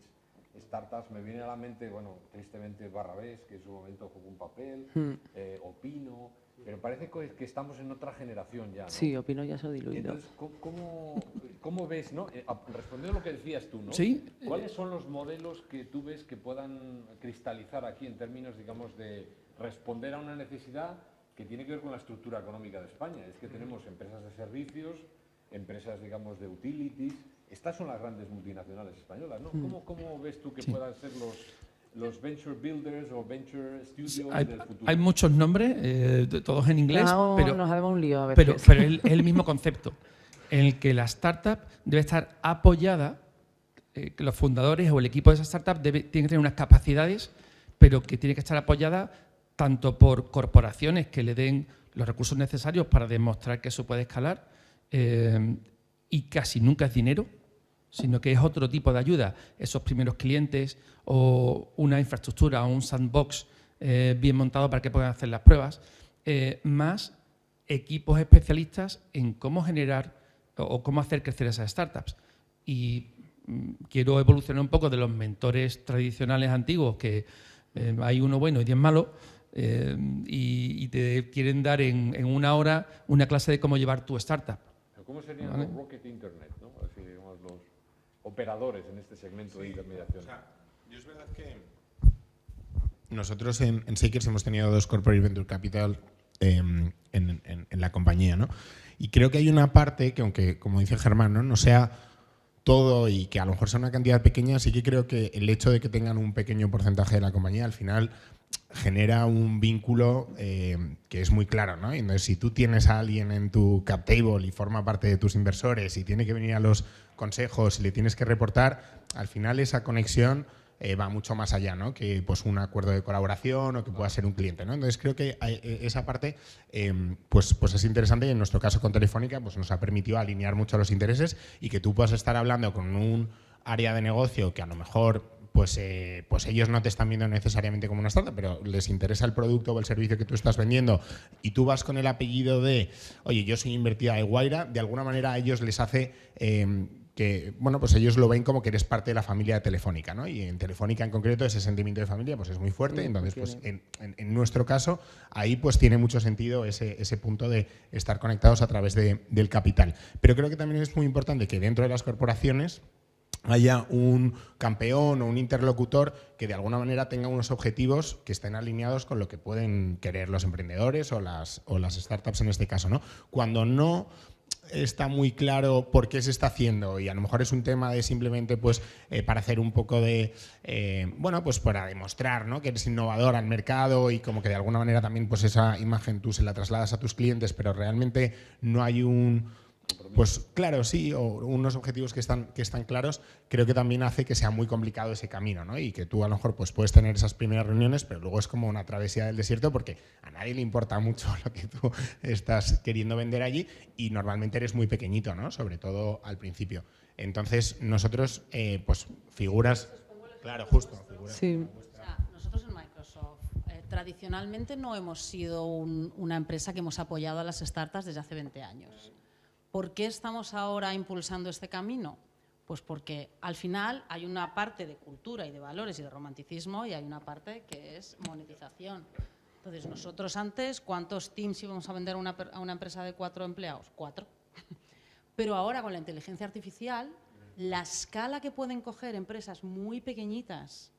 startups? Me viene a la mente, bueno, tristemente Barrabés, que en su momento jugó un papel, Opino, pero parece que estamos en otra generación ya, ¿no? Sí, Opino ya se ha diluido. Entonces, ¿cómo ves, no? Respondiendo a lo que decías tú, ¿no? Sí. ¿Cuáles son los modelos que tú ves que puedan cristalizar aquí en términos, digamos, de responder a una necesidad que tiene que ver con la estructura económica de España? Es que tenemos empresas de servicios, empresas, digamos, de utilities. Estas son las grandes multinacionales españolas, ¿no? ¿Cómo ves tú que puedan ser los venture builders o venture studios del futuro? Hay muchos nombres, todos en inglés, pero nos hacemos un lío a veces. Pero es el mismo concepto, en el que la startup debe estar apoyada, que los fundadores o el equipo de esa startup tienen que tener unas capacidades, pero que tiene que estar apoyada tanto por corporaciones que le den los recursos necesarios para demostrar que eso puede escalar, y casi nunca es dinero, sino que es otro tipo de ayuda, esos primeros clientes o una infraestructura o un sandbox bien montado para que puedan hacer las pruebas, más equipos especialistas en cómo generar o cómo hacer crecer esas startups. Y quiero evolucionar un poco de los mentores tradicionales antiguos, que hay uno bueno y 10 malos, y te quieren dar en una hora una clase de cómo llevar tu startup. ¿Cómo serían los Rocket Internet, ¿no? Así, digamos, los operadores en este segmento de intermediación? O sea, yo es verdad que nosotros en Shakers hemos tenido 2 Corporate Venture Capital en la compañía, ¿no? Y creo que hay una parte que, aunque, como dice Germán, no sea todo y que a lo mejor sea una cantidad pequeña, sí que creo que el hecho de que tengan un pequeño porcentaje de la compañía al final genera un vínculo que es muy claro, ¿no? Entonces, si tú tienes a alguien en tu cap table y forma parte de tus inversores y tiene que venir a los consejos y le tienes que reportar, al final esa conexión va mucho más allá, ¿no? Que pues un acuerdo de colaboración o que pueda ser un cliente, ¿no? Entonces creo que esa parte pues es interesante, y en nuestro caso con Telefónica pues nos ha permitido alinear mucho los intereses y que tú puedas estar hablando con un área de negocio que a lo mejor pues ellos no te están viendo necesariamente como una startup, pero les interesa el producto o el servicio que tú estás vendiendo, y tú vas con el apellido de, oye, yo soy invertida de Guaira, de alguna manera a ellos les hace que, bueno, pues ellos lo ven como que eres parte de la familia de Telefónica, ¿no? Y en Telefónica en concreto ese sentimiento de familia pues es muy fuerte, entonces pues en nuestro caso ahí pues tiene mucho sentido ese punto de estar conectados a través del capital. Pero creo que también es muy importante que dentro de las corporaciones haya un campeón o un interlocutor que de alguna manera tenga unos objetivos que estén alineados con lo que pueden querer los emprendedores o las startups en este caso, ¿no? Cuando no está muy claro por qué se está haciendo y a lo mejor es un tema de simplemente pues para hacer un poco de bueno, pues para demostrar, ¿no?, que eres innovador al mercado y como que de alguna manera también pues esa imagen tú se la trasladas a tus clientes, pero realmente no hay un Pues claro, sí, o unos objetivos que están claros, creo que también hace que sea muy complicado ese camino, ¿no? Y que tú a lo mejor pues, puedes tener esas primeras reuniones, pero luego es como una travesía del desierto porque a nadie le importa mucho lo que tú estás queriendo vender allí y normalmente eres muy pequeñito, ¿no? Sobre todo al principio. Entonces, nosotros, pues figuras... Claro, justo. Figuras, sí. Nosotros en Microsoft tradicionalmente no hemos sido una empresa que hemos apoyado a las startups desde hace 20 años. ¿Por qué estamos ahora impulsando este camino? Pues porque al final hay una parte de cultura y de valores y de romanticismo y hay una parte que es monetización. Entonces, nosotros antes, ¿cuántos Teams íbamos a vender a una empresa de 4 empleados? 4. Pero ahora con la inteligencia artificial, la escala que pueden coger empresas muy pequeñitas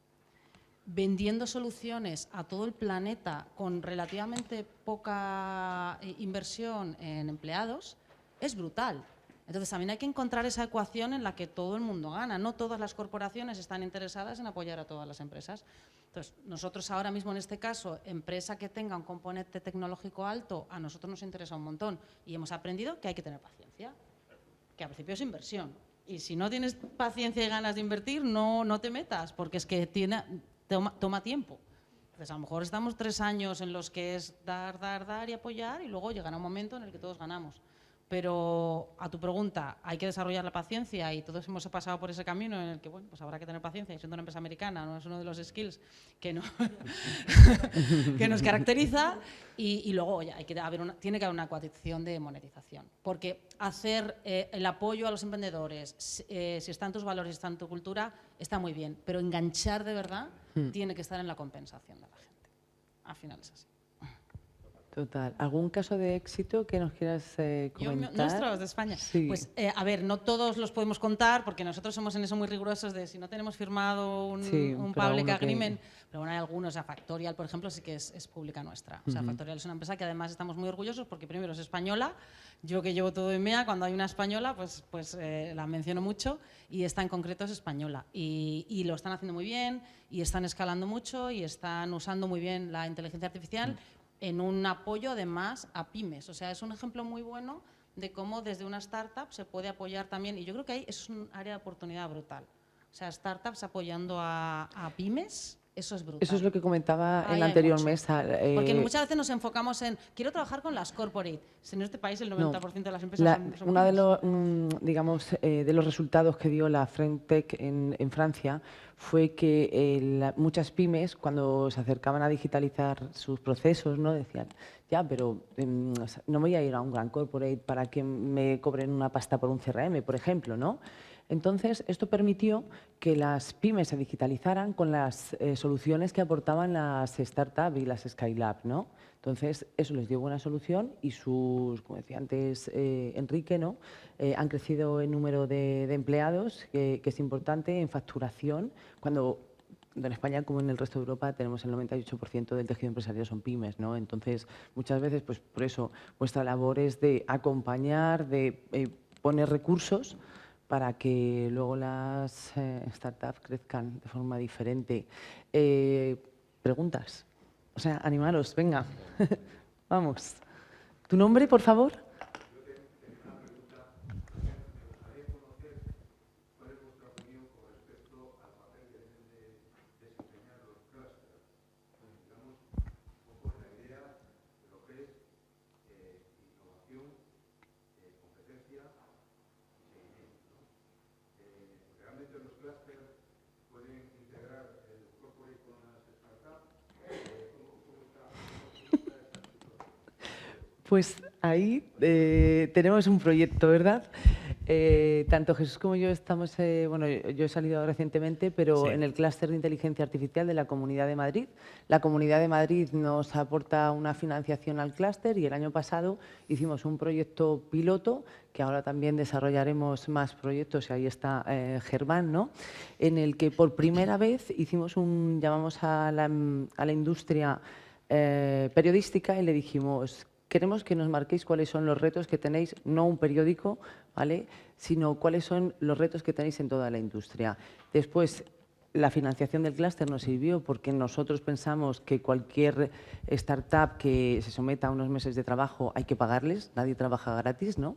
vendiendo soluciones a todo el planeta con relativamente poca inversión en empleados es brutal. Entonces también hay que encontrar esa ecuación en la que todo el mundo gana. No todas las corporaciones están interesadas en apoyar a todas las empresas. Entonces nosotros ahora mismo en este caso, empresa que tenga un componente tecnológico alto, a nosotros nos interesa un montón y hemos aprendido que hay que tener paciencia, que al principio es inversión. Y si no tienes paciencia y ganas de invertir, no te metas, porque es que toma tiempo. Entonces, a lo mejor estamos 3 años en los que es dar y apoyar y luego llegará un momento en el que todos ganamos. Pero a tu pregunta, hay que desarrollar la paciencia y todos hemos pasado por ese camino en el que, bueno, pues habrá que tener paciencia. Y siendo una empresa americana, no es uno de los skills que nos caracteriza. Y luego, oye, tiene que haber una coacción de monetización. Porque hacer el apoyo a los emprendedores, si están tus valores, si está en tu cultura, está muy bien. Pero enganchar de verdad tiene que estar en la compensación de la gente. Al final es así. Total. ¿Algún caso de éxito que nos quieras comentar? Nuestros de España. Sí. Pues, a ver, no todos los podemos contar porque nosotros somos en eso muy rigurosos de si no tenemos firmado un public agreement. Pero bueno, hay algunos. O sea, Factorial, por ejemplo, sí que es pública nuestra. O sea, Factorial es una empresa que además estamos muy orgullosos porque primero es española. Yo que llevo todo en MEA, cuando hay una española, pues la menciono mucho y esta en concreto es española. Y lo están haciendo muy bien y están escalando mucho y están usando muy bien la inteligencia artificial en un apoyo además a pymes. O sea, es un ejemplo muy bueno de cómo desde una startup se puede apoyar también, y yo creo que ahí es un área de oportunidad brutal. O sea, startups apoyando a pymes, eso es brutal. Eso es lo que comentaba Ahí en la hay anterior mucho. mesa. Porque muchas veces nos enfocamos en, quiero trabajar con las corporate. En este país el 90% de las empresas son Uno de pymes. los, de los resultados que dio la Frenchtech en Francia fue que muchas pymes, cuando se acercaban a digitalizar sus procesos, ¿no? Decían, ya, pero no voy a ir a un gran corporate para que me cobren una pasta por un CRM, por ejemplo, ¿no? Entonces, esto permitió que las pymes se digitalizaran con las soluciones que aportaban las startups y las scale-up, ¿no? Entonces, eso les dio buena solución y sus, como decía antes Enrique, ¿no? Han crecido en número de empleados, que es importante, en facturación, cuando en España, como en el resto de Europa, tenemos el 98% del tejido empresarial son pymes, ¿no? Entonces, muchas veces, pues por eso, vuestra labor es de acompañar, de poner recursos para que luego las startups crezcan de forma diferente. ¿Preguntas? O sea, animaros, venga. Vamos. ¿Tu nombre, por favor? Pues ahí tenemos un proyecto, ¿verdad? Tanto Jesús como yo estamos, bueno, yo he salido recientemente, pero en el clúster de inteligencia artificial de la Comunidad de Madrid. La Comunidad de Madrid nos aporta una financiación al clúster y el año pasado hicimos un proyecto piloto, que ahora también desarrollaremos más proyectos, y ahí está Germán, ¿no? En el que por primera vez llamamos a la industria periodística y le dijimos: queremos que nos marquéis cuáles son los retos que tenéis, no un periódico, ¿vale?, sino cuáles son los retos que tenéis en toda la industria. Después, la financiación del clúster nos sirvió porque nosotros pensamos que cualquier startup que se someta a unos meses de trabajo hay que pagarles, nadie trabaja gratis, ¿no?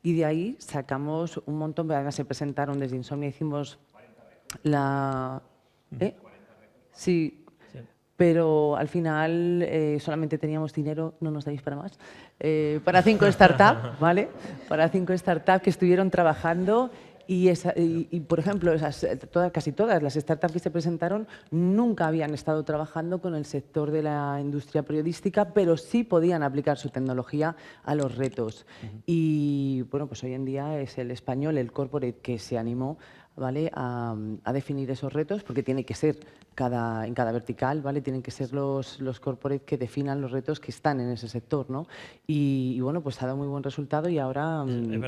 Y de ahí sacamos un montón, además se presentaron desde Insomnia, hicimos la... Sí, pero al final solamente teníamos dinero, no nos dais para más, para 5 startups, ¿vale? Para 5 startups que estuvieron trabajando y, por ejemplo, casi todas las startups que se presentaron nunca habían estado trabajando con el sector de la industria periodística, pero sí podían aplicar su tecnología a los retos. Y bueno, pues hoy en día es el español, el corporate, que se animó, ¿vale?, a definir esos retos, porque tiene que ser en cada vertical, ¿vale?, tienen que ser los corporate que definan los retos que están en ese sector, ¿no? Y bueno, pues ha dado muy buen resultado y ahora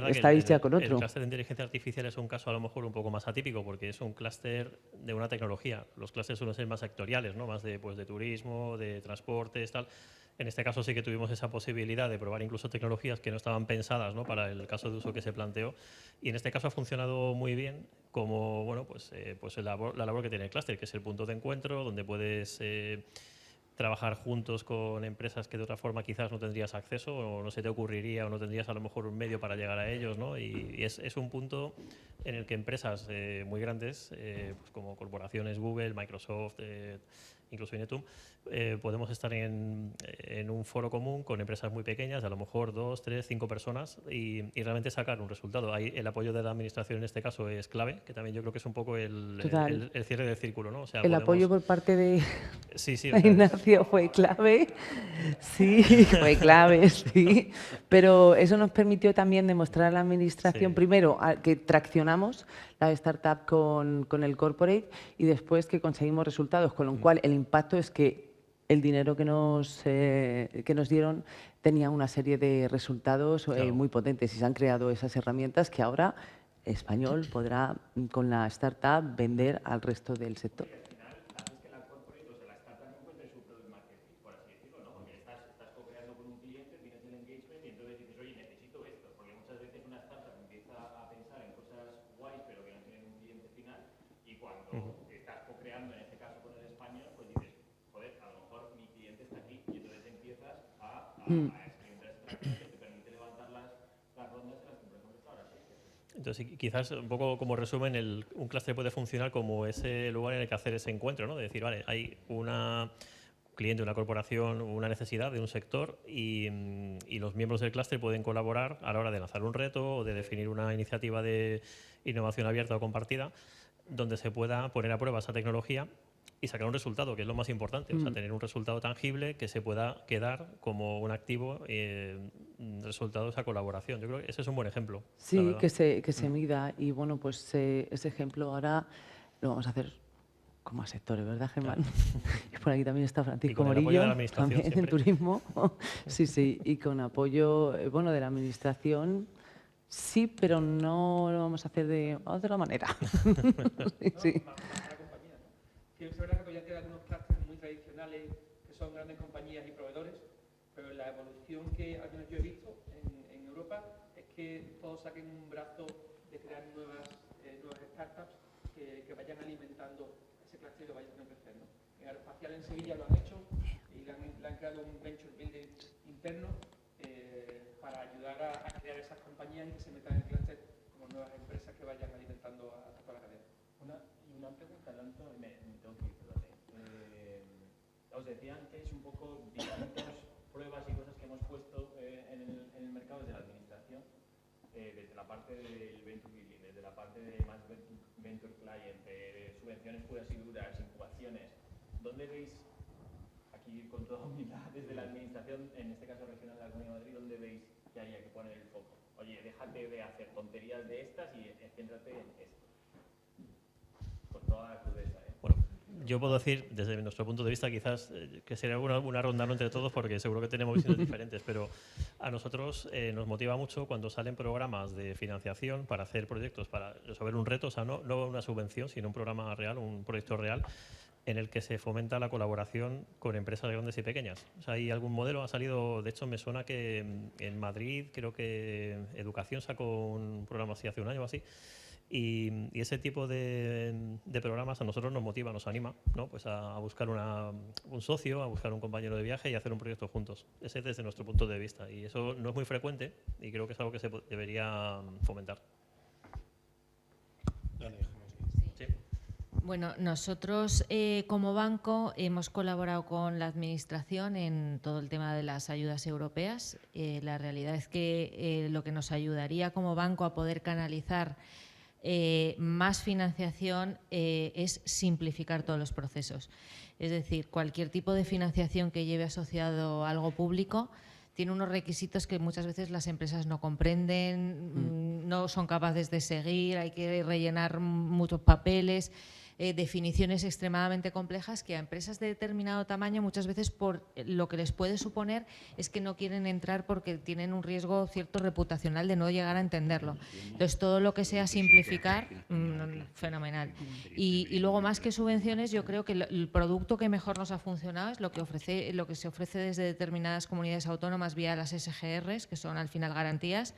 estáis ya con otro. El clúster de inteligencia artificial es un caso a lo mejor un poco más atípico, porque es un clúster de una tecnología. Los clústeres suelen ser más sectoriales, ¿no?, más de turismo, de transportes, tal. En este caso sí que tuvimos esa posibilidad de probar incluso tecnologías que no estaban pensadas, ¿no?, para el caso de uso que se planteó. Y en este caso ha funcionado muy bien como, bueno, pues la labor que tiene el clúster, que es el punto de encuentro donde puedes trabajar juntos con empresas que de otra forma quizás no tendrías acceso o no se te ocurriría o no tendrías a lo mejor un medio para llegar a ellos, ¿no? Y es un punto en el que empresas muy grandes, pues como corporaciones Google, Microsoft, incluso Inetum, podemos estar en un foro común con empresas muy pequeñas, a lo mejor 2, 3, 5 personas y realmente sacar un resultado. Ahí el apoyo de la administración en este caso es clave, que también yo creo que es un poco el cierre del círculo, ¿no? O sea, apoyo por parte de sí, Ignacio fue clave, sí, fue clave, sí, pero eso nos permitió también demostrar a la administración, primero, que traccionamos la startup con el corporate y después que conseguimos resultados, con lo cual el impacto es que el dinero que nos dieron tenía una serie de resultados muy potentes y se han creado esas herramientas que ahora Español podrá con la startup vender al resto del sector. Entonces, quizás un poco como resumen, un clúster puede funcionar como ese lugar en el que hacer ese encuentro, ¿no? De decir, vale, hay un cliente, una corporación, una necesidad de un sector y los miembros del clúster pueden colaborar a la hora de lanzar un reto o de definir una iniciativa de innovación abierta o compartida donde se pueda poner a prueba esa tecnología y sacar un resultado, que es lo más importante, o sea, tener un resultado tangible que se pueda quedar como un activo resultado de esa colaboración. Yo creo que ese es un buen ejemplo. Sí, que se mida y bueno, pues ese ejemplo ahora lo vamos a hacer con más sectores, ¿verdad, Germán? Claro. Y por aquí también está Francisco y con el apoyo Morillo, de la administración, también en turismo. Sí, y con apoyo de la administración. Sí, pero no lo vamos a hacer de otra manera. Sí. Es verdad que todavía quedan unos clústeres muy tradicionales que son grandes compañías y proveedores, pero la evolución que al menos yo he visto en Europa es que todos saquen un brazo de crear nuevas startups que vayan alimentando ese clúster y lo vayan a crecer, ¿no? En Aeroespacial en Sevilla lo han hecho y le han creado un venture building interno para ayudar a crear esas compañías y que se metan en el clúster como nuevas empresas que vayan alimentando a toda la cadena. Una pregunta, Alonso, me tengo que ir, perdón. Os decía antes un poco distintas pruebas y cosas que hemos puesto en el mercado desde la administración, desde la parte del venture building, desde la parte de más venture client, de subvenciones puras y duras, incubaciones. ¿Dónde veis, aquí con toda humildad, desde la administración, en este caso regional de la Comunidad de Madrid, dónde veis que haya que poner el foco? Oye, déjate de hacer tonterías de estas y céntrate en esto. Con toda la crudeza, ¿eh? Bueno, yo puedo decir, desde nuestro punto de vista, quizás que sería una ronda entre todos porque seguro que tenemos visiones diferentes, pero a nosotros nos motiva mucho cuando salen programas de financiación para hacer proyectos, para resolver un reto, o sea, no una subvención, sino un programa real, un proyecto real, en el que se fomenta la colaboración con empresas grandes y pequeñas. O sea, ¿hay algún modelo? Ha salido, de hecho, me suena que en Madrid, creo que Educación sacó un programa así hace un año o así, y ese tipo de programas a nosotros nos motiva, nos anima, ¿no? Pues a buscar un socio, a buscar un compañero de viaje y hacer un proyecto juntos. Ese es desde nuestro punto de vista, y eso no es muy frecuente y creo que es algo que se debería fomentar. Bueno, nosotros como banco hemos colaborado con la Administración en todo el tema de las ayudas europeas. La realidad es que lo que nos ayudaría como banco a poder canalizar más financiación es simplificar todos los procesos. Es decir, cualquier tipo de financiación que lleve asociado algo público tiene unos requisitos que muchas veces las empresas no comprenden, no son capaces de seguir, hay que rellenar muchos papeles, definiciones extremadamente complejas que a empresas de determinado tamaño muchas veces por lo que les puede suponer es que no quieren entrar porque tienen un riesgo cierto reputacional de no llegar a entenderlo. Entonces, todo lo que sea simplificar, fenomenal. Y luego, más que subvenciones, yo creo que el producto que mejor nos ha funcionado es lo que se ofrece desde determinadas comunidades autónomas vía las SGRs, que son al final garantías,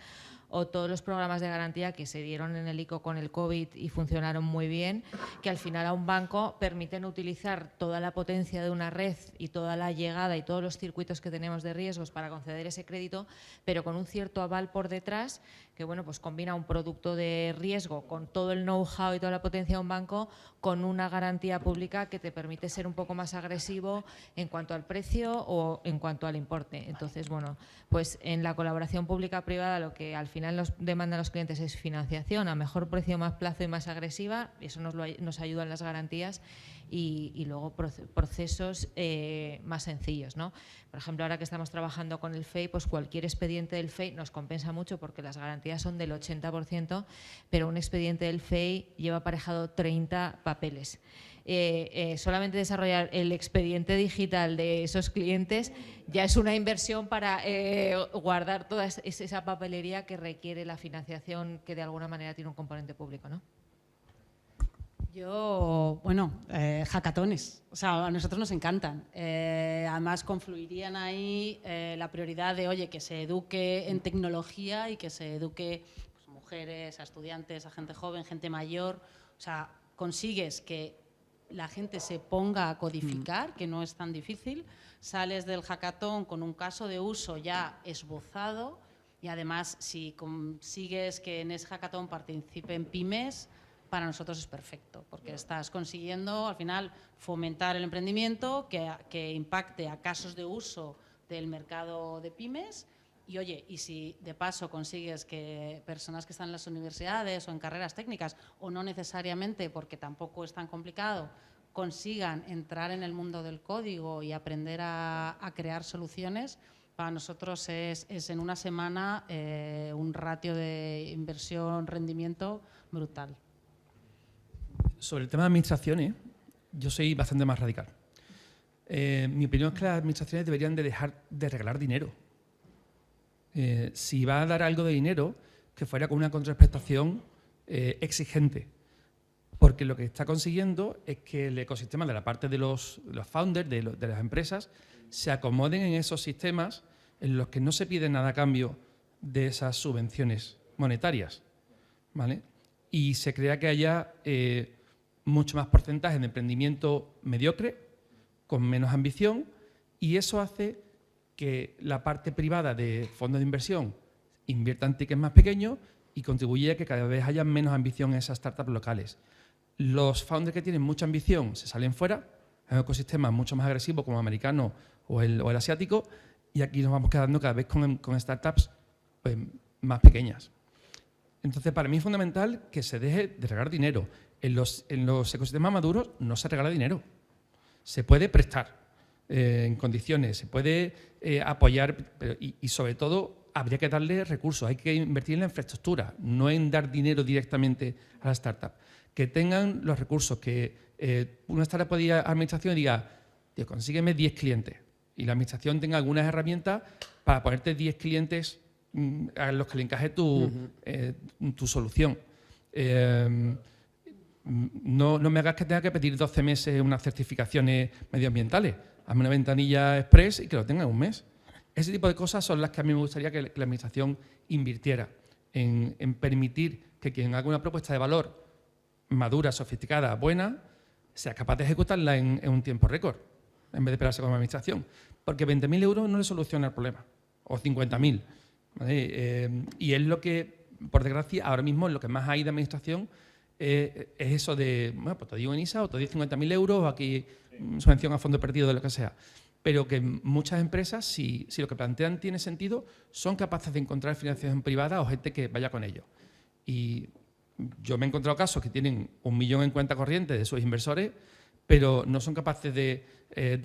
o todos los programas de garantía que se dieron en el ICO con el COVID y funcionaron muy bien, que al final a un banco permiten utilizar toda la potencia de una red y toda la llegada y todos los circuitos que tenemos de riesgos para conceder ese crédito, pero con un cierto aval por detrás que bueno, pues combina un producto de riesgo con todo el know-how y toda la potencia de un banco con una garantía pública que te permite ser un poco más agresivo en cuanto al precio o en cuanto al importe. Entonces, bueno, pues en la colaboración pública-privada lo que al final nos demandan los clientes es financiación a mejor precio, más plazo y más agresiva, y eso nos ayudan las garantías y luego procesos más sencillos, ¿no? Por ejemplo, ahora que estamos trabajando con el FEI, pues cualquier expediente del FEI nos compensa mucho porque las garantías son del 80%, pero un expediente del FEI lleva aparejado 30 papeles. Solamente desarrollar el expediente digital de esos clientes ya es una inversión para guardar toda esa papelería que requiere la financiación que de alguna manera tiene un componente público, ¿no? Yo, bueno, hackatones, o sea, a nosotros nos encantan. Además, confluirían ahí la prioridad de, oye, que se eduque en tecnología y que se eduque pues, mujeres, a estudiantes, a gente joven, gente mayor. O sea, consigues que la gente se ponga a codificar, que no es tan difícil. Sales del hackathon con un caso de uso ya esbozado y además, si consigues que en ese hackathon participen pymes, para nosotros es perfecto, porque estás consiguiendo al final fomentar el emprendimiento que impacte a casos de uso del mercado de pymes y, oye, y si de paso consigues que personas que están en las universidades o en carreras técnicas o no necesariamente, porque tampoco es tan complicado, consigan entrar en el mundo del código y aprender a crear soluciones, para nosotros es en una semana un ratio de inversión-rendimiento brutal. Sobre el tema de administraciones, yo soy bastante más radical. Mi opinión es que las administraciones deberían de dejar de regalar dinero. Si va a dar algo de dinero, que fuera con una contraprestación exigente. Porque lo que está consiguiendo es que el ecosistema de la parte de los founders, de las empresas, se acomoden en esos sistemas en los que no se pide nada a cambio de esas subvenciones monetarias, ¿vale? Y se crea que haya mucho más porcentaje de emprendimiento mediocre, con menos ambición, y eso hace que la parte privada de fondos de inversión invierta en tickets más pequeños y contribuye a que cada vez haya menos ambición en esas startups locales. Los founders que tienen mucha ambición se salen fuera, en ecosistemas mucho más agresivos como el americano o el asiático, y aquí nos vamos quedando cada vez con startups pues, más pequeñas. Entonces, para mí es fundamental que se deje de regalar dinero. En los ecosistemas maduros no se regala dinero. Se puede prestar en condiciones, se puede apoyar y sobre todo habría que darle recursos. Hay que invertir en la infraestructura, no en dar dinero directamente a la startup. Que tengan los recursos, que una startup puede ir a la administración y diga, tío, consígueme 10 clientes. Y la administración tenga algunas herramientas para ponerte 10 clientes a los que le encaje tu solución. no me hagas que tenga que pedir 12 meses unas certificaciones medioambientales. Hazme una ventanilla express y que lo tenga en un mes. Ese tipo de cosas son las que a mí me gustaría que la Administración invirtiera en permitir que quien haga una propuesta de valor madura, sofisticada, buena, sea capaz de ejecutarla en un tiempo récord, en vez de esperarse con la Administración. Porque 20.000 euros no le soluciona el problema, o 50.000. ¿Vale? Y es lo que, por desgracia, ahora mismo lo que más hay de Administración es eso de, bueno, pues te digo en ISA o te doy 50.000 euros, o aquí subvención a fondo perdido, de lo que sea. Pero que muchas empresas, si lo que plantean tiene sentido, son capaces de encontrar financiación privada o gente que vaya con ellos. Y yo me he encontrado casos que tienen 1 millón en cuenta corriente de sus inversores, pero no son capaces de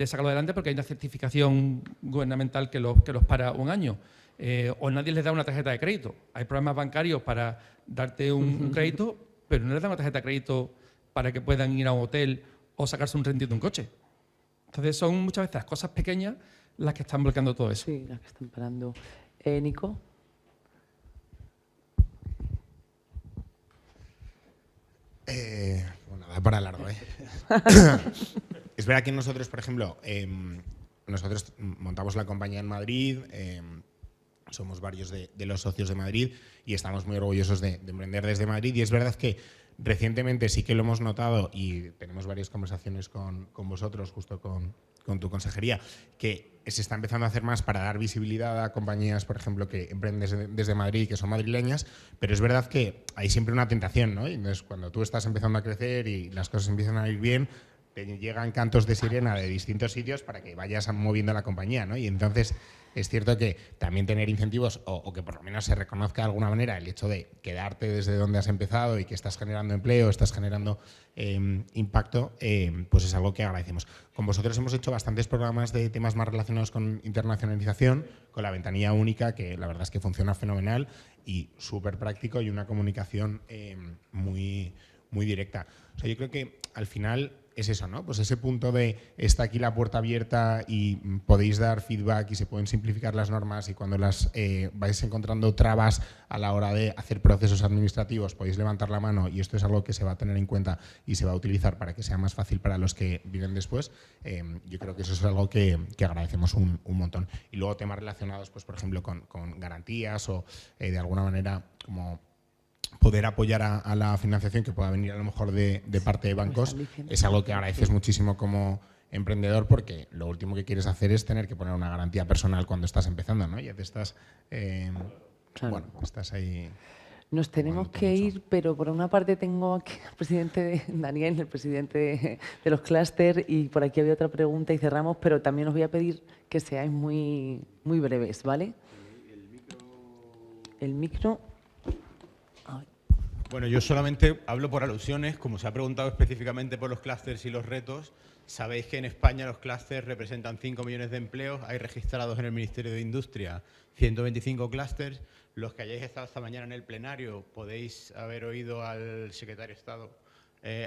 sacarlo adelante porque hay una certificación gubernamental que los para un año. O nadie les da una tarjeta de crédito. Hay programas bancarios para darte un crédito, pero no les dan una tarjeta de crédito para que puedan ir a un hotel o sacarse un rentito de un coche. Entonces son muchas veces las cosas pequeñas las que están bloqueando todo eso. Sí, las que están parando. Nico. Bueno, da para largo, ¿eh? Es verdad que nosotros, por ejemplo, nosotros montamos la compañía en Madrid, somos varios de los socios de Madrid y estamos muy orgullosos de emprender desde Madrid. Y es verdad que recientemente sí que lo hemos notado y tenemos varias conversaciones con vosotros, justo con tu consejería, que se está empezando a hacer más para dar visibilidad a compañías, por ejemplo, que emprenden desde Madrid y que son madrileñas, pero es verdad que hay siempre una tentación, ¿no? Y entonces, cuando tú estás empezando a crecer y las cosas empiezan a ir bien, te llegan cantos de sirena de distintos sitios para que vayas moviendo la compañía, ¿no? Y entonces es cierto que también tener incentivos o que por lo menos se reconozca de alguna manera el hecho de quedarte desde donde has empezado y que estás generando empleo, estás generando impacto, pues es algo que agradecemos. Con vosotros hemos hecho bastantes programas de temas más relacionados con internacionalización, con la ventanilla única, que la verdad es que funciona fenomenal y súper práctico y una comunicación muy directa. O sea, yo creo que al final es eso, ¿no? Pues ese punto de está aquí la puerta abierta y podéis dar feedback y se pueden simplificar las normas y cuando las vais encontrando trabas a la hora de hacer procesos administrativos podéis levantar la mano y esto es algo que se va a tener en cuenta y se va a utilizar para que sea más fácil para los que viven después. Yo creo que eso es algo que agradecemos un montón. Y luego temas relacionados, pues por ejemplo, con garantías o de alguna manera como poder apoyar a la financiación que pueda venir a lo mejor de parte de bancos es algo que agradeces muchísimo como emprendedor porque lo último que quieres hacer es tener que poner una garantía personal cuando estás empezando, ¿no? Ya te estás, Claro. bueno, estás ahí. Nos tenemos que ir, pero por una parte tengo aquí al presidente Daniel, el presidente de los clúster, y por aquí había otra pregunta y cerramos, pero también os voy a pedir que seáis muy breves, ¿vale? El micro. Bueno, yo solamente hablo por alusiones, como se ha preguntado específicamente por los clústeres y los retos. Sabéis que en España los clústeres representan 5 millones de empleos, hay registrados en el Ministerio de Industria 125 clústeres. Los que hayáis estado esta mañana en el plenario podéis haber oído al secretario de Estado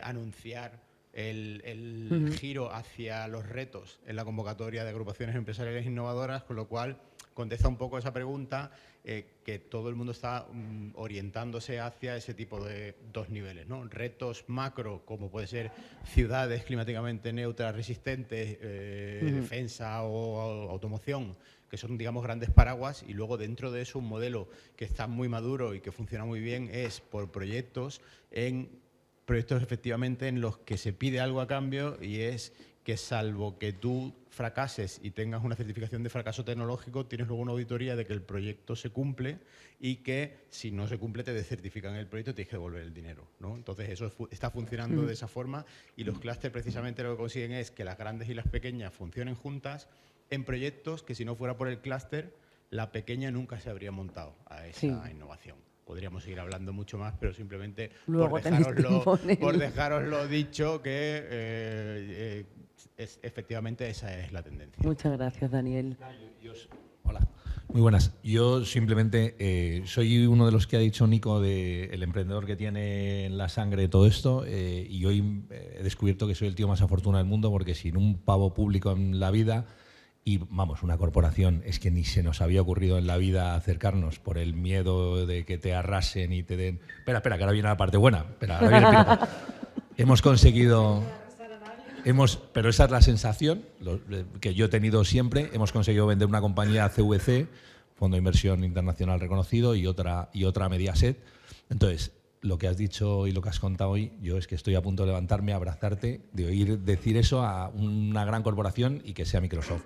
anunciar el giro hacia los retos en la convocatoria de agrupaciones empresariales innovadoras, con lo cual contesta un poco esa pregunta, que todo el mundo está orientándose hacia ese tipo de dos niveles, ¿no? Retos macro, como puede ser ciudades climáticamente neutras, resistentes, defensa o automoción, que son, digamos, grandes paraguas, y luego dentro de eso un modelo que está muy maduro y que funciona muy bien es por proyectos efectivamente en los que se pide algo a cambio y es que salvo que tú fracases y tengas una certificación de fracaso tecnológico, tienes luego una auditoría de que el proyecto se cumple y que si no se cumple te descertifican el proyecto y tienes que devolver el dinero, ¿no? Entonces eso está funcionando de esa forma y los clústeres precisamente lo que consiguen es que las grandes y las pequeñas funcionen juntas en proyectos que si no fuera por el clúster, la pequeña nunca se habría montado a esa innovación. Podríamos seguir hablando mucho más, pero simplemente por dejároslo dicho que efectivamente esa es la tendencia. Muchas gracias, Daniel. Hola, muy buenas. Yo simplemente soy uno de los que ha dicho Nico, el emprendedor que tiene en la sangre todo esto, y hoy he descubierto que soy el tío más afortunado del mundo porque sin un pavo público en la vida y, vamos, una corporación, es que ni se nos había ocurrido en la vida acercarnos por el miedo de que te arrasen y te den... Espera, que ahora viene la parte buena. Espera, ahora viene el piropo. hemos conseguido... pero esa es la sensación que yo he tenido siempre. Hemos conseguido vender una compañía a CVC, Fondo de Inversión Internacional reconocido, y otra Mediaset. Entonces, lo que has dicho y lo que has contado hoy, yo es que estoy a punto de levantarme, abrazarte, de oír decir eso a una gran corporación y que sea Microsoft.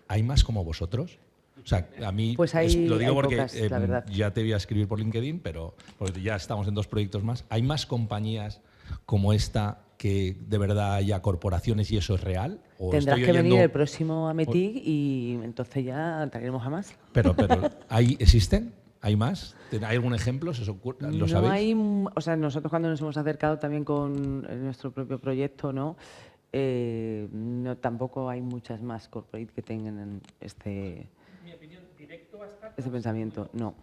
¿Hay más como vosotros? O sea, a mí, pues lo digo porque pocas, la verdad. Ya te voy a escribir por LinkedIn, pero porque ya estamos en 2 proyectos más. ¿Hay más compañías como esta que de verdad haya corporaciones y eso es real? ¿O tendrás que venir el próximo Ametic y entonces ya traeremos a más. Pero ¿existen? ¿Hay más? ¿Hay algún ejemplo? ¿Lo sabéis? O sea, nosotros cuando nos hemos acercado también con nuestro propio proyecto, ¿no? Tampoco hay muchas más corporate que tengan este pensamiento, no.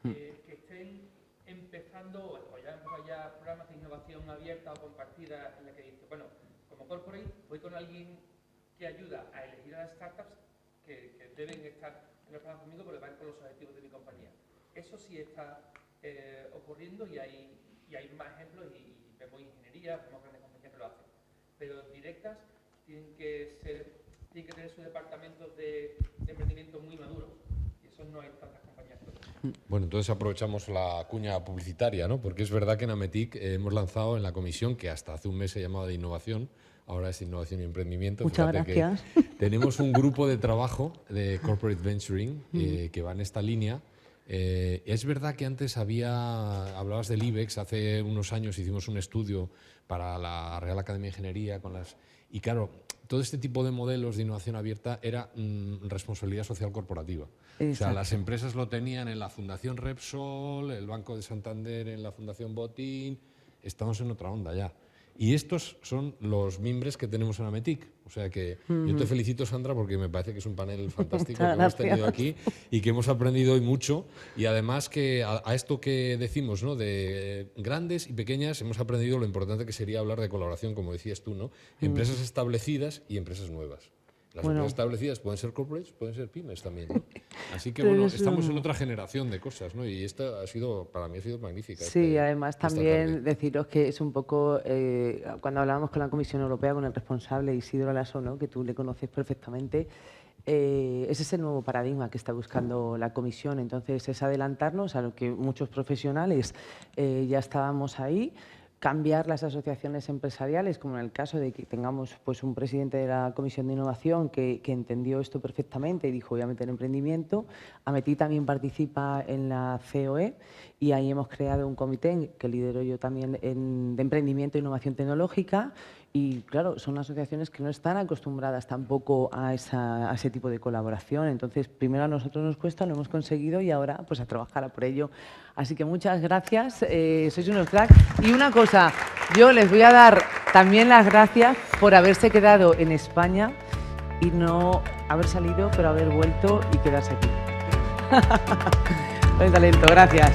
Que estén empezando, o ya han empezado ya programas de innovación abierta o compartida en la que dice, bueno, como corporate voy con alguien que ayuda a elegir a las startups que deben estar en los programas conmigo porque van con los objetivos de mi compañía. Eso sí está ocurriendo y hay más ejemplos y vemos ingeniería, vemos grandes compañías que lo hacen. Pero directas tienen que tener sus departamentos de emprendimiento muy maduros. Y eso no hay tantas compañías. Bueno, entonces aprovechamos la cuña publicitaria, ¿no? Porque es verdad que en Ametic hemos lanzado en la comisión, que hasta hace un mes se llamaba de innovación, ahora es innovación y emprendimiento. Muchas gracias. Tenemos un grupo de trabajo de Corporate Venturing que va en esta línea. Es verdad que antes hablabas del IBEX, hace unos años hicimos un estudio para la Real Academia de Ingeniería y claro, todo este tipo de modelos de innovación abierta era responsabilidad social corporativa. Exacto. O sea, las empresas lo tenían en la Fundación Repsol, el Banco de Santander en la Fundación Botín, estamos en otra onda ya. Y estos son los mimbres que tenemos en Ametic. O sea que yo te felicito, Sandra, porque me parece que es un panel fantástico que hemos tenido aquí y que hemos aprendido hoy mucho. Y además que a esto que decimos, ¿no? De grandes y pequeñas, hemos aprendido lo importante que sería hablar de colaboración, como decías tú, ¿no? Empresas establecidas y empresas nuevas. Las empresas establecidas pueden ser corporates, pueden ser pymes también, ¿no? Así que bueno, estamos en otra generación de cosas, ¿no? Y esta para mí ha sido magnífica. Sí, además también deciros que es un poco, cuando hablábamos con la Comisión Europea, con el responsable Isidro Lasso, ¿no? Que tú le conoces perfectamente, ese es el nuevo paradigma que está buscando la Comisión. Entonces es adelantarnos a lo que muchos profesionales ya estábamos ahí, cambiar las asociaciones empresariales, como en el caso de que tengamos pues, un presidente de la Comisión de Innovación que entendió esto perfectamente y dijo voy a meter emprendimiento. Ametic también participa en la COE y ahí hemos creado un comité que lidero yo también de emprendimiento e innovación tecnológica. Y claro, son asociaciones que no están acostumbradas tampoco a ese tipo de colaboración. Entonces, primero a nosotros nos cuesta, lo hemos conseguido y ahora pues a trabajar a por ello. Así que muchas gracias, sois unos cracks. Y una cosa, yo les voy a dar también las gracias por haberse quedado en España y no haber salido, pero haber vuelto y quedarse aquí. Buen talento, gracias.